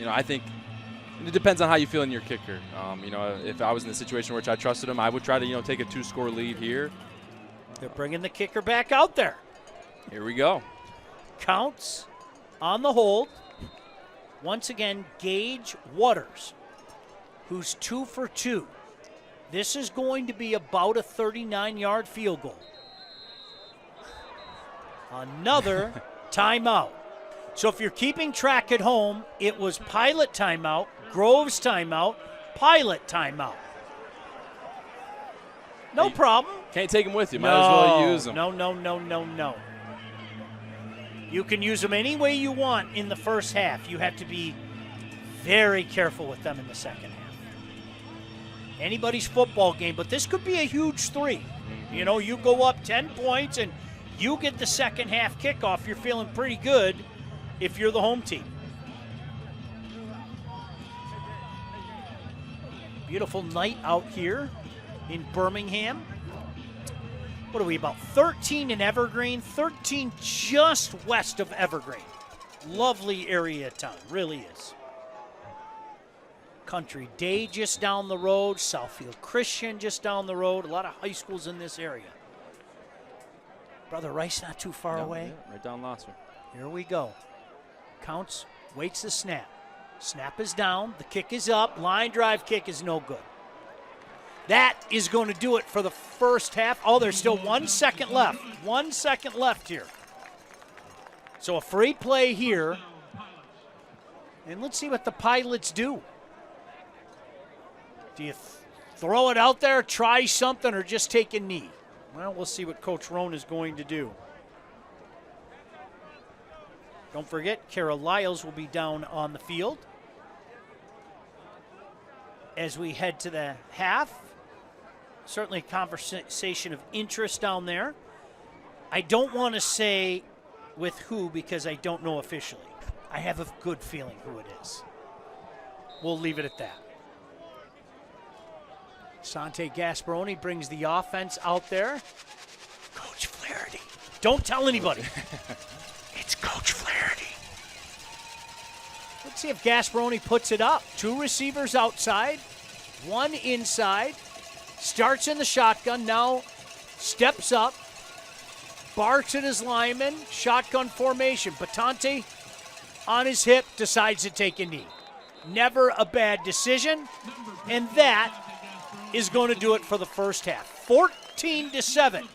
S11: I think it depends on how you feel in your kicker. If I was in a situation which I trusted him, I would try to, take a 2-score lead here.
S2: They're bringing the kicker back out there.
S11: Here we go.
S2: Counts on the hold. Once again, Gage Waters, who's 2 for 2. This is going to be about a 39-yard field goal. Another timeout. So if you're keeping track at home, it was Pilot timeout, Groves timeout, Pilot timeout. No problem.
S11: Can't take them with you. Might as well use them.
S2: No. You can use them any way you want in the first half. You have to be very careful with them in the second half. Anybody's football game, but this could be a huge 3. You go up 10 points and you get the second half kickoff. You're feeling pretty good if you're the home team. Beautiful night out here in Birmingham. What are we, about 13 in Evergreen? 13 just west of Evergreen. Lovely area of town, really is. Country Day just down the road, Southfield Christian just down the road. A lot of high schools in this area. Brother Rice not too far away.
S11: Yeah, right down Losser.
S2: Here we go. Counts, waits the snap. Snap is down, the kick is up, line drive kick is no good. That is going to do it for the first half. Oh, there's still 1 second left. 1 second left here. So a free play here. And let's see what the Pilots do. Do you throw it out there, try something, or just take a knee? Well, we'll see what Coach Roan is going to do. Don't forget, Kara Lyles will be down on the field. As we head to the half, certainly a conversation of interest down there. I don't want to say with who because I don't know officially. I have a good feeling who it is. We'll leave it at that. Sante Gasparoni brings the offense out there. Coach Flaherty. Don't tell anybody. It's Coach Flaherty. Let's see if Gasparoni puts it up. 2 receivers outside, 1 inside. Starts in the shotgun, now steps up. Barks at his lineman, shotgun formation. Batante on his hip, decides to take a knee. Never a bad decision, and that is going to do it for the first half. 14-7,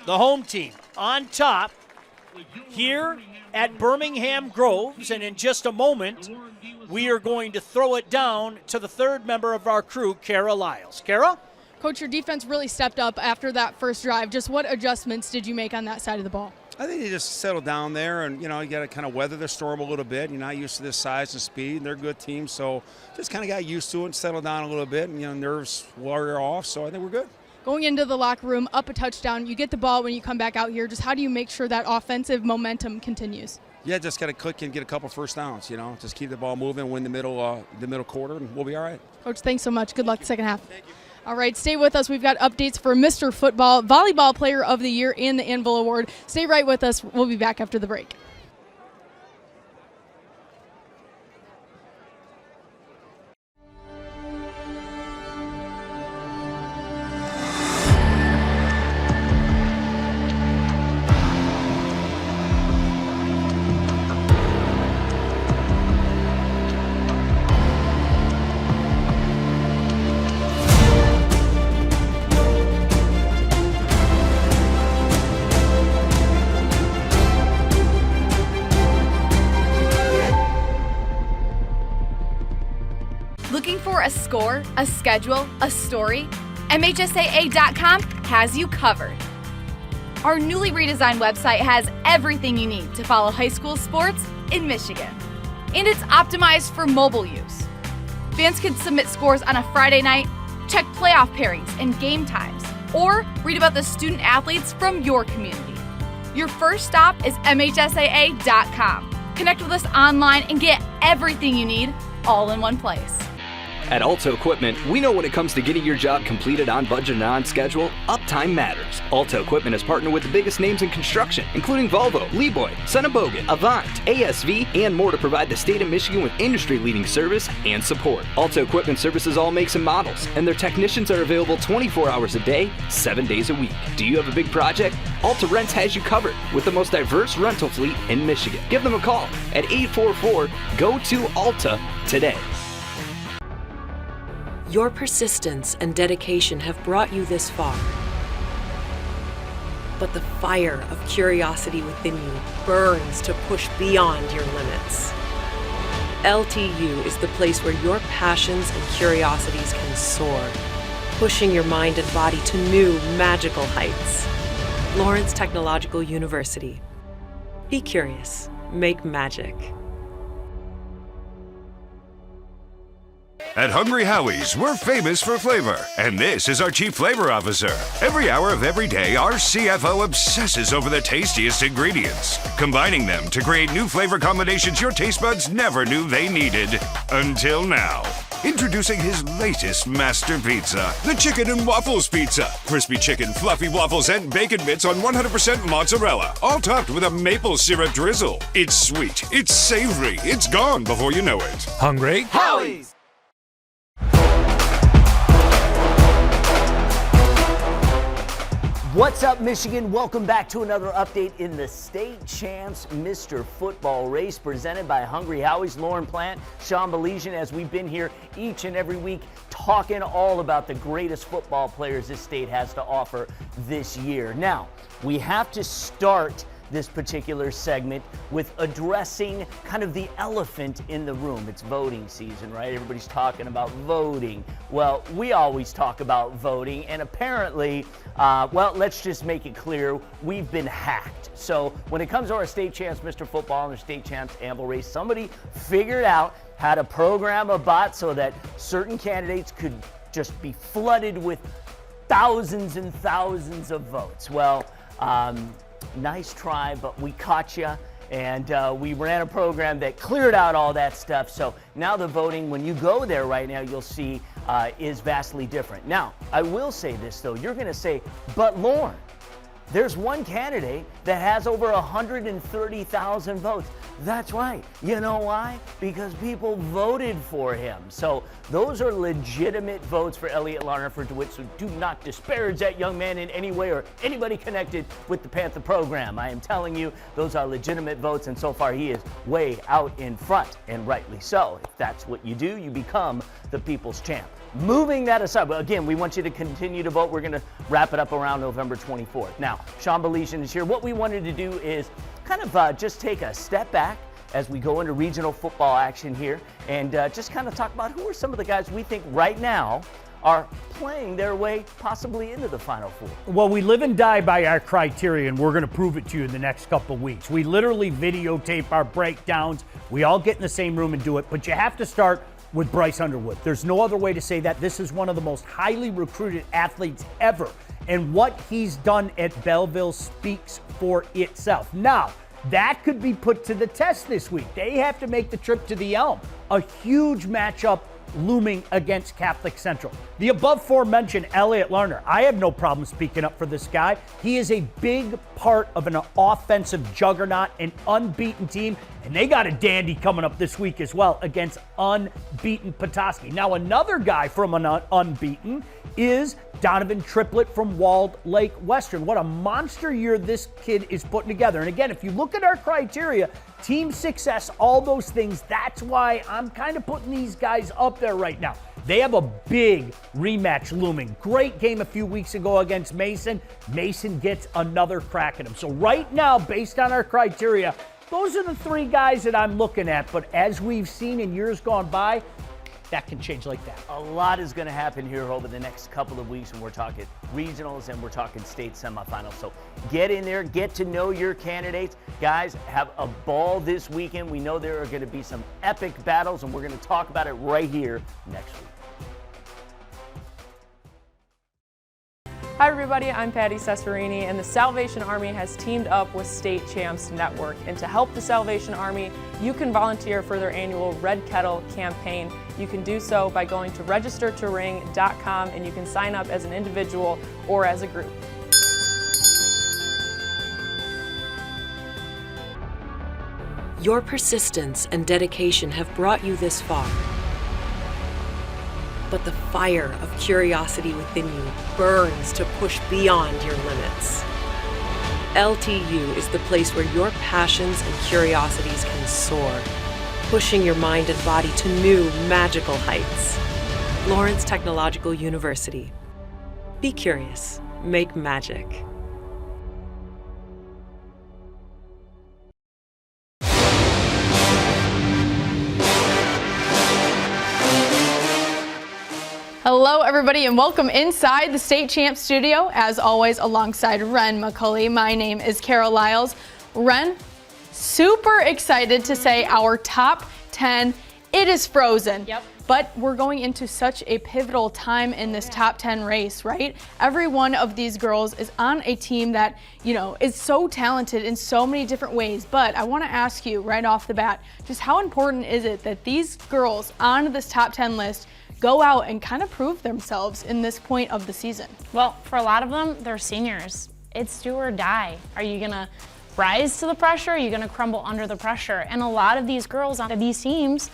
S2: the home team on top here at Birmingham Groves, and in just a moment, we are going to throw it down to the third member of our crew, Kara Lyles. Kara?
S4: Coach, your defense really stepped up after that first drive. Just what adjustments did you make on that side of the ball?
S12: I think they just settled down there, and, you got to kind of weather the storm a little bit. You're not used to this size and speed, and they're a good team, so just kind of got used to it and settled down a little bit, and, nerves wore off, so I think we're good.
S4: Going into the locker room, up a touchdown, you get the ball when you come back out here. Just how do you make sure that offensive momentum continues?
S12: Yeah, just got to click and get a couple first downs, just keep the ball moving, win the middle quarter, and we'll be all right.
S4: Coach, thanks so much. Good luck the second half. Thank you. All right, stay with us. We've got updates for Mr. Football, Volleyball Player of the Year, and the Anvil Award. Stay right with us. We'll be back after the break.
S9: Looking for a score, a schedule, a story? MHSAA.com has you covered. Our newly redesigned website has everything you need to follow high school sports in Michigan. And it's optimized for mobile use. Fans can submit scores on a Friday night, check playoff pairings and game times, or read about the student athletes from your community. Your first stop is MHSAA.com. Connect with us online and get everything you need all in one place.
S8: At Alto Equipment, we know when it comes to getting your job completed on budget and on schedule, uptime matters. Alto Equipment has partnered with the biggest names in construction, including Volvo, Leeboy, Bogan, Avant, ASV, and more to provide the state of Michigan with industry-leading service and support. Alto Equipment services all makes and models, and their technicians are available 24 hours a day, 7 days a week. Do you have a big project? Alta Rents has you covered with the most diverse rental fleet in Michigan. Give them a call at 844-GO-TO-ALTA today.
S7: Your persistence and dedication have brought you this far. But the fire of curiosity within you burns to push beyond your limits. LTU is the place where your passions and curiosities can soar, pushing your mind and body to new magical heights. Lawrence Technological University. Be curious. Make magic.
S6: At Hungry Howie's, we're famous for flavor, and this is our Chief Flavor Officer. Every hour of every day, our CFO obsesses over the tastiest ingredients, combining them to create new flavor combinations your taste buds never knew they needed. Until now. Introducing his latest master pizza, the Chicken and Waffles Pizza. Crispy chicken, fluffy waffles, and bacon bits on 100% mozzarella, all topped with a maple syrup drizzle. It's sweet, it's savory, it's gone before you know it.
S13: Hungry Howie's!
S14: What's up, Michigan? Welcome back to another update in the State Champs Mr. Football Race presented by Hungry Howie's. Lauren Plant, Sean Belizean, as we've been here each and every week talking all about the greatest football players this state has to offer this year. Now, we have to start this particular segment with addressing kind of the elephant in the room. It's voting season, right? Everybody's talking about voting. Well, we always talk about voting, and apparently, well, let's just make it clear, we've been hacked. So when it comes to our state champs, Mr. Football, and our state champs Amble race, somebody figured out how to program a bot so that certain candidates could just be flooded with thousands and thousands of votes. Well, nice try, but we caught you, and we ran a program that cleared out all that stuff. So now the voting, when you go there right now, you'll see is vastly different. Now, I will say this, though. You're going to say, but Lauren, there's one candidate that has over 130,000 votes. That's right. You know why? Because people voted for him. So those are legitimate votes for Elliott Larner for DeWitt. So do not disparage that young man in any way or anybody connected with the Panther program. I am telling you, those are legitimate votes, and so far he is way out in front, and rightly so. If that's what you do, you become the people's champ. Moving that aside, but again, we want you to continue to vote. We're going to wrap it up around November 24th. Now, Sean Belesian is here. What we wanted to do is kind of just take a step back as we go into regional football action here, and just kind of talk about who are some of the guys we think right now are playing their way possibly into the Final Four.
S2: Well, we live and die by our criteria, and we're going to prove it to you in the next couple of weeks. We literally videotape our breakdowns. We all get in the same room and do it, but you have to start with Bryce Underwood. There's no other way to say that. This is one of the most highly recruited athletes ever, and what he's done at Belleville speaks for itself. Now, that could be put to the test this week. They have to make the trip to the Elm, a huge matchup looming against Catholic Central. The above aforementioned Elliott Larner, I have no problem speaking up for this guy. He is a big part of an offensive juggernaut, an unbeaten team, and they got a dandy coming up this week as well against unbeaten Petoskey. Now, another guy from an unbeaten is Donovan Triplett from Walled Lake Western. What a monster year this kid is putting together. And again, if you look at our criteria, team success, all those things, that's why I'm kind of putting these guys up there right now. They have a big rematch looming. Great game a few weeks ago against Mason. Mason gets another crack at him. So right now, based on our criteria, those are the three guys that I'm looking at. But as we've seen in years gone by, that can change like that.
S14: A lot is going to happen here over the next couple of weeks when we're talking regionals and we're talking state semifinals. So get in there, get to know your candidates. Guys, have a ball this weekend. We know there are going to be some epic battles, and we're going to talk about it right here next week.
S10: Hi everybody, I'm Patty Cesarini, and the Salvation Army has teamed up with State Champs Network. And to help the Salvation Army, you can volunteer for their annual Red Kettle campaign. You can do so by going to registertoring.com, and you can sign up as an individual or as a group.
S7: Your persistence and dedication have brought you this far. But the fire of curiosity within you burns to push beyond your limits. LTU is the place where your passions and curiosities can soar, pushing your mind and body to new magical heights. Lawrence Technological University. Be curious, make magic.
S4: Hello, everybody, and welcome inside the State Champs studio. As always, alongside Ren McCulley. My name is Carol Lyles. Ren, super excited to say our top 10, it is frozen.
S13: Yep.
S4: But we're going into such a pivotal time in this top 10 race, right? Every one of these girls is on a team that, you know, is so talented in so many different ways. But I want to ask you right off the bat, just how important is it that these girls on this top 10 list go out and kind of prove themselves in this point of the season?
S13: Well, for a lot of them, they're seniors. It's do or die. Are you gonna rise to the pressure? Are you gonna crumble under the pressure? And a lot of these girls on these teams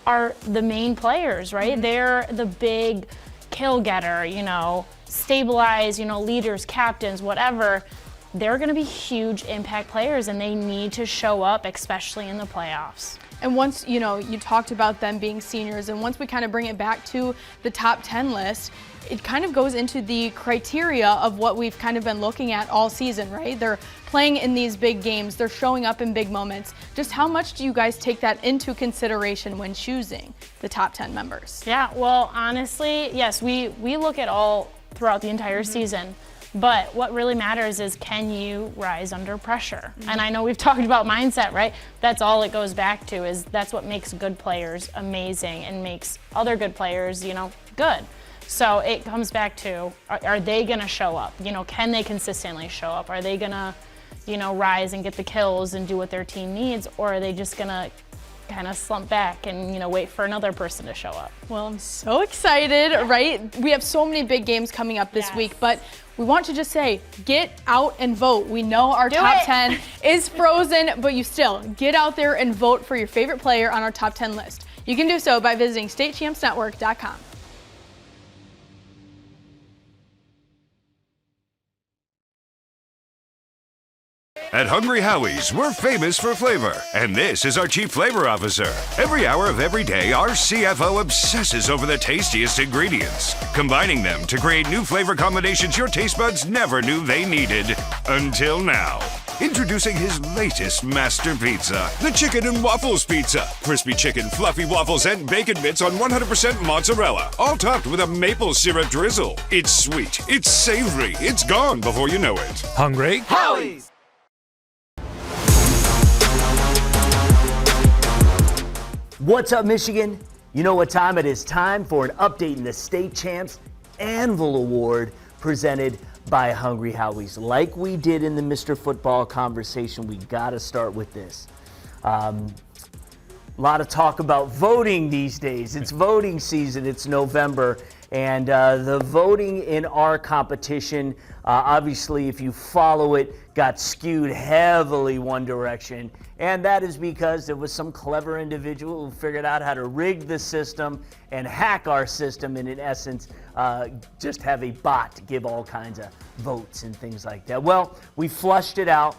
S13: are the main players, right? Mm-hmm. They're the big kill getter, you know, stabilize, you know, leaders, captains, whatever. They're gonna be huge impact players, and they need to show up, especially in the playoffs.
S4: And once, you know, you talked about them being seniors, and once we kind of bring it back to the top 10 list, it kind of goes into the criteria of what we've kind of been looking at all season, right? They're playing in these big games. They're showing up in big moments. Just how much do you guys take that into consideration when choosing the top 10 members?
S13: Yeah, well, honestly, yes, we look at all throughout the entire season. But what really matters is, can you rise under pressure? And I know we've talked about mindset, right? That's all it goes back to, is that's what makes good players amazing and makes other good players, good. So it comes back to, are they going to show up? Can they consistently show up? Are they going to, rise and get the kills and do what their team needs? Or are they just going to kind of slump back and, wait for another person to show up?
S4: Well, I'm so excited, right? We have so many big games coming up this week, but we want to just say, get out and vote. We know our top 10 is frozen, but you still get out there and vote for your favorite player on our top 10 list. You can do so by visiting statechampsnetwork.com.
S6: At Hungry Howie's, we're famous for flavor, and this is our Chief Flavor Officer. Every hour of every day, our CFO obsesses over the tastiest ingredients, combining them to create new flavor combinations your taste buds never knew they needed, until now. Introducing his latest master pizza, the Chicken and Waffles Pizza. Crispy chicken, fluffy waffles, and bacon bits on 100% mozzarella, all topped with a maple syrup drizzle. It's sweet, it's savory, it's gone before you know it.
S15: Hungry Howie's!
S14: What's up, Michigan? You know what time it is? Time for an update in the State Champs Anvil Award presented by Hungry Howie's. Like we did in the Mr. Football conversation, we got to start with this. A lot of talk about voting these days. It's voting season. It's November. And the voting in our competition, obviously, if you follow it, got skewed heavily one direction. And that is because there was some clever individual who figured out how to rig the system and hack our system, and in essence, just have a bot give all kinds of votes and things like that. Well, we flushed it out.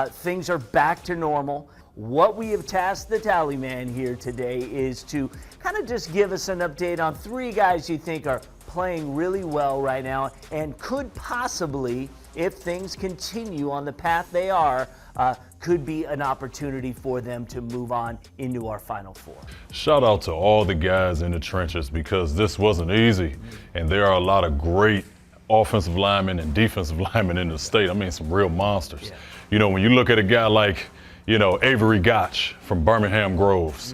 S14: Things are back to normal. What we have tasked the tally man here today is to kind of just give us an update on 3 guys you think are playing really well right now and could possibly, if things continue on the path they are, could be an opportunity for them to move on into our Final Four.
S16: Shout out to all the guys in the trenches, because this wasn't easy, and there are a lot of great offensive linemen and defensive linemen in the state. I mean, some real monsters. Yeah. When you look at a guy like, Avery Gotch from Birmingham Groves,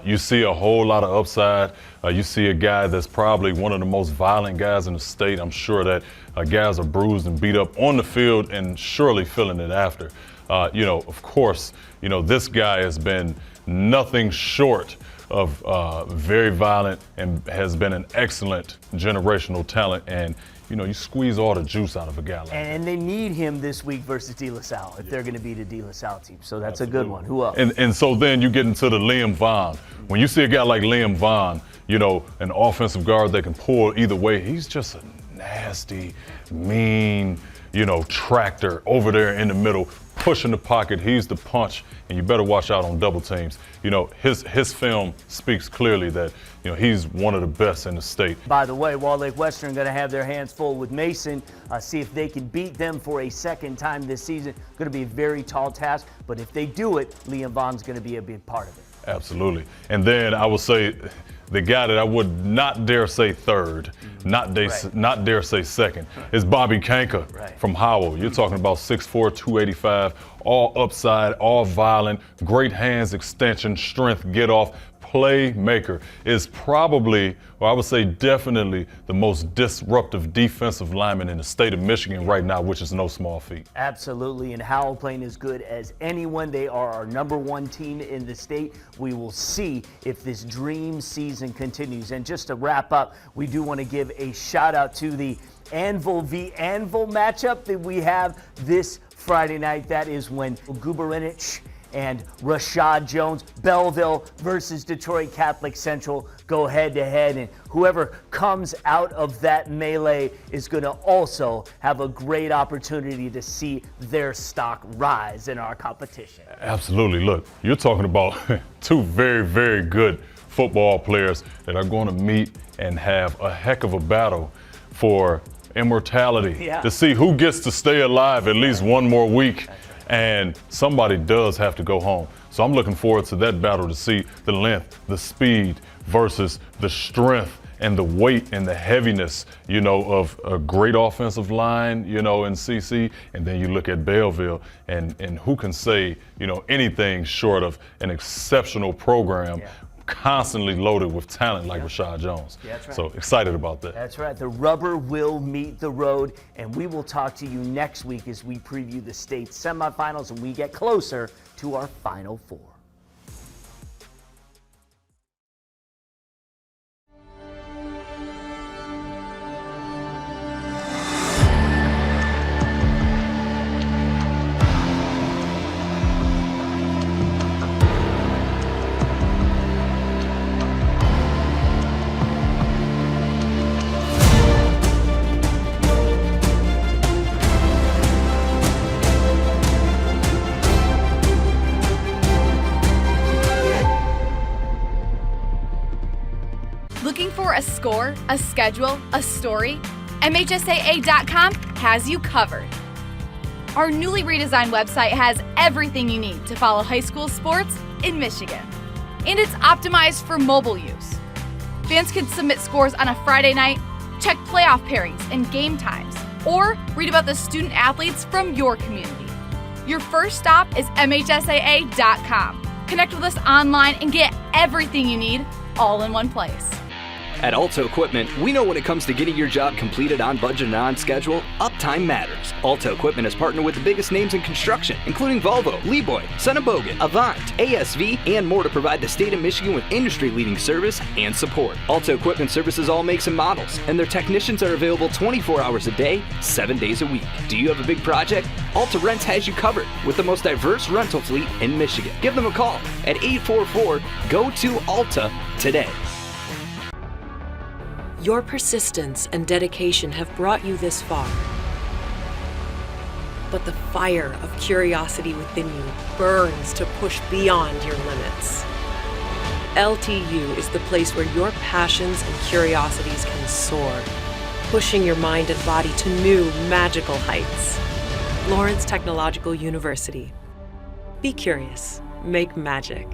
S16: you see a whole lot of upside. You see a guy that's probably one of the most violent guys in the state. I'm sure that guys are bruised and beat up on the field and surely feeling it after. Of course, this guy has been nothing short of very violent and has been an excellent generational talent. And, you squeeze all the juice out of a guy like that.
S14: And they need him this week versus De La Salle if they're going to beat a De La Salle team. So that's Absolutely. A good one. Who else?
S16: And so then you get into the Liam Vaughn. When you see a guy like Liam Vaughn, an offensive guard that can pull either way, he's just a nasty, mean, tractor over there in the middle, pushing the pocket. He's the punch, and you better watch out on double teams. His film speaks clearly that, he's one of the best in the state.
S14: By the way, Wall Lake Western going to have their hands full with Mason, see if they can beat them for a second time this season. Going to be a very tall task, but if they do it, Liam Vaughn's going to be a big part of it.
S16: Absolutely. And then I would say the guy that I would not dare say third, not dare say second, is Bobby Kanka from Howell. You're talking about 6'4", 285, all upside, all violent, great hands, extension, strength, get off, playmaker. Is probably, or I would say definitely, the most disruptive defensive lineman in the state of Michigan right now, which is no small feat.
S14: Absolutely, and Howell playing as good as anyone. They are our #1 team in the state. We will see if this dream season continues. And just to wrap up, we do want to give a shout out to the Anvil v. Anvil matchup that we have this Friday night. That is when Guberinic and Rashad Jones, Belleville versus Detroit Catholic Central, go head-to-head, and whoever comes out of that melee is going to also have a great opportunity to see their stock rise in our competition.
S16: Absolutely. Look, you're talking about 2 very, very good football players that are going to meet and have a heck of a battle for immortality, to see who gets to stay alive at least one more week. and somebody does have to go home. So I'm looking forward to that battle to see the length, the speed versus the strength and the weight and the heaviness, you know, of a great offensive line, you know, in CC. And then you look at Belleville, and who can say, you know, anything short of an exceptional program, constantly loaded with talent like Rashad Jones.
S14: Yeah, that's right.
S16: So excited about that.
S14: That's right. The rubber will meet the road, and we will talk to you next week as we preview the state semifinals and we get closer to our Final Four.
S9: Looking for a score, a schedule, a story? MHSAA.com has you covered. Our newly redesigned website has everything you need to follow high school sports in Michigan. And it's optimized for mobile use. Fans can submit scores on a Friday night, check playoff pairings and game times, or read about the student athletes from your community. Your first stop is MHSAA.com. Connect with us online and get everything you need all in one place.
S8: At Alto Equipment, we know when it comes to getting your job completed on budget and on schedule, uptime matters. Alto Equipment has partnered with the biggest names in construction, including Volvo, Leeboy, Bogan, Avant, ASV, and more to provide the state of Michigan with industry-leading service and support. Alto Equipment services all makes and models, and their technicians are available 24 hours a day, 7 days a week. Do you have a big project? Alta Rents has you covered with the most diverse rental fleet in Michigan. Give them a call at 844-GO-TO-ALTA today.
S7: Your persistence and dedication have brought you this far. But the fire of curiosity within you burns to push beyond your limits. LTU is the place where your passions and curiosities can soar, pushing your mind and body to new magical heights. Lawrence Technological University. Be curious. Make magic.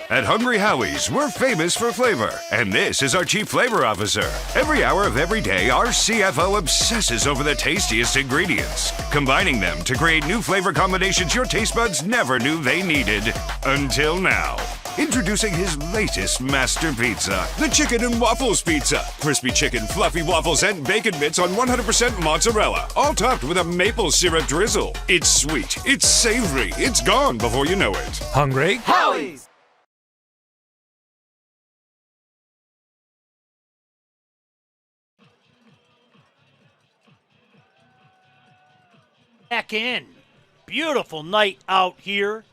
S6: At Hungry Howie's, we're famous for flavor, and this is our Chief Flavor Officer. Every hour of every day, our CFO obsesses over the tastiest ingredients, combining them to create new flavor combinations your taste buds never knew they needed. Until now. Introducing his latest master pizza, the Chicken and Waffles Pizza. Crispy chicken, fluffy waffles, and bacon bits on 100% mozzarella, all topped with a maple syrup drizzle. It's sweet, it's savory, it's gone before you know it.
S15: Hungry?
S14: Howie's!
S2: Back in. Beautiful night out here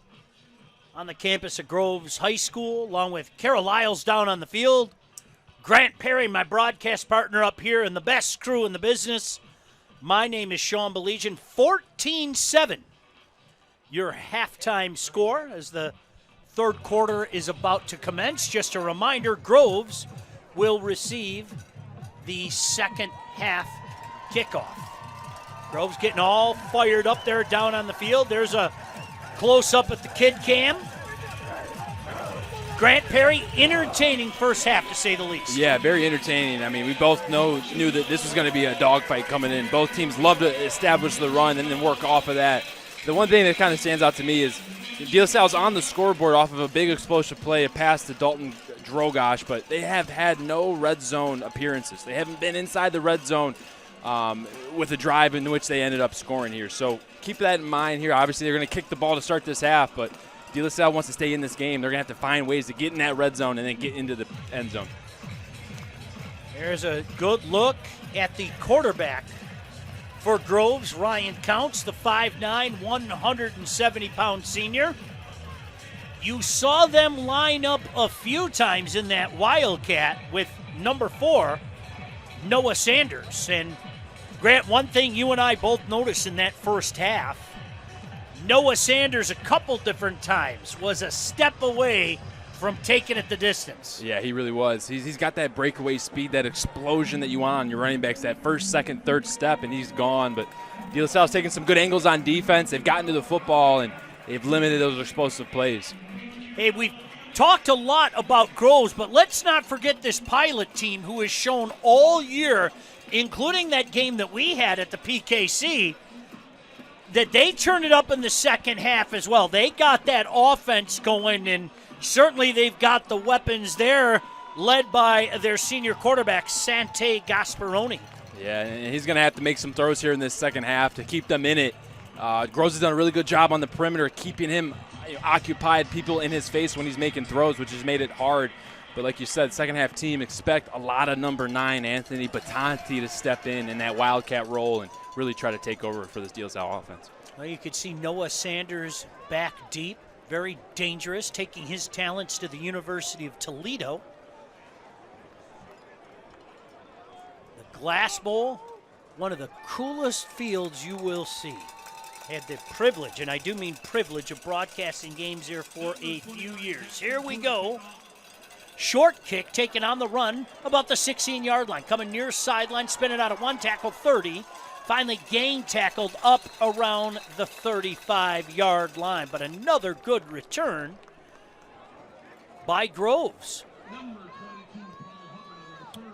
S2: on the campus of Groves High School, along with Carol Lyles down on the field, Grant Perry, my broadcast partner up here, and the best crew in the business. My name is Sean Beligian. 14-7, your halftime score as the third quarter is about to commence. Just a reminder, Groves will receive the second half kickoff. Groves getting all fired up there down on the field. There's a close-up at the kid cam. Grant Perry, entertaining first half, to say the least.
S11: Yeah, very entertaining. I mean, we both knew that this was going to be a dogfight coming in. Both teams love to establish the run and then work off of that. The one thing that kind of stands out to me is De La Salle's on the scoreboard off of a big explosive play, a pass to Dalton Drogosh, but they have had no red zone appearances. They haven't been inside the red zone with a drive in which they ended up scoring here. So keep that in mind here. Obviously, they're going to kick the ball to start this half, but De La Salle wants to stay in this game. They're going to have to find ways to get in that red zone and then get into the end zone.
S2: There's a good look at the quarterback for Groves, Ryan Counts, the 5'9", 170-pound senior. You saw them line up a few times in that Wildcat with number 4, Noah Sanders. And Grant, one thing you and I both noticed in that first half, Noah Sanders a couple different times was a step away from taking it the distance.
S11: Yeah, he really was. He's got that breakaway speed, that explosion that you want on your running backs, that first, second, third step, and he's gone. But De La Salle's taking some good angles on defense. They've gotten to the football, and they've limited those explosive plays.
S2: Hey, we've talked a lot about Groves, but let's not forget this Pilot team who has shown all year, including that game that we had at the PKC, that they turned it up in the second half as well. They got that offense going, and certainly they've got the weapons there, led by their senior quarterback, Sante Gasparoni.
S11: Yeah, and he's going to have to make some throws here in this second half to keep them in it. Groves has done a really good job on the perimeter, keeping him occupied, people in his face when he's making throws, which has made it hard. But like you said, second half team, expect a lot of number 9, Anthony Batanti, to step in that Wildcat role and really try to take over for this De La Salle offense.
S2: Well, you could see Noah Sanders back deep, very dangerous, taking his talents to the University of Toledo. The Glass Bowl, one of the coolest fields you will see. Had the privilege, and I do mean privilege, of broadcasting games here for a few years. Here we go. Short kick taken on the run about the 16-yard line. Coming near sideline, spinning out of one tackle, 30. Finally gang tackled up around the 35-yard line. But another good return by Groves.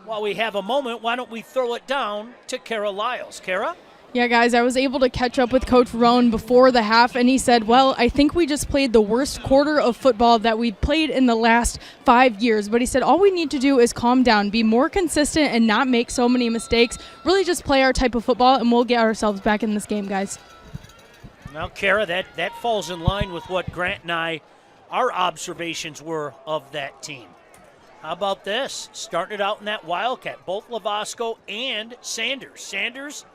S2: While we have a moment, why don't we throw it down to Kara Lyles. Kara?
S4: Yeah, guys, I was able to catch up with Coach Roan before the half, and he said, well, I think we just played the worst quarter of football that we played in the last 5 years. But he said all we need to do is calm down, be more consistent, and not make so many mistakes. Really just play our type of football, and we'll get ourselves back in this game, guys.
S2: Well, Kara, that falls in line with what Grant and our observations were of that team. How about this? Starting it out in that Wildcat, both Lavasco and Sanders. Sanders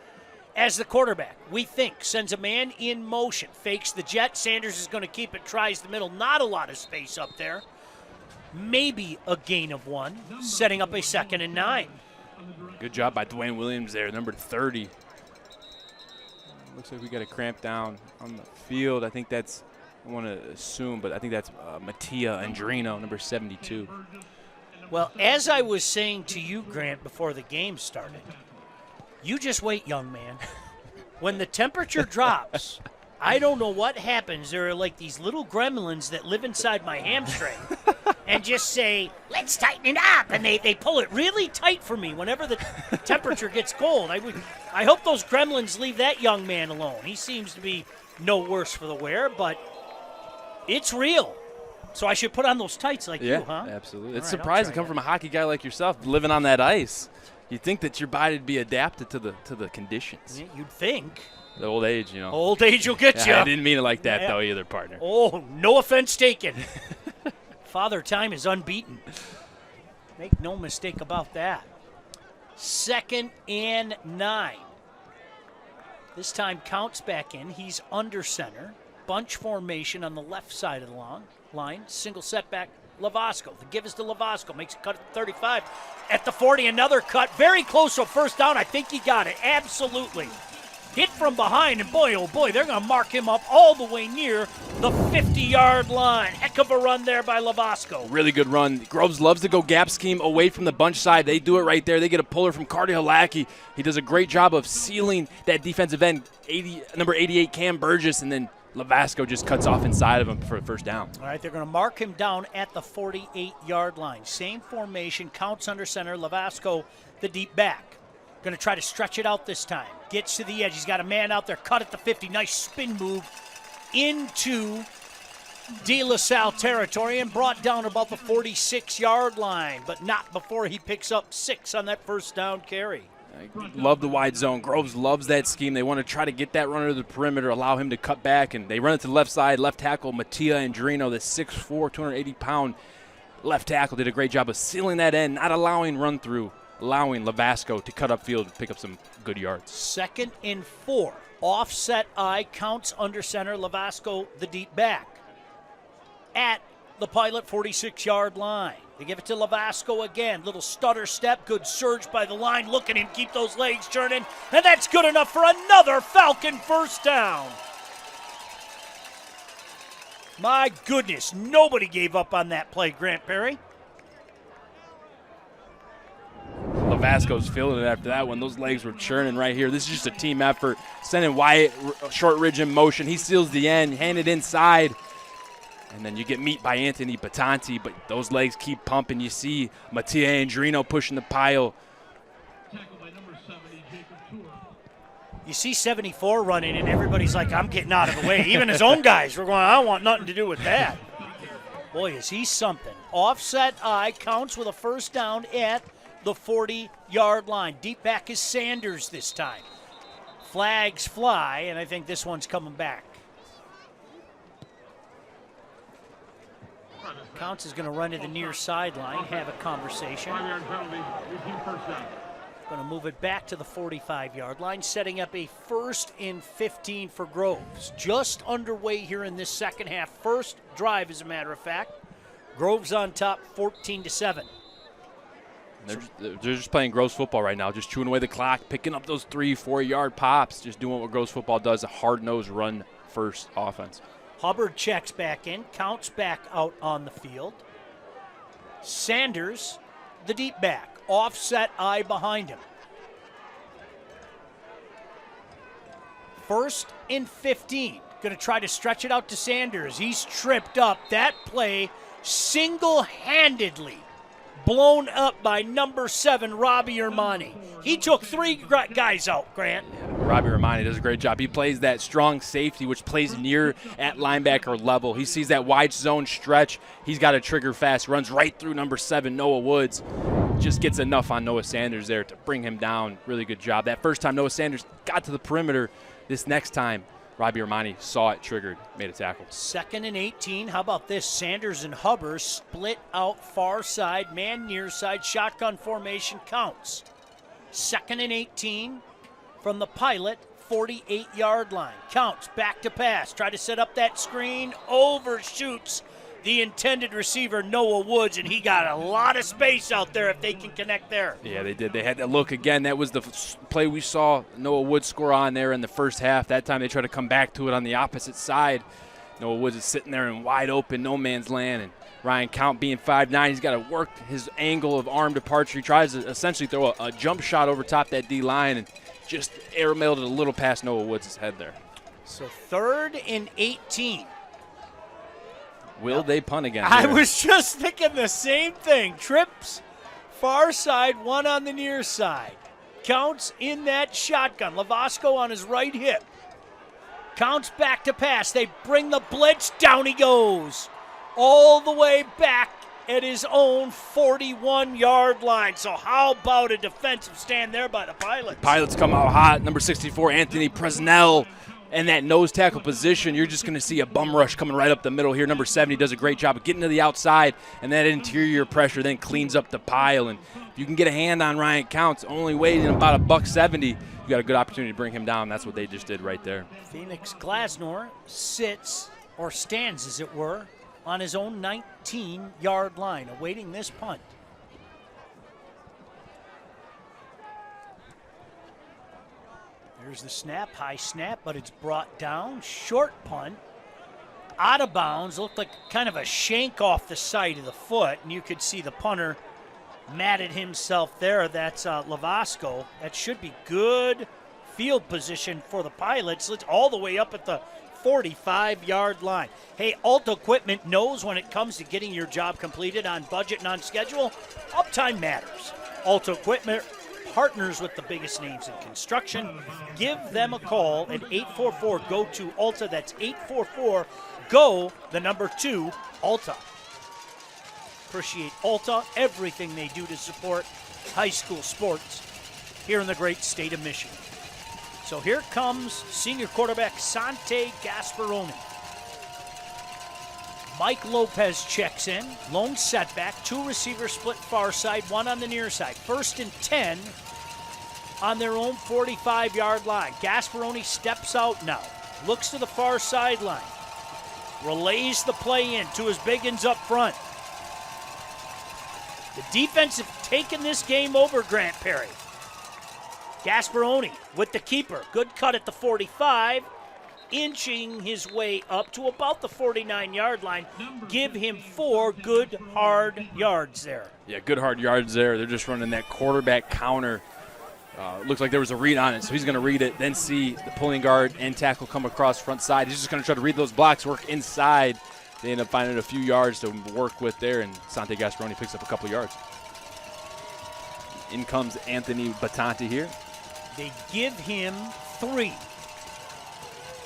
S2: as the quarterback, we think, sends a man in motion, fakes the jet. Sanders is going to keep it, tries the middle. Not a lot of space up there. Maybe a gain of 1, setting up a 2nd and 9.
S11: Good job by Dwayne Williams there, number 30. Looks like we got a cramp down on the field. I think that's, I want to assume, but I think that's Mattia Andrino, number 72.
S2: Well, as I was saying to you, Grant, before the game started, you just wait, young man. When the temperature drops, I don't know what happens. There are like these little gremlins that live inside my hamstring and just say, let's tighten it up. And they pull it really tight for me whenever the temperature gets cold. I hope those gremlins leave that young man alone. He seems to be no worse for the wear, but it's real. So I should put on those tights like you, huh?
S11: Absolutely.
S2: All
S11: It's
S2: right,
S11: surprising to come from a hockey guy like yourself, living on that ice. You'd think that your body would be adapted to the conditions.
S2: Yeah, you'd think.
S11: The old age, you know.
S2: Old age will get you.
S11: I didn't mean it like that, though, either, partner.
S2: Oh, no offense taken. Father Time is unbeaten. Make no mistake about that. 2nd and 9. This time Counts back in. He's under center. Bunch formation on the left side of the line. Single setback. Lavasco. The give is to Lavasco. Makes a cut at the 35. At the 40, another cut. Very close to a first down. I think he got it. Absolutely. Hit from behind, and boy, oh boy, they're going to mark him up all the way near the 50-yard line. Heck of a run there by Lavasco.
S11: Really good run. Groves loves to go gap scheme away from the bunch side. They do it right there. They get a puller from Cardi Halaki. He does a great job of sealing that defensive end, number 88, Cam Burgess, and then Lavasco just cuts off inside of him for a first down.
S2: All right, they're going to mark him down at the 48-yard line. Same formation, Counts under center, Lavasco the deep back. Going to try to stretch it out this time. Gets to the edge. He's got a man out there, cut at the 50. Nice spin move into De La Salle territory and brought down about the 46-yard line, but not before he picks up 6 on that first down carry.
S11: I love the wide zone. Groves loves that scheme. They want to try to get that runner to the perimeter, allow him to cut back, and they run it to the left side. Left tackle, Mattia Andrino, the 6'4", 280-pound left tackle, did a great job of sealing that end, not allowing run through, allowing Lavasco to cut upfield and pick up some good yards.
S2: 2nd and 4. Offset eye, Counts under center, Lavasco the deep back. At the Pilot 46-yard line. They give it to Lavasco again. Little stutter step, good surge by the line. Look at him keep those legs churning. And that's good enough for another Falcon first down. My goodness, nobody gave up on that play, Grant Perry.
S11: Lavasco's feeling it after that one. Those legs were churning right here. This is just a team effort. Sending Wyatt short ridge in motion. He seals the end, hand it inside. And then you get meat by Anthony Batanti, but those legs keep pumping. You see Mattia Andrino pushing the pile.
S2: You see 74 running, and everybody's like, I'm getting out of the way. Even his own guys were going, I don't want nothing to do with that. Boy, is he something. Offset eye counts with a first down at the 40-yard line. Deep back is Sanders this time. Flags fly, and I think this one's coming back. Counts is going to run to the near sideline, have a conversation. Going to move it back to the 45-yard line, setting up a 1st and 15 for Groves. Just underway here in this second half. First drive, as a matter of fact. Groves on top, 14-7.
S11: They're just playing Groves football right now, just chewing away the clock, picking up those 3-4 yard pops, just doing what Groves football does, a hard-nosed run-first offense.
S2: Hubbard checks back in, Counts back out on the field. Sanders, the deep back, offset eye behind him. 1st and 15. Going to try to stretch it out to Sanders. He's tripped up. That play single-handedly blown up by number 7, Robbie Armani. He took 3 guys out, Grant.
S11: Robbie Armani does a great job. He plays that strong safety, which plays near at linebacker level. He sees that wide zone stretch. He's got a trigger fast, runs right through number 7, Noah Woods. Just gets enough on Noah Sanders there to bring him down. Really good job. That first time Noah Sanders got to the perimeter. This next time, Robbie Armani saw it, triggered, made a tackle.
S2: 2nd and 18. How about this? Sanders and Hubbard split out far side, man near side, shotgun formation counts. 2nd and 18 from the Pilot, 48-yard line. Counts, back to pass. Try to set up that screen, overshoots the intended receiver, Noah Woods, and he got a lot of space out there if they can connect there.
S11: Yeah, they did. They had that look again. That was the play we saw Noah Woods score on there in the first half. That time they tried to come back to it on the opposite side. Noah Woods is sitting there in wide open, no man's land, and Ryan Count being 5'9", he's got to work his angle of arm departure. He tries to essentially throw a jump shot over top that D-line and just airmailed it a little past Noah Woods' head there.
S2: So 3rd and 18.
S11: Will they punt again?
S2: I was just thinking the same thing. Trips, far side, one on the near side. Counts in that shotgun. Lavasco on his right hip. Counts back to pass. They bring the blitz. Down he goes. All the way back at his own 41-yard line. So how about a defensive stand there by the Pilots?
S11: Pilots come out hot. Number 64, Anthony Presnell. And that nose tackle position, you're just going to see a bum rush coming right up the middle here. Number 70 does a great job of getting to the outside, and that interior pressure then cleans up the pile. And if you can get a hand on Ryan Counts, only weighing about $170, you got a good opportunity to bring him down. That's what they just did right there.
S2: Phoenix Glasnor sits, or stands as it were, on his own 19-yard line, awaiting this punt. There's the snap, high snap, but it's brought down. Short punt, out of bounds, looked like kind of a shank off the side of the foot, and you could see the punter matted himself there. That's Lavasco. That should be good field position for the Pilots. It's all the way up at the 45-yard line. Hey, Alta Equipment knows when it comes to getting your job completed on budget and on schedule, uptime matters. Alta Equipment partners with the biggest names in construction. Give them a call at 844-GO-TO-ALTA. That's 844-GO, the number 2, ALTA. Appreciate Alta, everything they do to support high school sports here in the great state of Michigan. So here comes senior quarterback Sante Gasparoni. Mike Lopez checks in, lone setback, 2 receivers split far side, 1 on the near side. 1st and 10 on their own 45-yard line. Gasparoni steps out now, looks to the far sideline, relays the play in to his big uns up front. The defense have taken this game over, Grant Perry. Gasparoni with the keeper. Good cut at the 45. inching his way up to about the 49-yard line. Give him 4 good, hard yards there.
S11: Yeah, good hard yards there. They're just running that quarterback counter. Looks like there was a read on it, so he's going to read it, then see the pulling guard and tackle come across front side. He's just going to try to read those blocks, work inside. They end up finding a few yards to work with there, and Sante Gasparoni picks up a couple yards. In comes Anthony Batante here.
S2: They give him 3.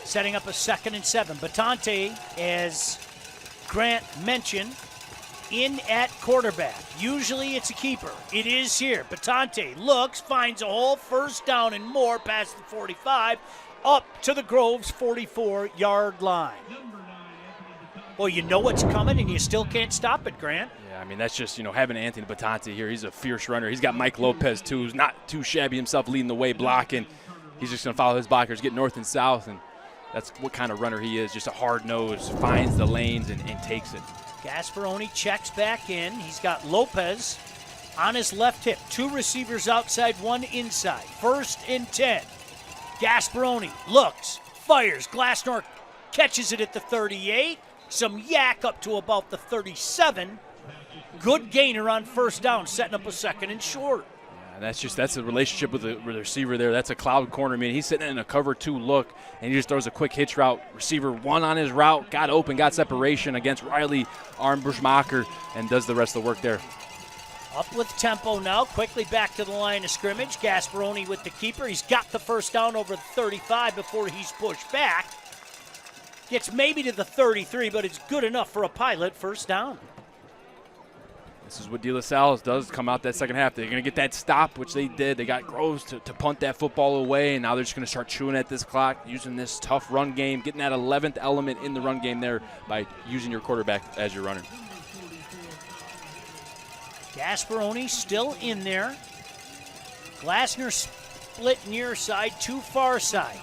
S2: Setting up a 2nd and 7. Batante, as Grant mentioned, in at quarterback. Usually it's a keeper. It is here. Batante looks, finds a hole, first down and more past the 45, up to the Groves 44-yard line. Well, you know what's coming, and you still can't stop it, Grant.
S11: Yeah, I mean, that's just, having Anthony Batante here. He's a fierce runner. He's got Mike Lopez, too, who's not too shabby himself, leading the way, blocking. He's just going to follow his blockers, get north and south, and that's what kind of runner he is, just a hard nose, finds the lanes and takes it.
S2: Gasparoni checks back in. He's got Lopez on his left hip. 2 receivers outside, 1 inside. 1st and 10. Gasparoni looks, fires. Glasnor catches it at the 38. Some yak up to about the 37. Good gainer on 1st down, setting up a 2nd and short.
S11: And that's a relationship with the receiver there. That's a cloud corner. I mean, he's sitting in a cover 2 look, and he just throws a quick hitch route. Receiver 1 on his route, got open, got separation against Riley Armbruchmacher, and does the rest of the work there.
S2: Up with tempo now, quickly back to the line of scrimmage. Gasparoni with the keeper. He's got the 1st down over the 35 before he's pushed back. Gets maybe to the 33, but it's good enough for a pilot 1st down.
S11: This is what De La Salle does come out that second half. They're going to get that stop, which they did. They got Groves to punt that football away, and now they're just going to start chewing at this clock, using this tough run game, getting that 11th element in the run game there by using your quarterback as your runner.
S2: Gasparoni still in there. Glasner split near side to far side.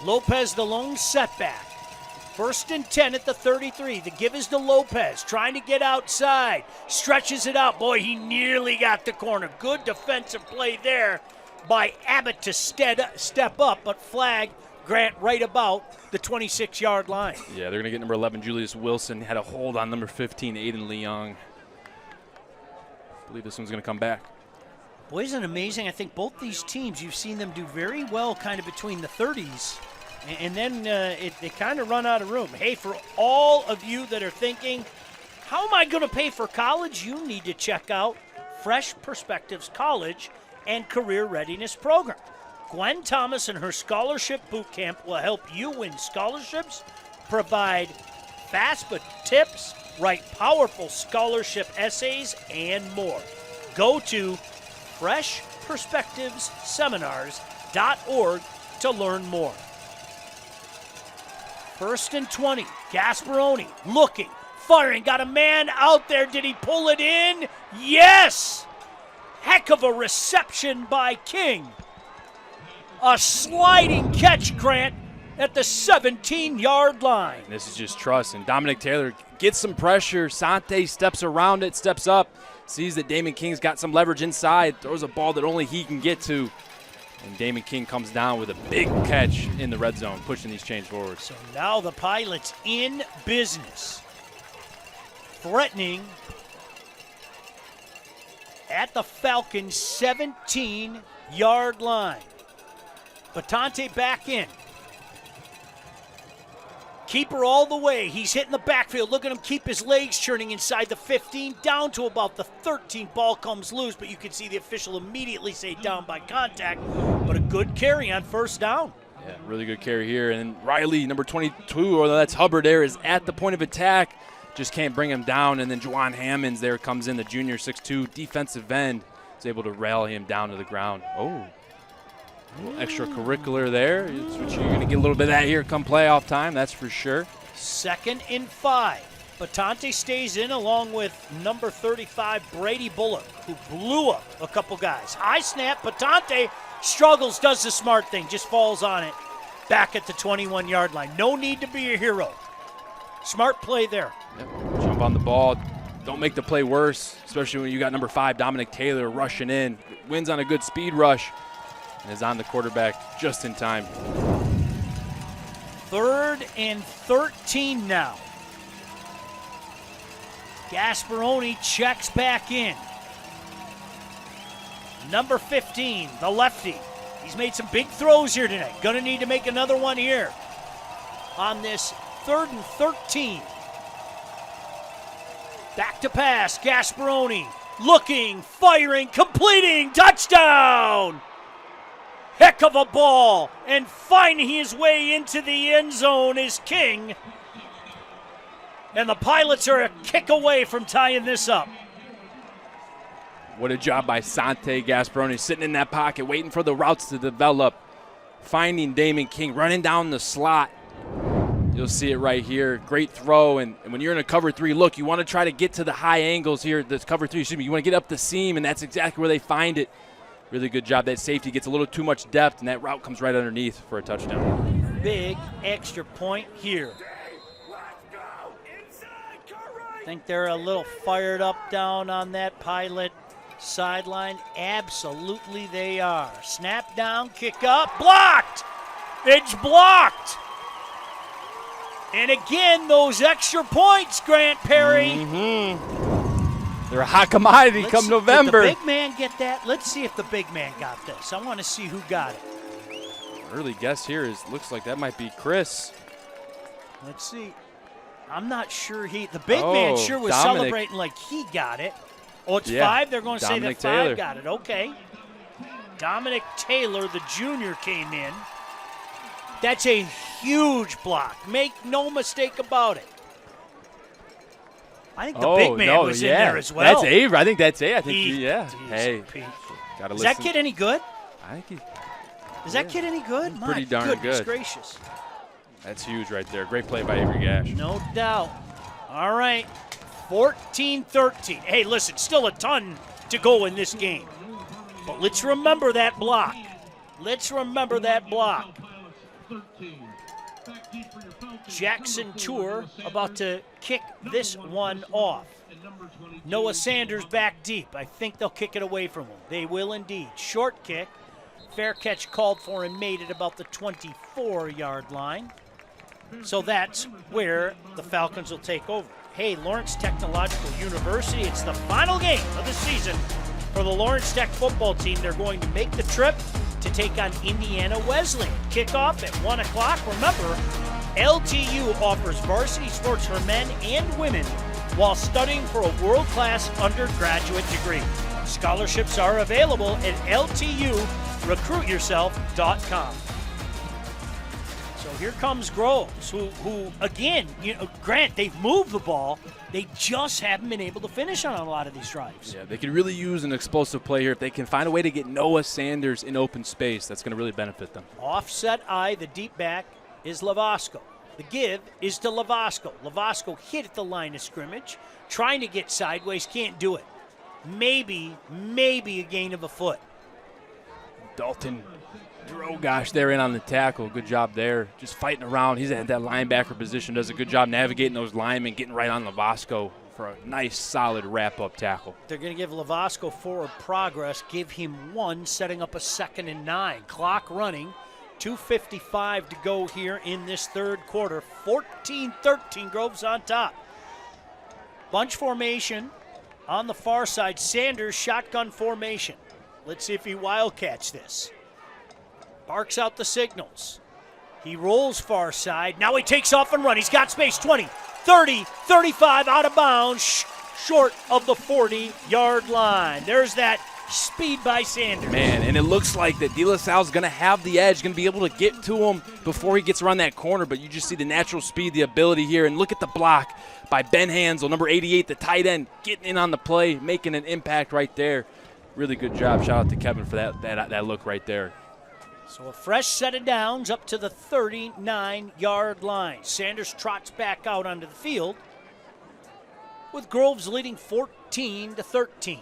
S2: Lopez the lone setback. 1st and 10 at the 33. The give is to Lopez, trying to get outside. Stretches it out. Boy, he nearly got the corner. Good defensive play there by Abbott to step up, but flag Grant right about the 26-yard line.
S11: Yeah, they're going to get number 11, Julius Wilson. Had a hold on number 15, Aiden Leong. I believe this one's going to come back.
S2: Boy, isn't it amazing? I think both these teams, you've seen them do very well kind of between the 30s. And then they kind of run out of room. Hey, for all of you that are thinking, how am I going to pay for college? You need to check out Fresh Perspectives College and Career Readiness Program. Gwen Thomas and her Scholarship Boot Camp will help you win scholarships, provide FAFSA tips, write powerful scholarship essays, and more. Go to freshperspectivesseminars.org to learn more. 1st and 20. Gasparoni looking, firing, got a man out there. Did he pull it in? Yes! Heck of a reception by King. A sliding catch, Grant, at the 17-yard line.
S11: This is just trust, and Dominic Taylor gets some pressure. Sante steps around it, steps up, sees that Damon King's got some leverage inside, throws a ball that only he can get to. And Damon King comes down with a big catch in the red zone, pushing these chains forward.
S2: So now the Pilots in business. Threatening at the Falcons' 17-yard line. Batante back in. Keeper all the way. He's hitting the backfield. Look at him keep his legs churning inside the 15, down to about the 13. Ball comes loose, but you can see the official immediately say down by contact. But a good carry on 1st down.
S11: Yeah, really good carry here. And Riley, number 22, or that's Hubbard there, is at the point of attack. Just can't bring him down. And then Juwan Hammonds there comes in, the junior 6'2", defensive end. Is able to rally him down to the ground. Oh. A little extracurricular there. It's what you're going to get a little bit of that here come playoff time, that's for sure.
S2: 2nd and 5. Batante stays in along with number 35, Brady Bullock, who blew up a couple guys. High snap, Batante struggles, does the smart thing, just falls on it. Back at the 21-yard line. No need to be a hero. Smart play there.
S11: Yep. Jump on the ball. Don't make the play worse, especially when you got number 5, Dominic Taylor, rushing in. Wins on a good speed rush. And is on the quarterback just in time.
S2: 3rd and 13 now. Gasparoni checks back in. Number 15, the lefty. He's made some big throws here tonight. Gonna need to make another one here on this 3rd and 13. Back to pass, Gasparoni. Looking, firing, completing, touchdown! Heck of a ball, and finding his way into the end zone is King. And the Pilots are a kick away from tying this up.
S11: What a job by Sante Gasparoni, sitting in that pocket, waiting for the routes to develop, finding Damon King, running down the slot. You'll see it right here. Great throw, and when you're in a cover 3 look, you want to try to get to the high angles here, the cover 3, excuse me. You want to get up the seam, and that's exactly where they find it. Really good job. That safety gets a little too much depth, and that route comes right underneath for a touchdown.
S2: Big extra point here. I think they're a little fired up down on that Pilot sideline. Absolutely they are. Snap down, kick up, blocked! It's blocked! And again, those extra points, Grant Perry.
S11: They're a hot commodity come November.
S2: Did the big man get that? Let's see if the big man got this. I want to see who got it.
S11: Early guess here looks like that might be Chris.
S2: Let's see. I'm not sure the big man sure was
S11: Dominic.
S2: celebrating like he got it. Oh, it's
S11: Yeah,
S2: 5? They're going to say
S11: Dominic
S2: that 5
S11: Taylor.
S2: got it. Okay. Dominic Taylor, the junior, came in. That's a huge block. Make no mistake about it. I think the big man was in there as well.
S11: That's Avery. I think that's it. I think
S2: Pete,
S11: Hey,
S2: Pete.
S11: gotta
S2: Is
S11: listen.
S2: that kid any good?
S11: I think
S2: Is that kid any good? My
S11: pretty darn
S2: goodness
S11: good.
S2: gracious.
S11: that's huge right there. Great play by Avery Gash.
S2: No doubt. All right, 14-13. Hey, listen, still a ton to go in this game. But let's remember that block. Let's remember that block. Jackson Tour about to kick this one off. Noah Sanders back deep. I think they'll kick it away from him. They will indeed. Short kick. Fair catch called for and made at about the 24-yard line. So that's where the Falcons will take over. Hey, Lawrence Technological University, it's the final game of the season for the Lawrence Tech football team. They're going to make the trip to take on Indiana Wesleyan. Kickoff at 1 o'clock. Remember, LTU offers varsity sports for men and women while studying for a world-class undergraduate degree. Scholarships are available at LTURecruitYourself.com. So here comes Groves, who again, Grant, they've moved the ball. They just haven't been able to finish on a lot of these drives.
S11: Yeah, they could really use an explosive play here. If they can find a way to get Noah Sanders in open space, that's going to really benefit them.
S2: Offset eye, the deep back is Lavasco. The give is to Lavasco. Lavasco hit at the line of scrimmage, trying to get sideways, can't do it. Maybe a gain of a foot.
S11: Dalton Drogosh there in on the tackle. Good job there. Just fighting around. He's at that linebacker position. Does a good job navigating those linemen, getting right on Lavasco for a nice, solid wrap-up tackle.
S2: They're going to give Lavasco forward progress, give him 1, setting up a 2nd and 9. Clock running. 2:55 to go here in this third quarter. 14-13, Groves on top. Bunch formation on the far side. Sanders shotgun formation. Let's see if he wildcats this. Barks out the signals. He rolls far side. Now he takes off and runs. He's got space. 20, 30, 35 out of bounds. Short of the 40-yard line. There's that speed by Sanders.
S11: Man, and it looks like that De La Salle's going to have the edge, going to be able to get to him before he gets around that corner, but you just see the natural speed, the ability here, and look at the block by Ben Hansel, number 88, the tight end, getting in on the play, making an impact right there. Really good job. Shout out to Kevin for that look right there.
S2: So a fresh set of downs up to the 39-yard line. Sanders trots back out onto the field with Groves leading 14-13.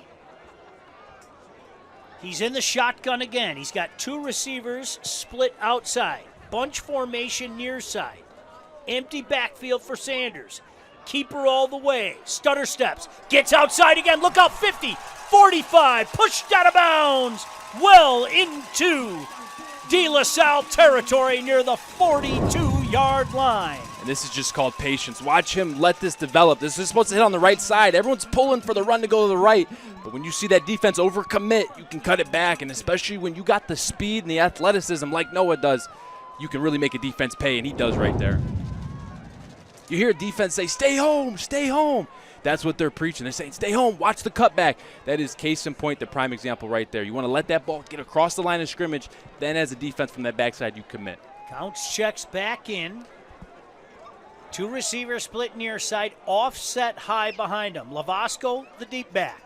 S2: He's in the shotgun again. He's got 2 receivers split outside. Bunch formation near side. Empty backfield for Sanders. Keeper all the way. Stutter steps. Gets outside again. Look out, 50, 45. Pushed out of bounds. Well into De La Salle territory near the 42 yard line.
S11: And this is just called patience. Watch him let this develop. This is supposed to hit on the right side. Everyone's pulling for the run to go to the right. But when you see that defense overcommit, you can cut it back. And especially when you got the speed and the athleticism like Noah does, you can really make a defense pay, and he does right there. You hear a defense say, stay home, stay home. That's what they're preaching. They're saying, stay home, watch the cutback. That is case in point, the prime example right there. You want to let that ball get across the line of scrimmage. Then as a defense from that backside, you commit.
S2: Counts checks back in. Two receivers split near side, offset high behind him. Lavasco, the deep back.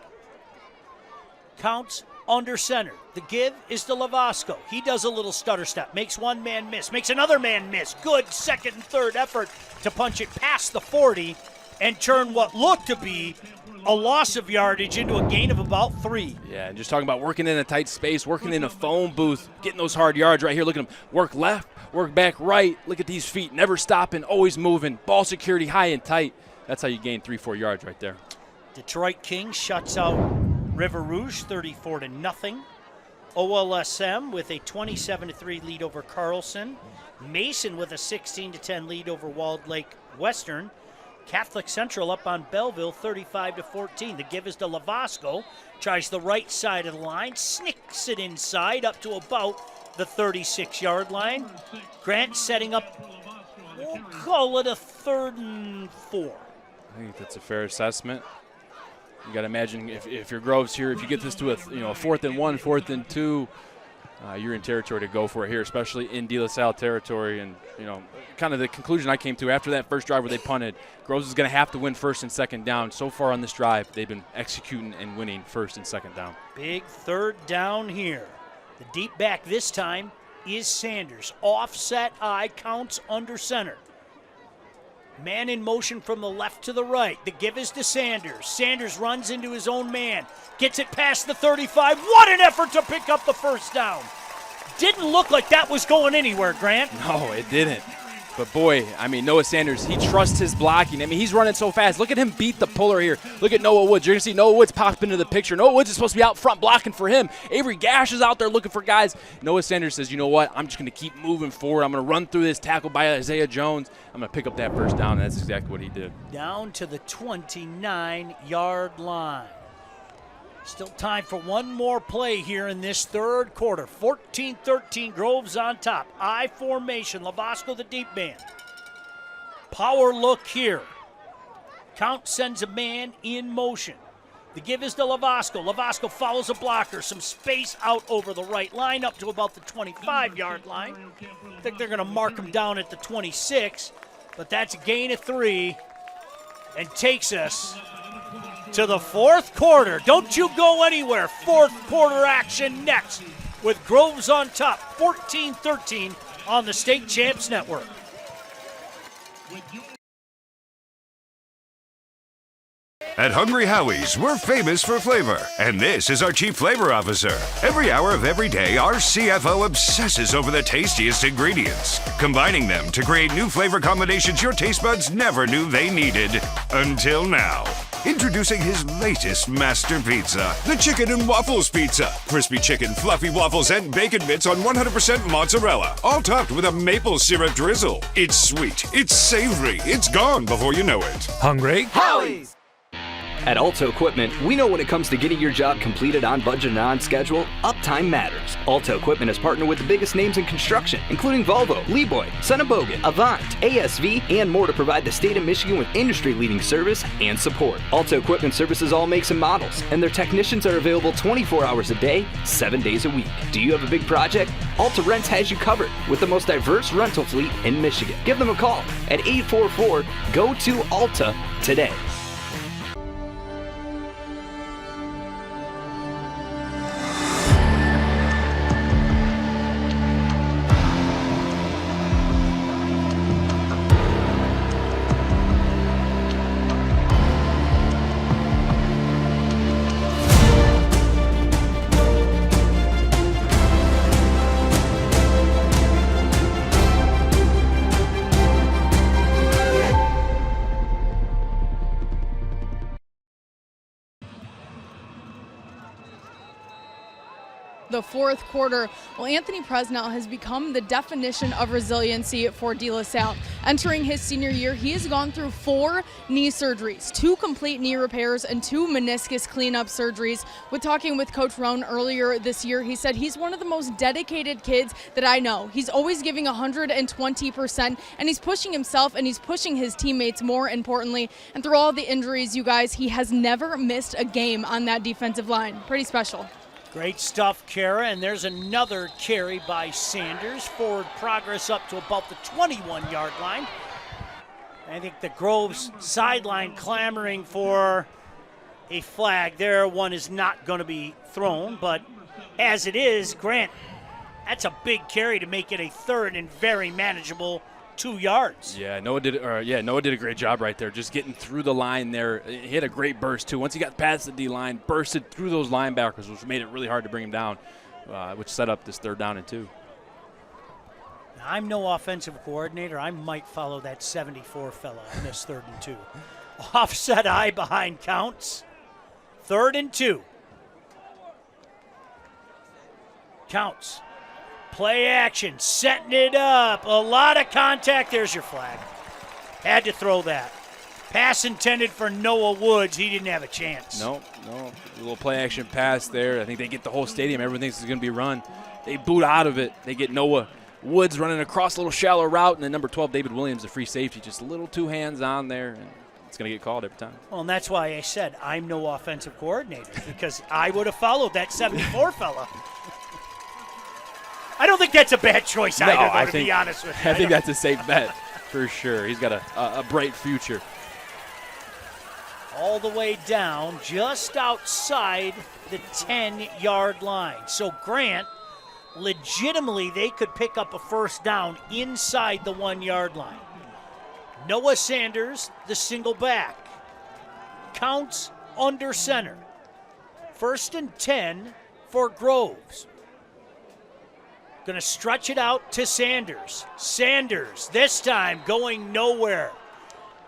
S2: Counts under center. The give is to Lavasco. He does a little stutter step, makes one man miss, makes another man miss. Good second and third effort to punch it past the 40 and turn what looked to be a loss of yardage into a gain of about 3.
S11: Yeah, and just talking about working in a tight space, working in a phone booth, getting those hard yards right here. Look at him work left, work back right. Look at these feet, never stopping, always moving. Ball security high and tight. That's how you gain 3-4 yards right there.
S2: Detroit Kings shuts out River Rouge 34-0. OLSM with a 27-3 lead over Carlson. Mason with a 16-10 lead over Walled Lake Western. Catholic Central up on Belleville 35-14. The give is to Lavasco. Tries the right side of the line. Snicks it inside up to about the 36-yard line. Grant setting up, we'll call it a 3rd and 4.
S11: I think that's a fair assessment. You got to imagine if you're Groves here, if you get this to a 4th and 1, 4th and 2, you're in territory to go for it here, especially in De La Salle territory. And, kind of the conclusion I came to after that first drive where they punted, Groves is going to have to win 1st and 2nd down. So far on this drive, they've been executing and winning 1st and 2nd down.
S2: Big 3rd down here. The deep back this time is Sanders. Offset eye, counts under center. Man in motion from the left to the right. The give is to Sanders. Sanders runs into his own man. Gets it past the 35. What an effort to pick up the 1st down. Didn't look like that was going anywhere, Grant.
S11: No, it didn't. But boy, Noah Sanders, he trusts his blocking. He's running so fast. Look at him beat the puller here. Look at Noah Woods. You're going to see Noah Woods pop into the picture. Noah Woods is supposed to be out front blocking for him. Avery Gash is out there looking for guys. Noah Sanders says, you know what? I'm just going to keep moving forward. I'm going to run through this tackle by Isaiah Jones. I'm going to pick up that 1st down, and that's exactly what he did.
S2: Down to the 29-yard line. Still time for one more play here in this 3rd quarter. 14-13, Groves on top. I formation, Lavasco the deep man. Power look here. Count sends a man in motion. The give is to Lavasco. Lavasco follows a blocker. Some space out over the right line up to about the 25-yard line. I think they're going to mark him down at the 26, but that's a gain of 3 and takes us to the 4th quarter. Don't you go anywhere. 4th quarter action next with Groves on top. 14-13 on the State Champs Network.
S6: At Hungry Howie's, we're famous for flavor, and this is our Chief Flavor Officer. Every hour of every day, our CFO obsesses over the tastiest ingredients, combining them to create new flavor combinations your taste buds never knew they needed. Until now. Introducing his latest master pizza, the Chicken and Waffles Pizza. Crispy chicken, fluffy waffles, and bacon bits on 100% mozzarella, all topped with a maple syrup drizzle. It's sweet, it's savory, it's gone before you know it.
S8: Hungry? Howie's! At Alto Equipment, we know when it comes to getting your job completed on budget and on schedule, uptime matters. Alto Equipment has partnered with the biggest names in construction, including Volvo, Leeboy, Sonneborn, Avant, ASV, and more to provide the state of Michigan with industry-leading service and support. Alto Equipment services all makes and models, and their technicians are available 24 hours a day, 7 days a week. Do you have a big project? Alta Rents has you covered with the most diverse rental fleet in Michigan. Give them a call at 844-GO-TO-ALTA today.
S4: the fourth quarter. Well, Anthony Presnell has become the definition of resiliency for De La Salle. Entering his senior year, he has gone through 4 knee surgeries, 2 complete knee repairs, and 2 meniscus cleanup surgeries. With talking with Coach Roan earlier this year, he said he's one of the most dedicated kids that I know. He's always giving 120%, and he's pushing himself and he's pushing his teammates more importantly. And through all the injuries, you guys, he has never missed a game on that defensive line. Pretty special.
S2: Great stuff, Kara, and there's another carry by Sanders. Forward progress up to about the 21-yard line. I think the Groves sideline clamoring for a flag there. One is not going to be thrown, but as it is, Grant, that's a big carry to make it a third and very manageable 2 yards.
S11: Yeah, Noah did a great job right there, just getting through the line there. He hit a great burst, too. Once he got past the D-line, bursted through those linebackers, which made it really hard to bring him down, which set up this 3rd down and 2.
S2: I'm no offensive coordinator. I might follow that 74 fella on this 3rd and 2. Offset eye behind counts. 3rd and 2. Counts. Play action, setting it up. A lot of contact. There's your flag. Had to throw that. Pass intended for Noah Woods. He didn't have a chance.
S11: No. A little play action pass there. I think they get the whole stadium. Everyone thinks it's going to be run. They boot out of it. They get Noah Woods running across a little shallow route, and then number 12, David Williams, the free safety, just a little too hands-on there, and it's going to get called every time.
S2: Well, and that's why I said I'm no offensive coordinator, because I would have followed that 74 fella. I don't think that's a bad choice either, though, to be honest with you.
S11: I think that's a safe bet for sure. He's got a bright future.
S2: All the way down, just outside the 10-yard line. So Grant, legitimately, they could pick up a 1st down inside the 1-yard line. Noah Sanders, the single back. Counts under center. 1st and 10 for Groves. Going to stretch it out to Sanders. Sanders, this time going nowhere.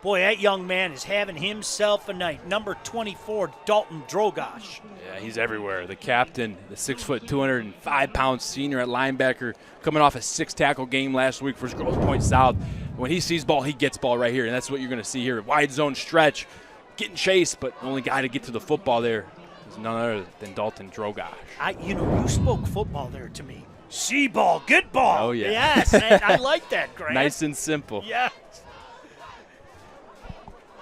S2: Boy, that young man is having himself a night. Number 24, Dalton Drogosh.
S11: Yeah, he's everywhere. The captain, the 6', 205-pound senior at linebacker, coming off a 6-tackle game last week for Grosse Pointe South. When he sees ball, he gets ball right here, and that's what you're going to see here. Wide zone stretch, getting chased, but the only guy to get to the football there is none other than Dalton Drogosh.
S2: You spoke football there to me. See ball, good ball.
S11: Oh, yeah.
S2: Yes, I like that, Grant.
S11: Nice and simple.
S2: Yeah.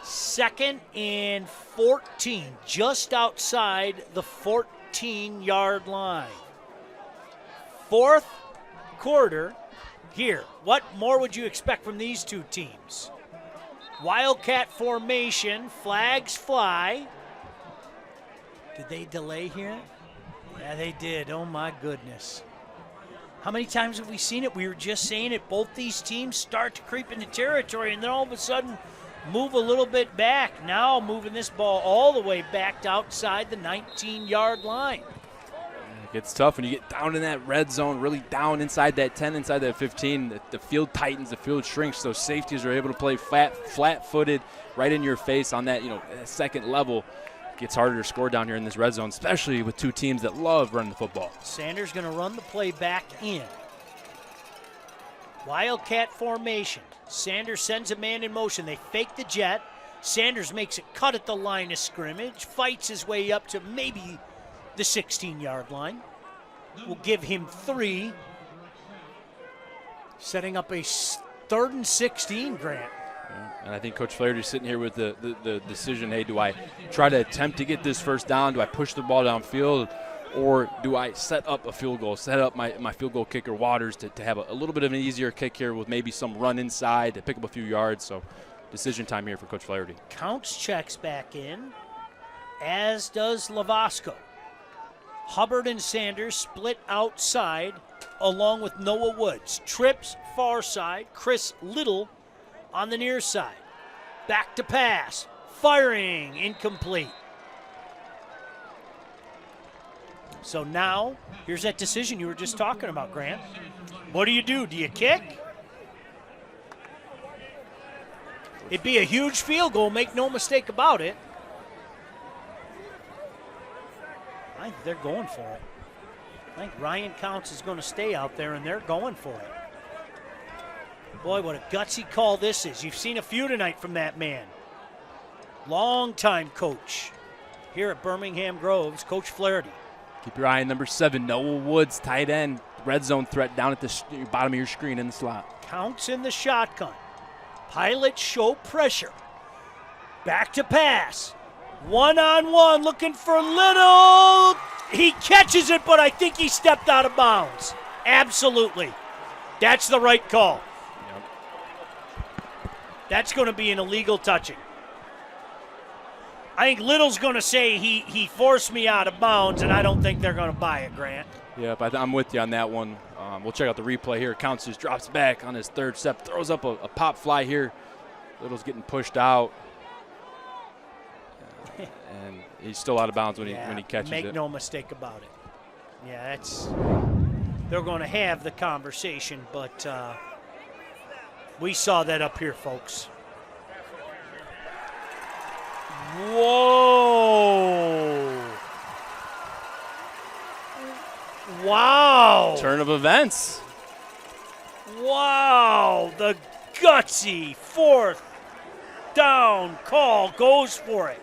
S2: 2nd and 14, just outside the 14-yard line. 4th quarter here. What more would you expect from these two teams? Wildcat formation, flags fly. Did they delay here? Yeah, they did. Oh, my goodness. How many times have we seen it? We were just saying it. Both these teams start to creep into territory, and then all of a sudden move a little bit back. Now moving this ball all the way back to outside the 19-yard line.
S11: It gets tough when you get down in that red zone, really down inside that 10, inside that 15. The field tightens, the field shrinks, so safeties are able to play flat-footed right in your face on that, second level. It gets harder to score down here in this red zone, especially with two teams that love running the football.
S2: Sanders going to run the play back in. Wildcat formation. Sanders sends a man in motion. They fake the jet. Sanders makes a cut at the line of scrimmage, fights his way up to maybe the 16-yard line. We'll give him 3. Setting up a 3rd and 16, Grant.
S11: And I think Coach Flaherty's sitting here with the decision, hey, do I try to attempt to get this 1st down? Do I push the ball downfield? Or do I set up a field goal, set up my field goal kicker, Waters, to have a little bit of an easier kick here with maybe some run inside to pick up a few yards? So decision time here for Coach Flaherty.
S2: Counts checks back in, as does Lavasco. Hubbard and Sanders split outside along with Noah Woods. Trips far side, Chris Little on the near side. Back to pass, firing, incomplete. So now, here's that decision you were just talking about, Grant. What do? Do you kick? It'd be a huge field goal, make no mistake about it. I think they're going for it.
S15: I think Ryan Counts is going to stay out there, and they're going for it. Boy, what a gutsy call this is. You've seen a few tonight from that man. Long-time coach here at Birmingham Groves, Coach Flaherty.
S11: Keep your eye on number 7, Noah Woods, tight end. Red zone threat down at the bottom of your screen in the slot.
S15: Counts in the shotgun. Pilots show pressure. Back to pass. One-on-one, looking for Little. He catches it, but I think he stepped out of bounds. Absolutely. That's the right call. That's going to be an illegal touching. I think Little's going to say he forced me out of bounds, and I don't think they're going to buy it, Grant.
S11: Yep, I'm with you on that one. We'll check out the replay here. Counts just drops back on his third step, throws up a pop fly here. Little's getting pushed out. And he's still out of bounds when he catches it.
S15: Make no mistake about it. Yeah, they're going to have the conversation, but we saw that up here, folks. Whoa. Wow.
S11: Turn of events.
S15: Wow. The gutsy 4th down call goes for it.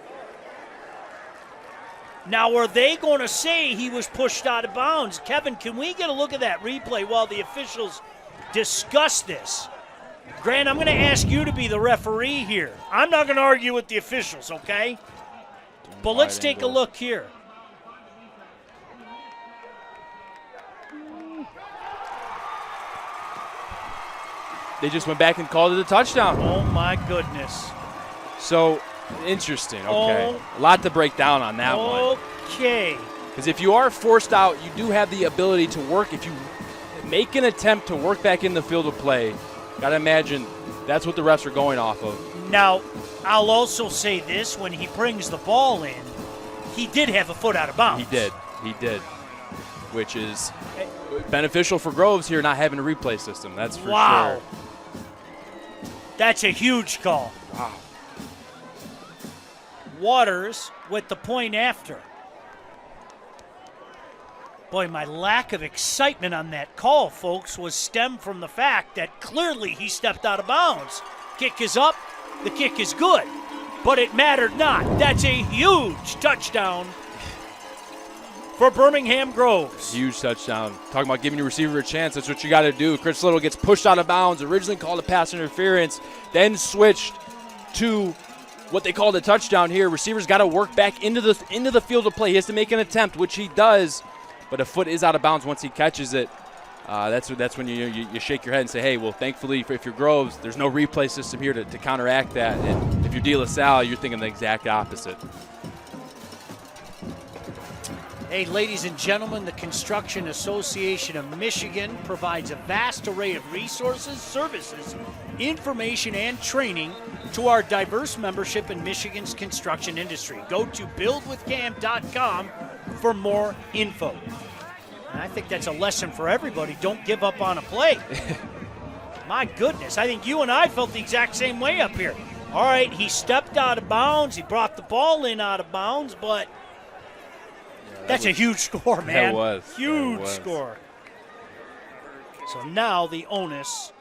S15: Now, are they going to say he was pushed out of bounds? Kevin, can we get a look at that replay while the officials discuss this? Grant, I'm going to ask you to be the referee here. I'm not going to argue with the officials, okay? But let's take a look here.
S11: They just went back and called it a touchdown.
S15: Oh, my goodness.
S11: So, interesting. Okay. A lot to break down on that one.
S15: Okay.
S11: Because if you are forced out, you do have the ability to work. If you make an attempt to work back in the field of play, got to imagine that's what the refs are going off of.
S15: Now, I'll also say this. When he brings the ball in, he did have a foot out of bounds.
S11: He did. Which is beneficial for Groves here, not having a replay system. That's for sure.
S15: That's a huge call.
S11: Wow.
S15: Waters with the point after. Boy, my lack of excitement on that call, folks, was stemmed from the fact that clearly he stepped out of bounds. Kick is up, the kick is good, but it mattered not. That's a huge touchdown for Birmingham Groves.
S11: Huge touchdown. Talking about giving your receiver a chance, that's what you got to do. Chris Little gets pushed out of bounds, originally called a pass interference, then switched to what they called a touchdown here. Receiver's got to work back into the field of play. He has to make an attempt, which he does, but a foot is out of bounds once he catches it. That's when you shake your head and say, hey, well, thankfully, if you're Groves, there's no replay system here to counteract that. And if you're De La Salle, you're thinking the exact opposite.
S15: Hey, ladies and gentlemen, the Construction Association of Michigan provides a vast array of resources, services, information, and training to our diverse membership in Michigan's construction industry. Go to buildwithcam.com for more info. And I think that's a lesson for everybody. Don't give up on a play. My goodness, I think you and I felt the exact same way up here. All right, he stepped out of bounds. He brought the ball in out of bounds, but that's a huge score, man.
S11: That was.
S15: Huge score. So now the onus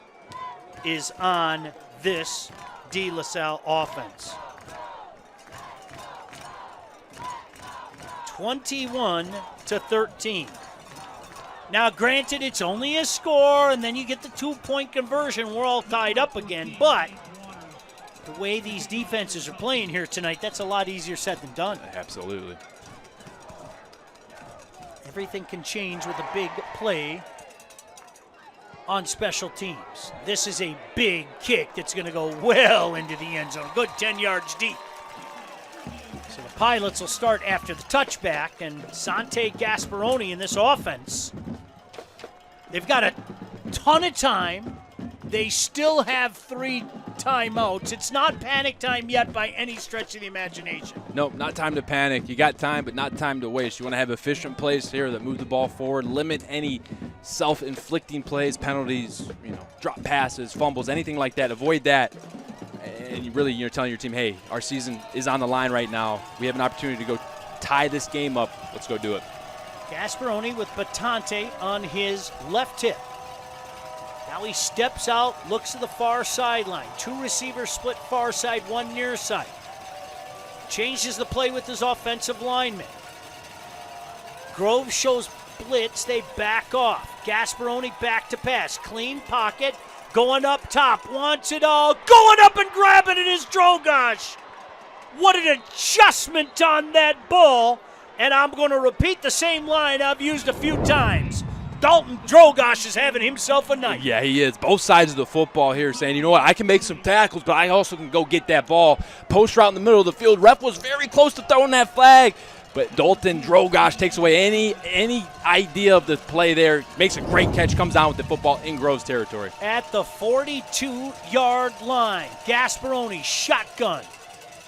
S15: is on this De La Salle offense. 21-13. Now, granted, it's only a score, and then you get the 2-point conversion. We're all tied up again, but the way these defenses are playing here tonight, that's a lot easier said than done.
S11: Absolutely.
S15: Everything can change with a big play on special teams. This is a big kick that's going to go well into the end zone. Good 10 yards deep. So the Pilots will start after the touchback, and Sante Gasparoni in this offense, they've got a ton of time. They still have 3 timeouts. It's not panic time yet by any stretch of the imagination.
S11: Nope, not time to panic. You got time, but not time to waste. You want to have efficient plays here that move the ball forward, limit any self-inflicting plays, penalties, drop passes, fumbles, anything like that. Avoid that. And you're telling your team, hey, our season is on the line right now. We have an opportunity to go tie this game up. Let's go do it.
S15: Gasparoni with Batante on his left hip. Now he steps out, looks to the far sideline. 2 receivers split far side, 1 near side. Changes the play with his offensive lineman. Grove shows blitz, they back off. Gasparoni back to pass, clean pocket, going up top, wants it all, going up and grabbing it is Drogosh. What an adjustment on that ball, and I'm going to repeat the same line I've used a few times. Dalton Drogosh is having himself a night.
S11: Yeah, he is. Both sides of the football here saying, you know what, I can make some tackles, but I also can go get that ball. Post route in the middle of the field. Ref was very close to throwing that flag, but Dalton Drogosh takes away any idea of the play there. Makes a great catch, comes down with the football in Groves territory.
S15: At the 42-yard line, Gasparoni shotgun.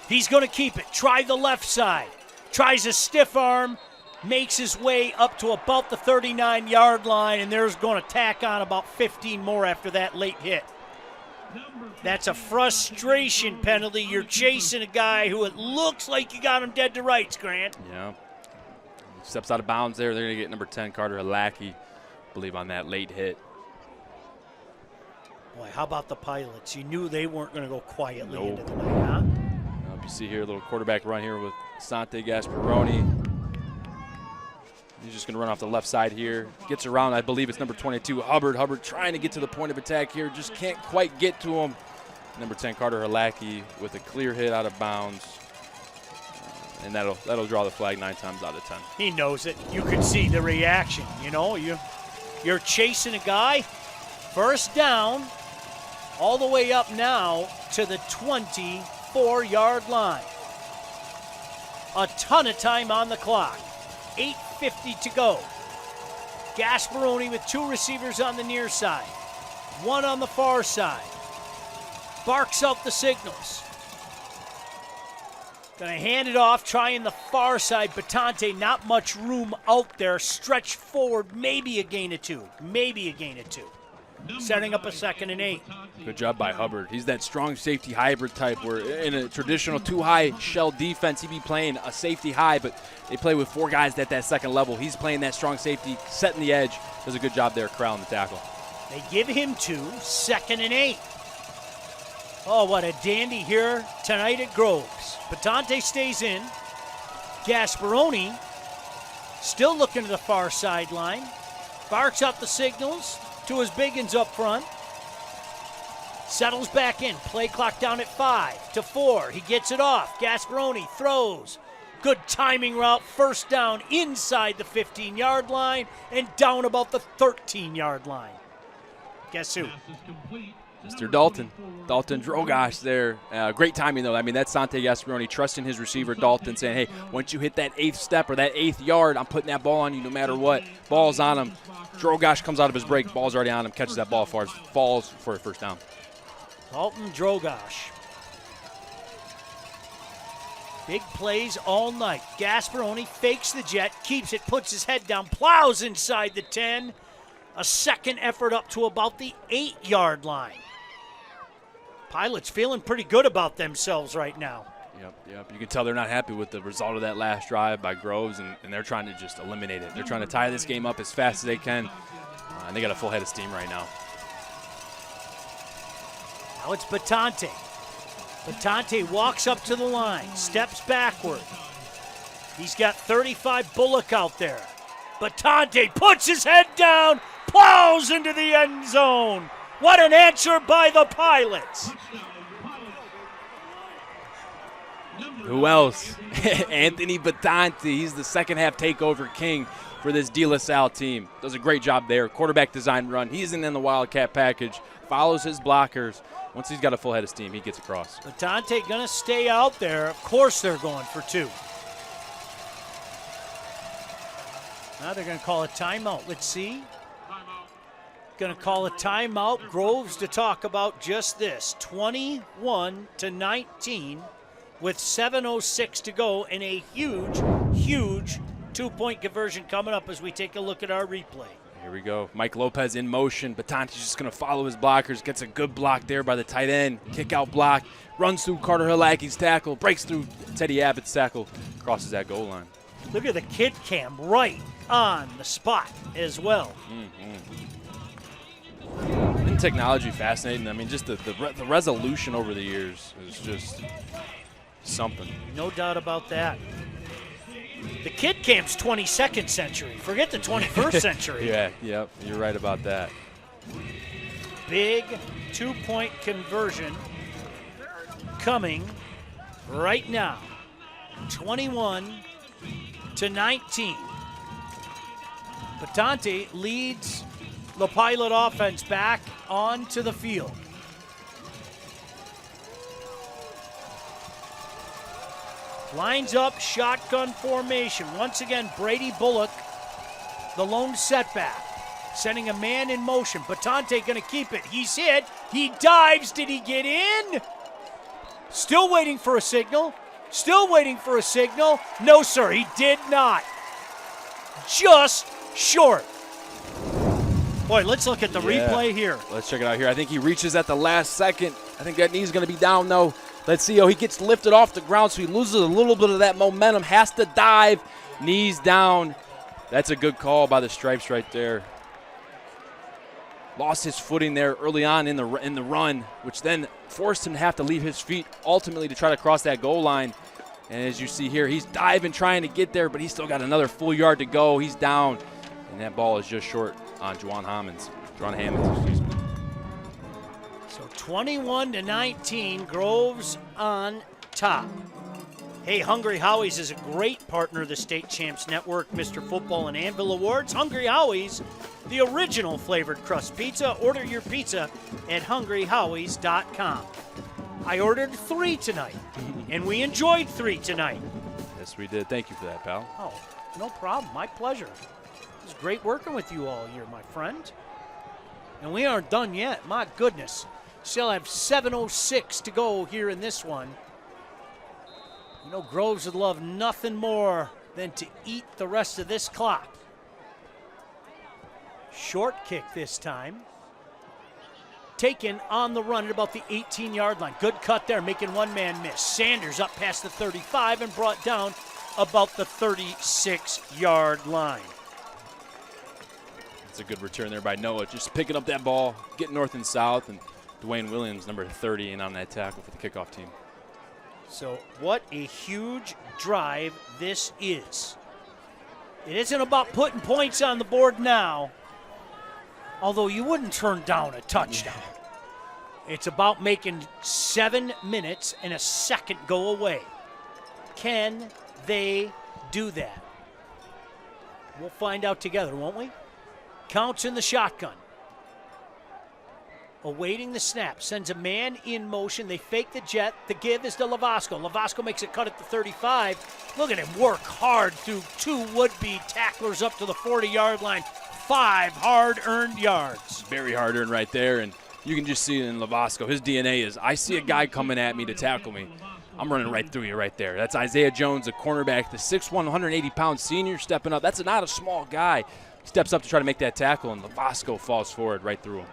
S15: He's going to keep it. Try the left side. Tries a stiff arm. Makes his way up to about the 39-yard line, and there's going to tack on about 15 more after that late hit. That's a frustration penalty. You're chasing a guy who it looks like you got him dead to rights, Grant.
S11: Yeah. Steps out of bounds there. They're going to get number 10, Carter Halacki, I believe, on that late hit.
S15: Boy, how about the Pilots? You knew they weren't going to go quietly
S11: Nope.
S15: into the night, huh?
S11: You see here a little quarterback run here with Sante Gasparoni. He's just going to run off the left side here. Gets around, I believe it's number 22, Hubbard. Hubbard trying to get to the point of attack here. Just can't quite get to him. Number 10, Carter Halacki with a clear hit out of bounds. And that'll draw the flag 9 times out of 10.
S15: He knows it. You can see the reaction. You know, you're chasing a guy. First down, all the way up now to the 24-yard line. A ton of time on the clock. 8:50 to go. Gasparoni with 2 receivers on the near side, 1 on the far side. Barks out the signals. Gonna hand it off, trying the far side. Batante, not much room out there. Stretch forward, maybe a gain of 2. Maybe a gain of 2. Setting up a 2nd and 8.
S11: Good job by Hubbard. He's that strong safety hybrid type where in a traditional 2-high shell defense, he'd be playing a safety high, but they play with 4 guys at that second level. He's playing that strong safety, setting the edge. Does a good job there corralling the tackle.
S15: They give him 2, 2nd and 8. Oh, what a dandy here tonight at Groves. Batante stays in. Gasparoni still looking to the far sideline. Barks out the signals to his biggins up front. Settles back in. Play clock down at 5 to 4. He gets it off. Gasparoni throws. Good timing route. First down inside the 15-yard line and down about the 13-yard line. Guess who?
S11: Mr. Dalton Drogosh there. Great timing, though. I mean, that's Sante Gasparoni trusting his receiver, Dalton, saying, hey, once you hit that 8th step or that 8th yard, I'm putting that ball on you no matter what. Ball's on him. Drogosh comes out of his break. Ball's already on him. Catches that ball far, falls for a first down.
S15: Dalton Drogosh. Big plays all night. Gasparoni fakes the jet, keeps it, puts his head down, plows inside the 10. A second effort up to about the 8-yard line. Pilots feeling pretty good about themselves right now.
S11: Yep. You can tell they're not happy with the result of that last drive by Groves, and they're trying to just eliminate it. They're trying to tie this game up as fast as they can, and they got a full head of steam right now.
S15: Now it's Batante. Batante walks up to the line, steps backward. He's got 35 Bullock out there. Batante puts his head down, plows into the end zone. What an answer by the Pilots.
S11: Who else? Anthony Batante. He's the second half takeover king for this De La Salle team. Does a great job there. Quarterback design run. He's in the Wildcat package. Follows his blockers. Once he's got a full head of steam, he gets across.
S15: Batante going to stay out there. Of course they're going for 2. Now they're going to call a timeout. Let's see. Going to call a timeout. Groves to talk about just this. 21-19 with 7:06 to go, and a huge, huge 2-point conversion coming up as we take a look at our replay.
S11: Here we go. Mike Lopez in motion. Batante's just going to follow his blockers. Gets a good block there by the tight end. Kick out block. Runs through Carter Halacki's tackle. Breaks through Teddy Abbott's tackle. Crosses that goal line.
S15: Look at the kid cam right on the spot as well.
S11: Isn't technology fascinating? I mean, just the resolution over the years is just something.
S15: No doubt about that. The kid cam's 22nd century. Forget the 21st century.
S11: Yeah, yep, you're right about that.
S15: Big 2-point conversion coming right now. 21-19. Patante leads the Pilot offense back onto the field. Lines up, shotgun formation. Once again, Brady Bullock, the lone setback, sending a man in motion. Patante going to keep it. He's hit. He dives. Did he get in? Still waiting for a signal. Still waiting for a signal. No, sir, he did not. Just short. Boy, let's look at the replay here.
S11: Let's check it out here. I think he reaches at the last second. I think that knee's going to be down, though. Let's see. Oh, he gets lifted off the ground, so he loses a little bit of that momentum. Has to dive. Knees down. That's a good call by the Stripes right there. Lost his footing there early on in the run, which then forced him to have to leave his feet ultimately to try to cross that goal line. And as you see here, he's diving, trying to get there, but he's still got another full yard to go. He's down, and that ball is just short on Juwan Hammonds. Excuse me.
S15: So 21-19, Groves on top. Hey, Hungry Howie's is a great partner of the State Champs Network, Mr. Football and Anvil Awards. Hungry Howie's, the original flavored crust pizza. Order your pizza at hungryhowies.com. I ordered 3 tonight, and we enjoyed 3 tonight.
S11: Yes, we did. Thank you for that, pal.
S15: Oh, no problem. My pleasure. It was great working with you all year, my friend. And we aren't done yet. My goodness. Still have 7:06 to go here in this one. You know, Groves would love nothing more than to eat the rest of this clock. Short kick this time. Taken on the run at about the 18-yard line. Good cut there, making one man miss. Sanders up past the 35 and brought down about the 36-yard line.
S11: It's a good return there by Noah. Just picking up that ball, getting north and south, and Dwayne Williams, number 30, in on that tackle for the kickoff team.
S15: So what a huge drive this is. It isn't about putting points on the board now, although you wouldn't turn down a touchdown. It's about making 7 minutes and a second go away. Can they do that? We'll find out together, won't we? Counts in the shotgun. Awaiting the snap, sends a man in motion. They fake the jet. The give is to Lavasco. Lavasco makes a cut at the 35. Look at him work hard through 2 would-be tacklers up to the 40-yard line. 5 hard-earned yards.
S11: Very hard-earned right there, and you can just see it in Lavasco. His DNA is, I see a guy coming at me to tackle me. I'm running right through you right there. That's Isaiah Jones, a cornerback, the 6'1", 180-pound senior stepping up. That's not a small guy. He steps up to try to make that tackle, and Lavasco falls forward right through him.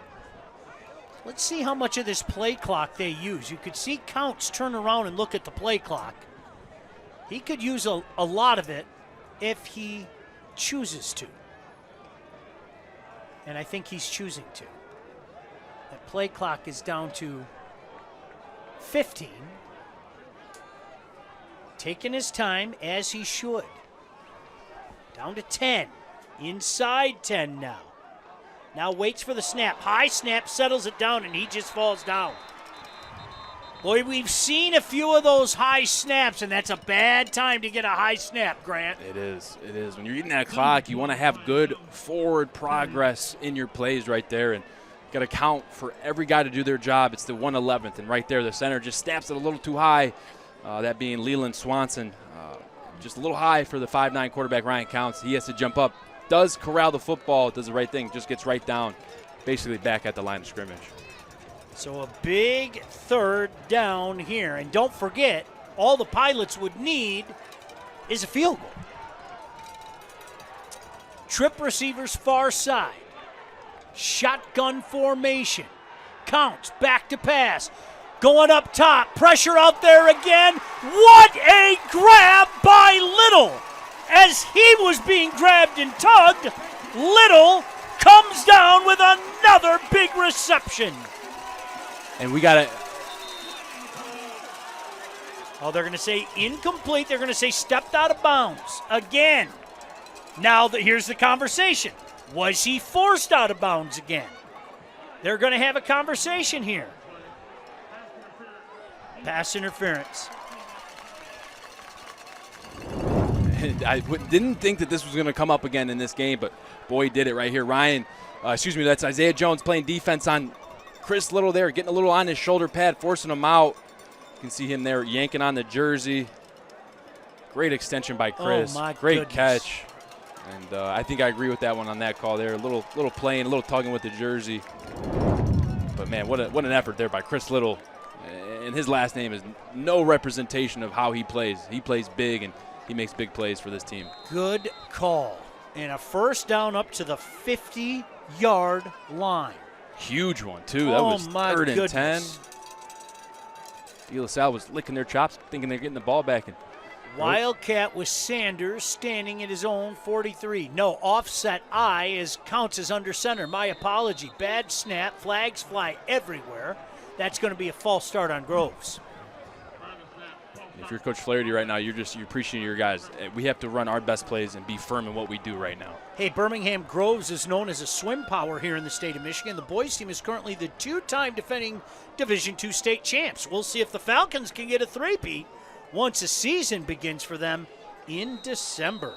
S15: Let's see how much of this play clock they use. You could see Counts turn around and look at the play clock. He could use a lot of it if he chooses to. And I think he's choosing to. That play clock is down to 15. Taking his time as he should. Down to 10. Inside 10 now. Now waits for the snap. High snap, settles it down, and he just falls down. Boy, we've seen a few of those high snaps, and that's a bad time to get a high snap, Grant.
S11: It is. It is. When you're eating that clock, you want to have good forward progress in your plays right there, and got to count for every guy to do their job. It's the 111th, and right there the center just snaps it a little too high, that being Leland Swanson. Just a little high for the 5'9 quarterback, Ryan Counts. He has to jump up. Does corral the football, does the right thing, just gets right down, basically back at the line of scrimmage.
S15: So a big 3rd down here. And don't forget, all the Pilots would need is a field goal. Trip receivers far side. Shotgun formation. Counts back to pass. Going up top. Pressure out there again. What a grab by Little. as he was being grabbed and tugged, Little comes down with another big reception.
S11: And we got to.
S15: Oh, they're going to say incomplete. They're going to say stepped out of bounds again. Now, here's the conversation. Was he forced out of bounds again? They're going to have a conversation here. Pass interference.
S11: I didn't think that this was going to come up again in this game, but boy, did it right here. That's Isaiah Jones playing defense on Chris Little there, getting a little on his shoulder pad, forcing him out. You can see him there yanking on the jersey. Great extension by Chris.
S15: Oh, my
S11: Great
S15: goodness.
S11: catch. And I think I agree with that one on that call there. A little playing, a little tugging with the jersey. But, man, what an effort there by Chris Little. And his last name is no representation of how he plays. He plays big, and he makes big plays for this team.
S15: Good call. And a first down up to the 50-yard line.
S11: Huge one, too. That was third and 10. De La Salle was licking their chops, thinking they're getting the ball back. And
S15: Wildcat with Sanders standing at his own 43. No, offset counts as under center. My apology. Bad snap. Flags fly everywhere. That's going to be a false start on Groves.
S11: If you're Coach Flaherty right now, you're appreciating your guys. We have to run our best plays and be firm in what we do right now.
S15: Hey, Birmingham Groves is known as a swim power here in the state of Michigan. The boys team is currently the two-time defending Division II state champs. We'll see if the Falcons can get a three-peat once the season begins for them in December.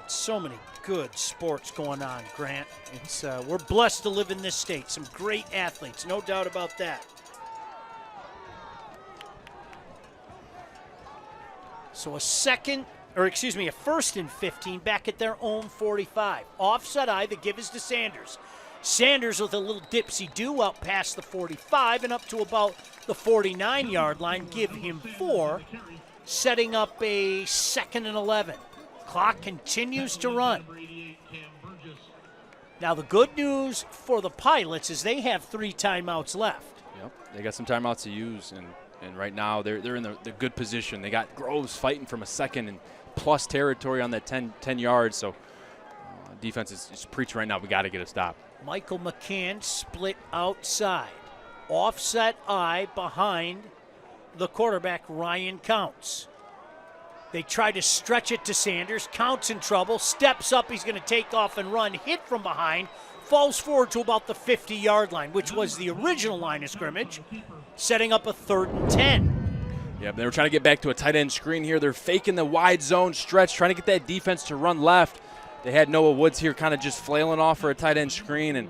S15: So many good sports going on, Grant. It's we're blessed to live in this state. Some great athletes, no doubt about that. So a first and 15 back at their own 45. Offset the give is to Sanders. Sanders with a little dipsy-do out past the 45 and up to about the 49-yard line. Give him 4, setting up a 2nd and 11. Clock continues to run. Now the good news for the Pilots is they have 3 timeouts left.
S11: Yep, they got some timeouts to use, and right now they're in the good position. They got Groves fighting from a second and plus territory on that 10 yards. So defense is preaching right now. We got to get a stop.
S15: Michael McCann split outside. Offset behind the quarterback, Ryan Counts. They try to stretch it to Sanders. Counts in trouble. Steps up. He's going to take off and run. Hit from behind. Falls forward to about the 50-yard line, which was the original line of scrimmage, setting up a 3rd and 10.
S11: Yeah, they were trying to get back to a tight end screen here. They're faking the wide zone stretch, trying to get that defense to run left. They had Noah Woods here kind of just flailing off for a tight end screen, and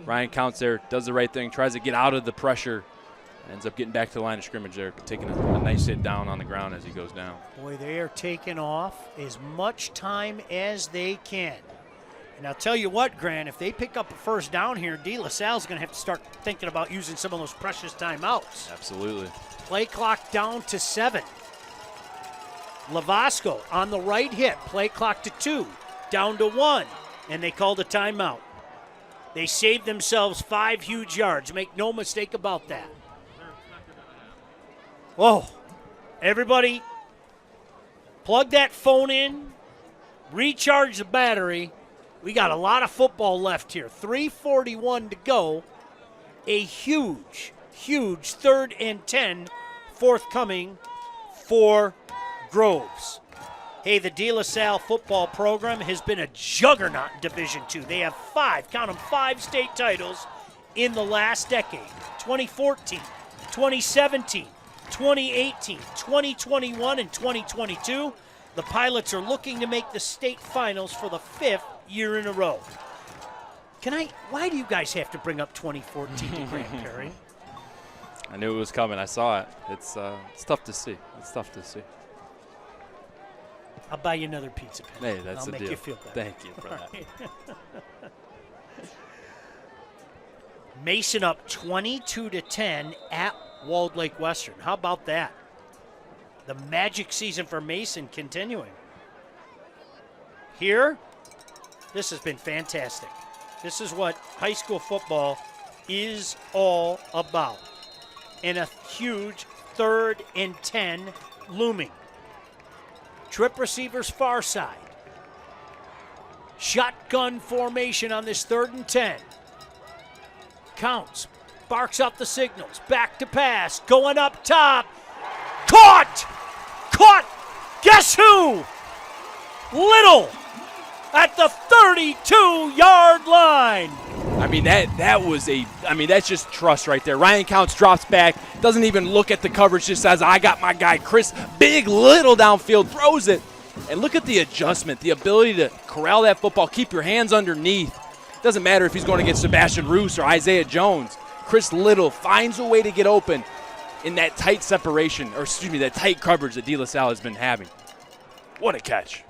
S11: Ryan Counts there, does the right thing, tries to get out of the pressure, ends up getting back to the line of scrimmage there, taking a nice hit down on the ground as he goes down.
S15: Boy, they are taking off as much time as they can. And I'll tell you what, Grant, if they pick up a first down here, De La Salle's going to have to start thinking about using some of those precious timeouts.
S11: Absolutely.
S15: Play clock down to 7. Lavasco on the right hit. Play clock to 2. Down to 1. And they called a timeout. They saved themselves 5 huge yards. Make no mistake about that. Whoa. Everybody, plug that phone in. Recharge the battery. We got a lot of football left here. 3:41 to go. A huge 3rd and 10 forthcoming for Groves. Hey, the De La Salle football program has been a juggernaut in Division II. They have 5 state titles in the last decade. 2014, 2017, 2018, 2021, and 2022. The Pilots are looking to make the state finals for the 5th year in a row. Why do you guys have to bring up 2014 to Grant Perry?
S11: I knew it was coming. I saw it. It's tough to see. It's tough to see.
S15: I'll buy you another pizza pen.
S11: Hey, that's
S15: I'll
S11: the
S15: make
S11: deal.
S15: you feel better.
S11: Thank you for that.
S15: Right. Mason up 22-10 at Walled Lake Western. How about that? The magic season for Mason continuing. Here, this has been fantastic. This is what high school football is all about. And a huge 3rd and 10 looming. Trip receivers far side. Shotgun formation on this 3rd and 10. Counts, barks out the signals, back to pass, going up top. Caught! Guess who? Little at the 32-yard line.
S11: I mean, that's just trust right there. Ryan Counts drops back, doesn't even look at the coverage, just says, I got my guy. Chris, big little downfield, throws it. And look at the adjustment, the ability to corral that football, keep your hands underneath. Doesn't matter if he's going against Sebastian Roos or Isaiah Jones. Chris Little finds a way to get open in that tight separation, or excuse me, that tight coverage that De La Salle has been having. What a catch.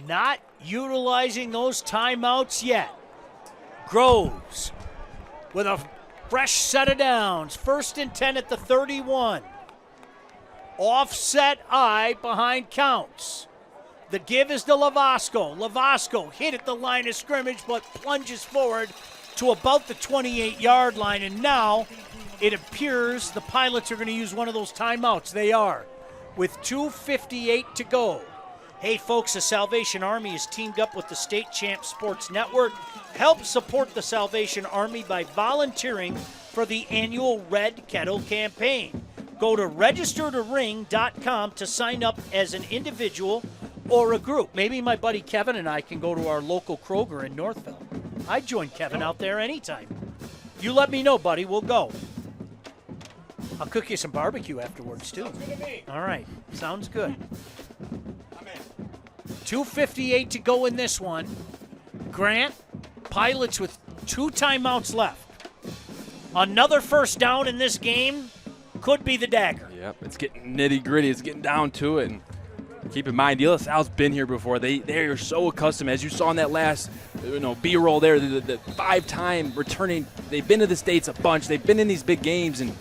S15: Not utilizing those timeouts yet. Groves with a fresh set of downs. 1st and 10 at the 31. Offset eye behind Counts. The give is to Lavasco. Lavasco hit at the line of scrimmage but plunges forward to about the 28-yard line. And now it appears the Pilots are going to use one of those timeouts. They are, with 2:58 to go. Hey, folks, the Salvation Army has teamed up with the State Champs Sports Network. Help support the Salvation Army by volunteering for the annual Red Kettle campaign. Go to registertoring.com to sign up as an individual or a group. Maybe my buddy Kevin and I can go to our local Kroger in Northville. I'd join Kevin out there anytime. You let me know, buddy. We'll go. I'll cook you some barbecue afterwards, too. All right. Sounds good. 2:58 to go in this one. Grant, Pilots with 2 timeouts left. Another first down in this game could be the dagger.
S11: Yep, it's getting nitty-gritty. It's getting down to it. And keep in mind, De La Salle's been here before. They are so accustomed, as you saw in that last B-roll there, the 5-time returning. They've been to the States a bunch. They've been in these big games, and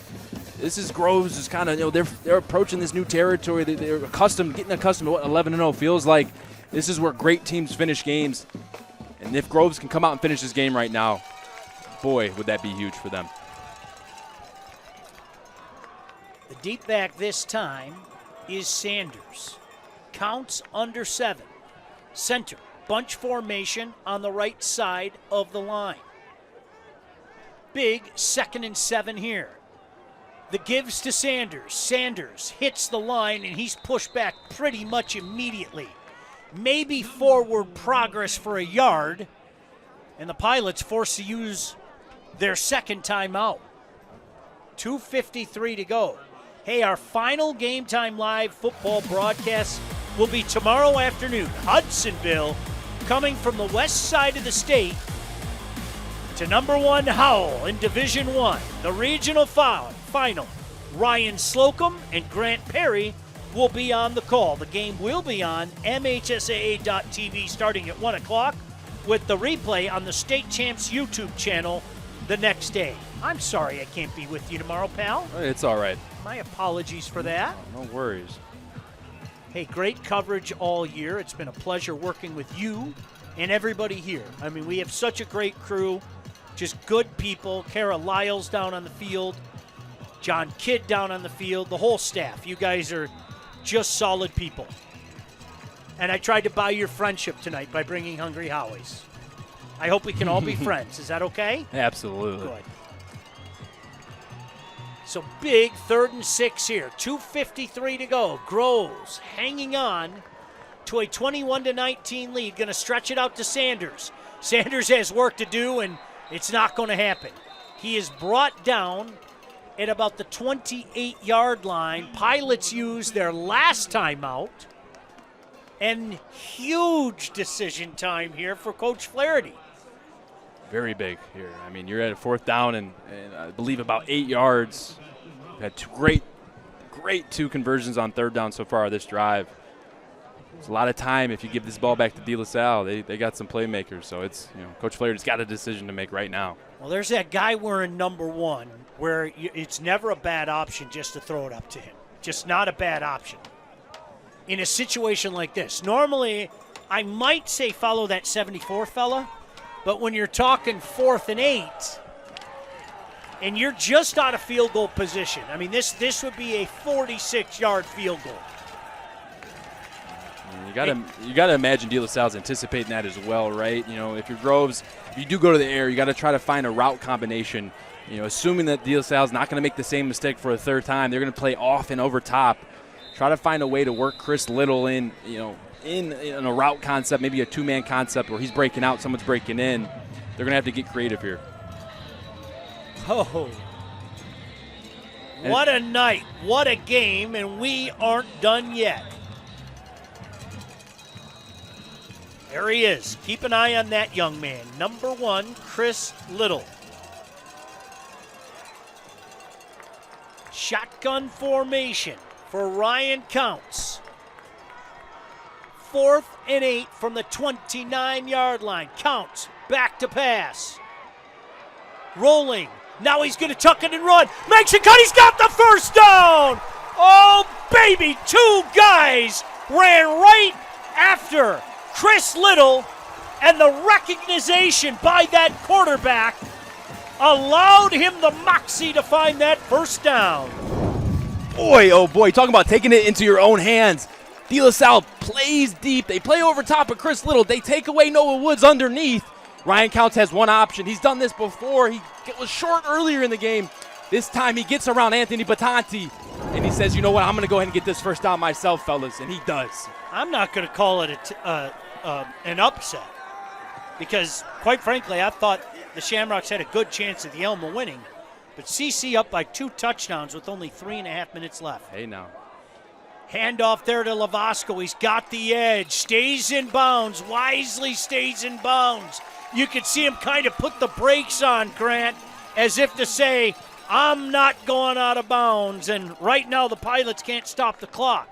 S11: this is Groves is kind of, they're approaching this new territory. They're getting accustomed to what 11-0 feels like. This is where great teams finish games. And if Groves can come out and finish this game right now, boy, would that be huge for them.
S15: The deep back this time is Sanders. Counts under 7. Center, bunch formation on the right side of the line. Big 2nd and 7 here. The gives to Sanders. Sanders hits the line, and he's pushed back pretty much immediately. Maybe forward progress for a yard, and the Pilots forced to use their 2nd timeout. 2:53 to go. Hey, our final Game Time Live football broadcast will be tomorrow afternoon. Hudsonville coming from the west side of the state to number 1 Howell in Division I. The regional final. Ryan Slocum and Grant Perry will be on the call. The game will be on MHSAA.TV starting at 1 o'clock with the replay on the State Champs YouTube channel the next day. I'm sorry I can't be with you tomorrow, pal.
S11: It's all right.
S15: My apologies for that.
S11: No worries.
S15: Hey, great coverage all year. It's been a pleasure working with you and everybody here. I mean, we have such a great crew, just good people. Kara Lyles down on the field, John Kidd down on the field, the whole staff. You guys are just solid people. And I tried to buy your friendship tonight by bringing Hungry Howie's. I hope we can all be friends. Is that okay?
S11: Absolutely.
S15: Good. So big 3rd and 6 here. 2:53 to go. Groves hanging on to a 21-19 lead. Going to stretch it out to Sanders. Sanders has work to do, and it's not going to happen. He is brought down at about the 28-yard line. Pilots use their last timeout. And huge decision time here for Coach Flaherty.
S11: Very big here. I mean, you're at a 4th down and I believe about 8 yards. You've had 2 great 2 conversions on 3rd down so far this drive. It's a lot of time if you give this ball back to De La Salle. They got some playmakers, so it's, Coach Flaherty's got a decision to make right now.
S15: Well, there's that guy wearing number 1 where it's never a bad option just to throw it up to him. Just not a bad option. In a situation like this, normally I might say follow that 74 fella, but when you're talking 4th and 8, and you're just out of field goal position. I mean, this would be a 46-yard field goal.
S11: You gotta imagine De La Salle's anticipating that as well, right? You know, if you're Groves, if you do go to the air, you got to try to find a route combination. You know, assuming that De La Salle's not going to make the same mistake for a third time, they're going to play off and over top. Try to find a way to work Chris Little in, you know, in a route concept, maybe a two-man concept where he's breaking out, someone's breaking in. They're going to have to get creative here.
S15: Oh, what a night, what a game, and we aren't done yet. There he is. Keep an eye on that young man. Number 1, Chris Little. Shotgun formation for Ryan Counts. 4th and 8 from the 29-yard line. Counts back to pass. Rolling. Now he's going to tuck it and run. Makes a cut. He's got the first down. Oh, baby. 2 guys ran right after Chris Little, and the recognition by that quarterback allowed him the moxie to find that first down.
S11: Boy, oh boy, talking about taking it into your own hands. De La Salle plays deep. They play over top of Chris Little. They take away Noah Woods underneath. Ryan Counts has one option. He's done this before. He was short earlier in the game. This time he gets around Anthony Batanti, and he says, you know what, I'm going to go ahead and get this first down myself, fellas, and he does.
S15: I'm not going to call it an upset because, quite frankly, I thought the Shamrocks had a good chance at the Elma winning, but CC up by 2 touchdowns with only 3.5 minutes left.
S11: Hey, now.
S15: Handoff there to Lavasco. He's got the edge, stays in bounds, wisely stays in bounds. You could see him kind of put the brakes on, Grant, as if to say, I'm not going out of bounds, and right now the Pilots can't stop the clock.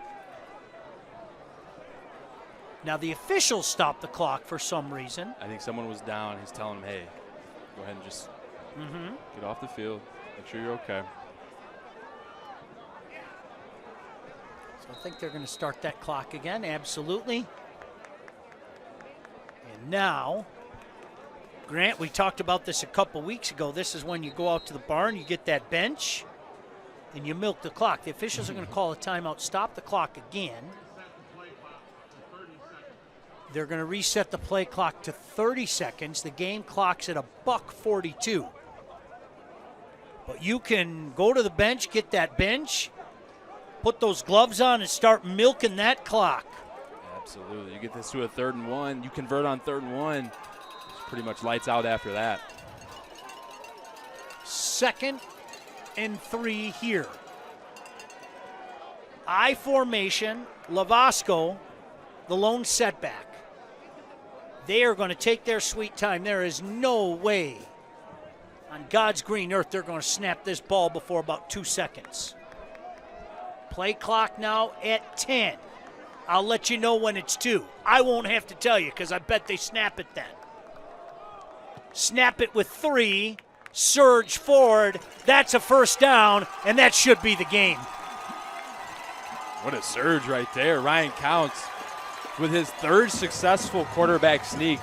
S15: Now the officials stopped the clock for some reason.
S11: I think someone was down. He's telling him, hey, go ahead and just get off the field. Make sure you're okay.
S15: So I think they're going to start that clock again, absolutely. And now, Grant, we talked about this a couple weeks ago. This is when you go out to the barn, you get that bench, and you milk the clock. The officials are going to call a timeout, stop the clock again. They're going to reset the play clock to 30 seconds. The game clock's at $1:42. But you can go to the bench, get that bench, put those gloves on, and start milking that clock.
S11: Absolutely. You get this to a 3rd and 1. You convert on 3rd and 1. It's pretty much lights out after that.
S15: 2nd and 3 here. I formation, Lavasco, the lone setback. They are going to take their sweet time. There is no way on God's green earth they're going to snap this ball before about 2 seconds. Play clock now at 10. I'll let you know when it's 2. I won't have to tell you because I bet they snap it then. Snap it with 3. Surge forward. That's a first down, and that should be the game.
S11: What a surge right there. Ryan Counts with his 3rd successful quarterback sneak.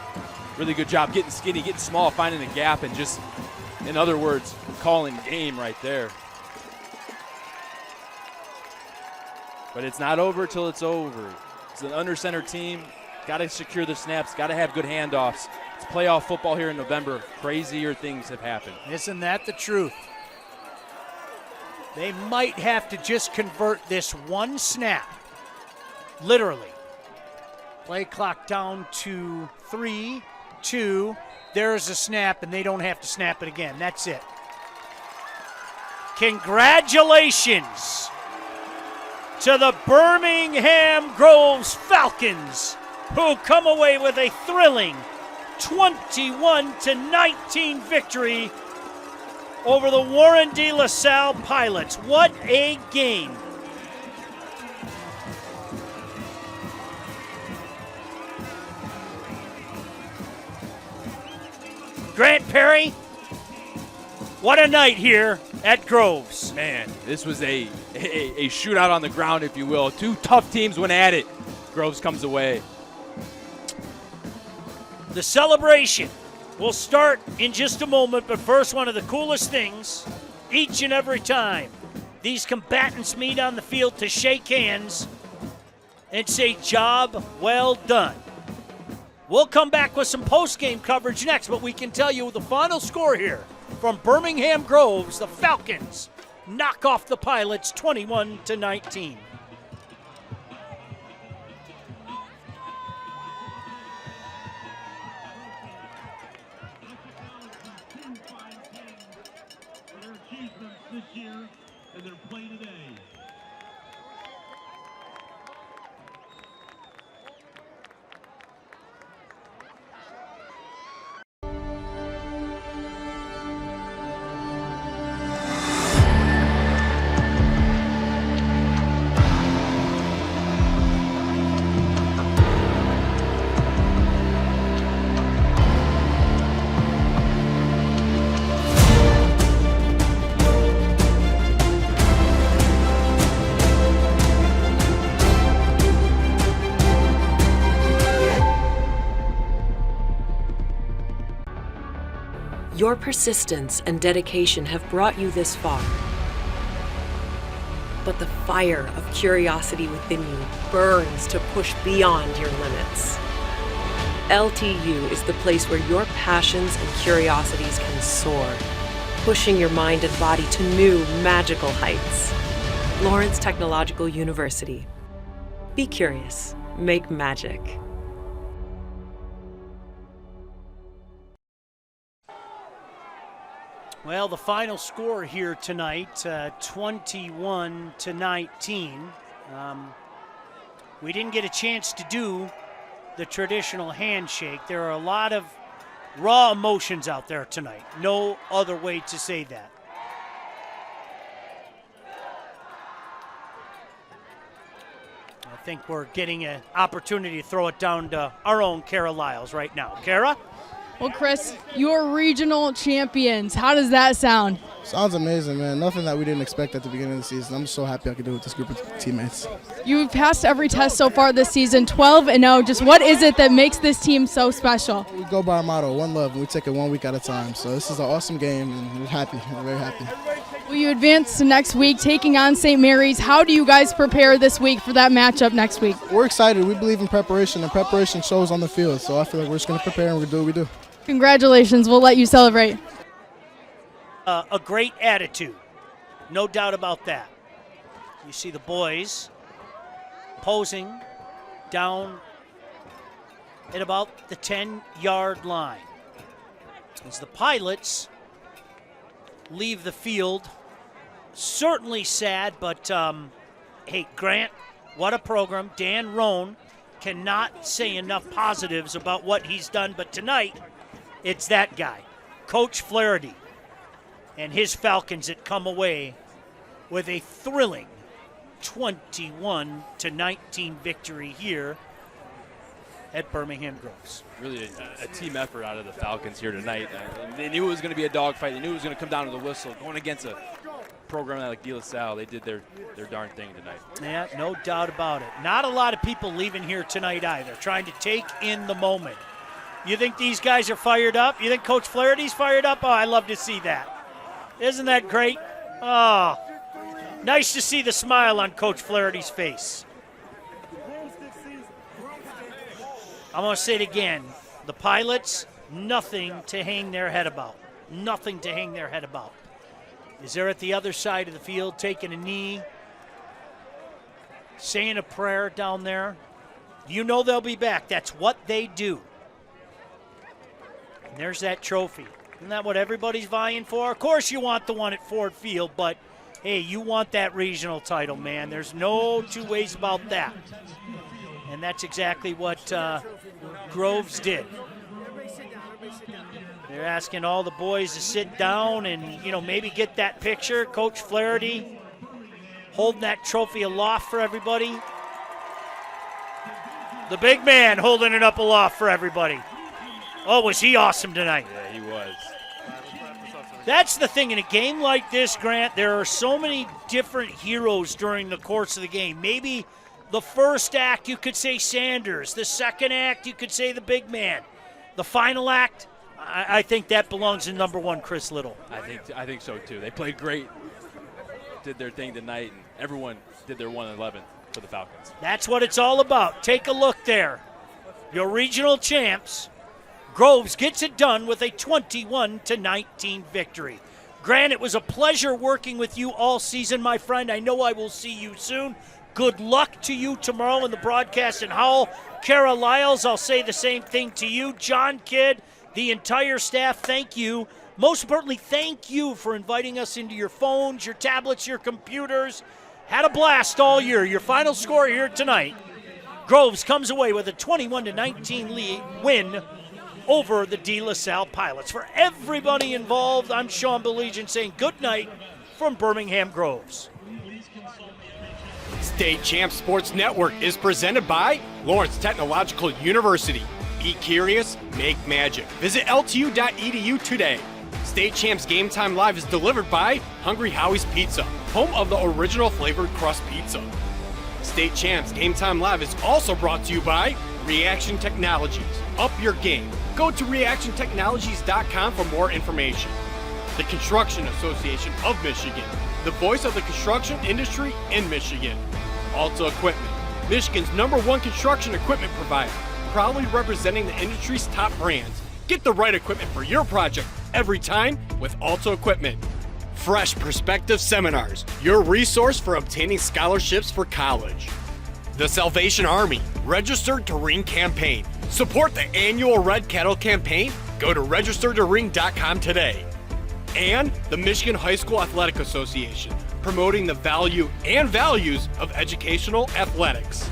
S11: Really good job getting skinny, getting small, finding the gap, and just, in other words, calling game right there. But it's not over till it's over. It's an under-center team. Got to secure the snaps. Got to have good handoffs. It's playoff football here in November. Crazier things have happened.
S15: Isn't that the truth? They might have to just convert this one snap. Literally. Play clock down to 3, 2. There's a snap, and they don't have to snap it again. That's it. Congratulations to the Birmingham Groves Falcons, who come away with a thrilling 21-19 victory over the Warren De La Salle Pilots. What a game. Grant Perry, what a night here at Groves.
S11: Man, this was a shootout on the ground, if you will. 2 tough teams went at it. Groves comes away.
S15: The celebration will start in just a moment, but first, one of the coolest things each and every time these combatants meet on the field to shake hands and say, job well done. We'll come back with some post-game coverage next, but we can tell you the final score here from Birmingham Groves. The Falcons knock off the Pilots 21-19.
S17: This year and their play today.
S7: Your persistence and dedication have brought you this far. But the fire of curiosity within you burns to push beyond your limits. LTU is the place where your passions and curiosities can soar, pushing your mind and body to new magical heights. Lawrence Technological University. Be curious, make magic.
S15: Well, the final score here tonight, 21-19. We didn't get a chance to do the traditional handshake. There are a lot of raw emotions out there tonight. No other way to say that. I think we're getting an opportunity to throw it down to our own Kara Lyles right now. Kara?
S4: Well, Chris, you're regional champions. How does that sound?
S18: Sounds amazing, man. Nothing that we didn't expect at the beginning of the season. I'm just so happy I could do it with this group of teammates.
S4: You've passed every test so far this season, 12-0. Just what is it that makes this team so special?
S18: We go by our motto, one love, and we take it 1 week at a time. So this is an awesome game, and we're happy. We're very happy.
S4: Will you advance to next week, taking on St. Mary's? How do you guys prepare this week for that matchup next week?
S18: We're excited. We believe in preparation, and preparation shows on the field. So I feel like we're just going to prepare, and we're going to do what we do.
S4: Congratulations. We'll let you celebrate.
S15: A great attitude. No doubt about that. You see the boys posing down at about the 10-yard line. As the Pilots leave the field, certainly sad, but hey, Grant, what a program. Dan Roan cannot say enough positives about what he's done, but tonight, it's that guy, Coach Flaherty, and his Falcons that come away with a thrilling 21-19 victory here at Birmingham Groves.
S11: Really a team effort out of the Falcons here tonight. They knew it was going to be a dogfight. They knew it was going to come down to the whistle. Going against a program like Salle, they did their darn thing tonight.
S15: Yeah, no doubt about it. Not a lot of people leaving here tonight either, trying to take in the moment. You think these guys are fired up? You think Coach Flaherty's fired up? Oh, I love to see that. Isn't that great? Oh, nice to see the smile on Coach Flaherty's face. I'm going to say it again. The Pilots, nothing to hang their head about. Nothing to hang their head about. Is there at the other side of the field taking a knee, saying a prayer down there? You know they'll be back. That's what they do. And there's that trophy. Isn't that what everybody's vying for? Of course you want the one at Ford Field, but hey, you want that regional title, man. There's no two ways about that. And that's exactly what Groves did. They're asking all the boys to sit down and, you know, maybe get that picture. Coach Flaherty holding that trophy aloft for everybody. The big man holding it up aloft for everybody. Oh, was he awesome tonight?
S11: Yeah, he was.
S15: That's the thing. In a game like this, Grant, there are so many different heroes during the course of the game. Maybe the first act, you could say Sanders. The second act, you could say the big man. The final act, I think that belongs in number one, Chris Little.
S11: I think so too. They played great, did their thing tonight, and everyone did their 1-11 for the Falcons.
S15: That's what it's all about. Take a look there. Your regional champs, Groves gets it done with a 21-19 victory. Grant, it was a pleasure working with you all season, my friend. I know I will see you soon. Good luck to you tomorrow in the broadcast in Howell. Kara Lyles, I'll say the same thing to you. John Kidd, the entire staff, thank you. Most importantly, thank you for inviting us into your phones, your tablets, your computers. Had a blast all year. Your final score here tonight, Groves comes away with a 21-19 lead win over the De La Salle Pilots. For everybody involved, I'm Sean Belegian saying good night from Birmingham Groves.
S1: State Champs Sports Network is presented by Lawrence Technological University. Be curious, make magic. Visit ltu.edu today. State Champs Game Time Live is delivered by Hungry Howie's Pizza, home of the original flavored crust pizza. State Champs Game Time Live is also brought to you by Reaction Technologies. Up your game. Go to reactiontechnologies.com for more information. The Construction Association of Michigan, the voice of the construction industry in Michigan. Alta Equipment, Michigan's #1 construction equipment provider, proudly representing the industry's top brands. Get the right equipment for your project every time with Alta Equipment. Fresh Perspective Seminars, your resource for obtaining scholarships for college. The Salvation Army, registered to ring campaign. Support the annual Red Kettle campaign. Go to registertoring.com today. And the Michigan High School Athletic Association, promoting the value and values of educational athletics.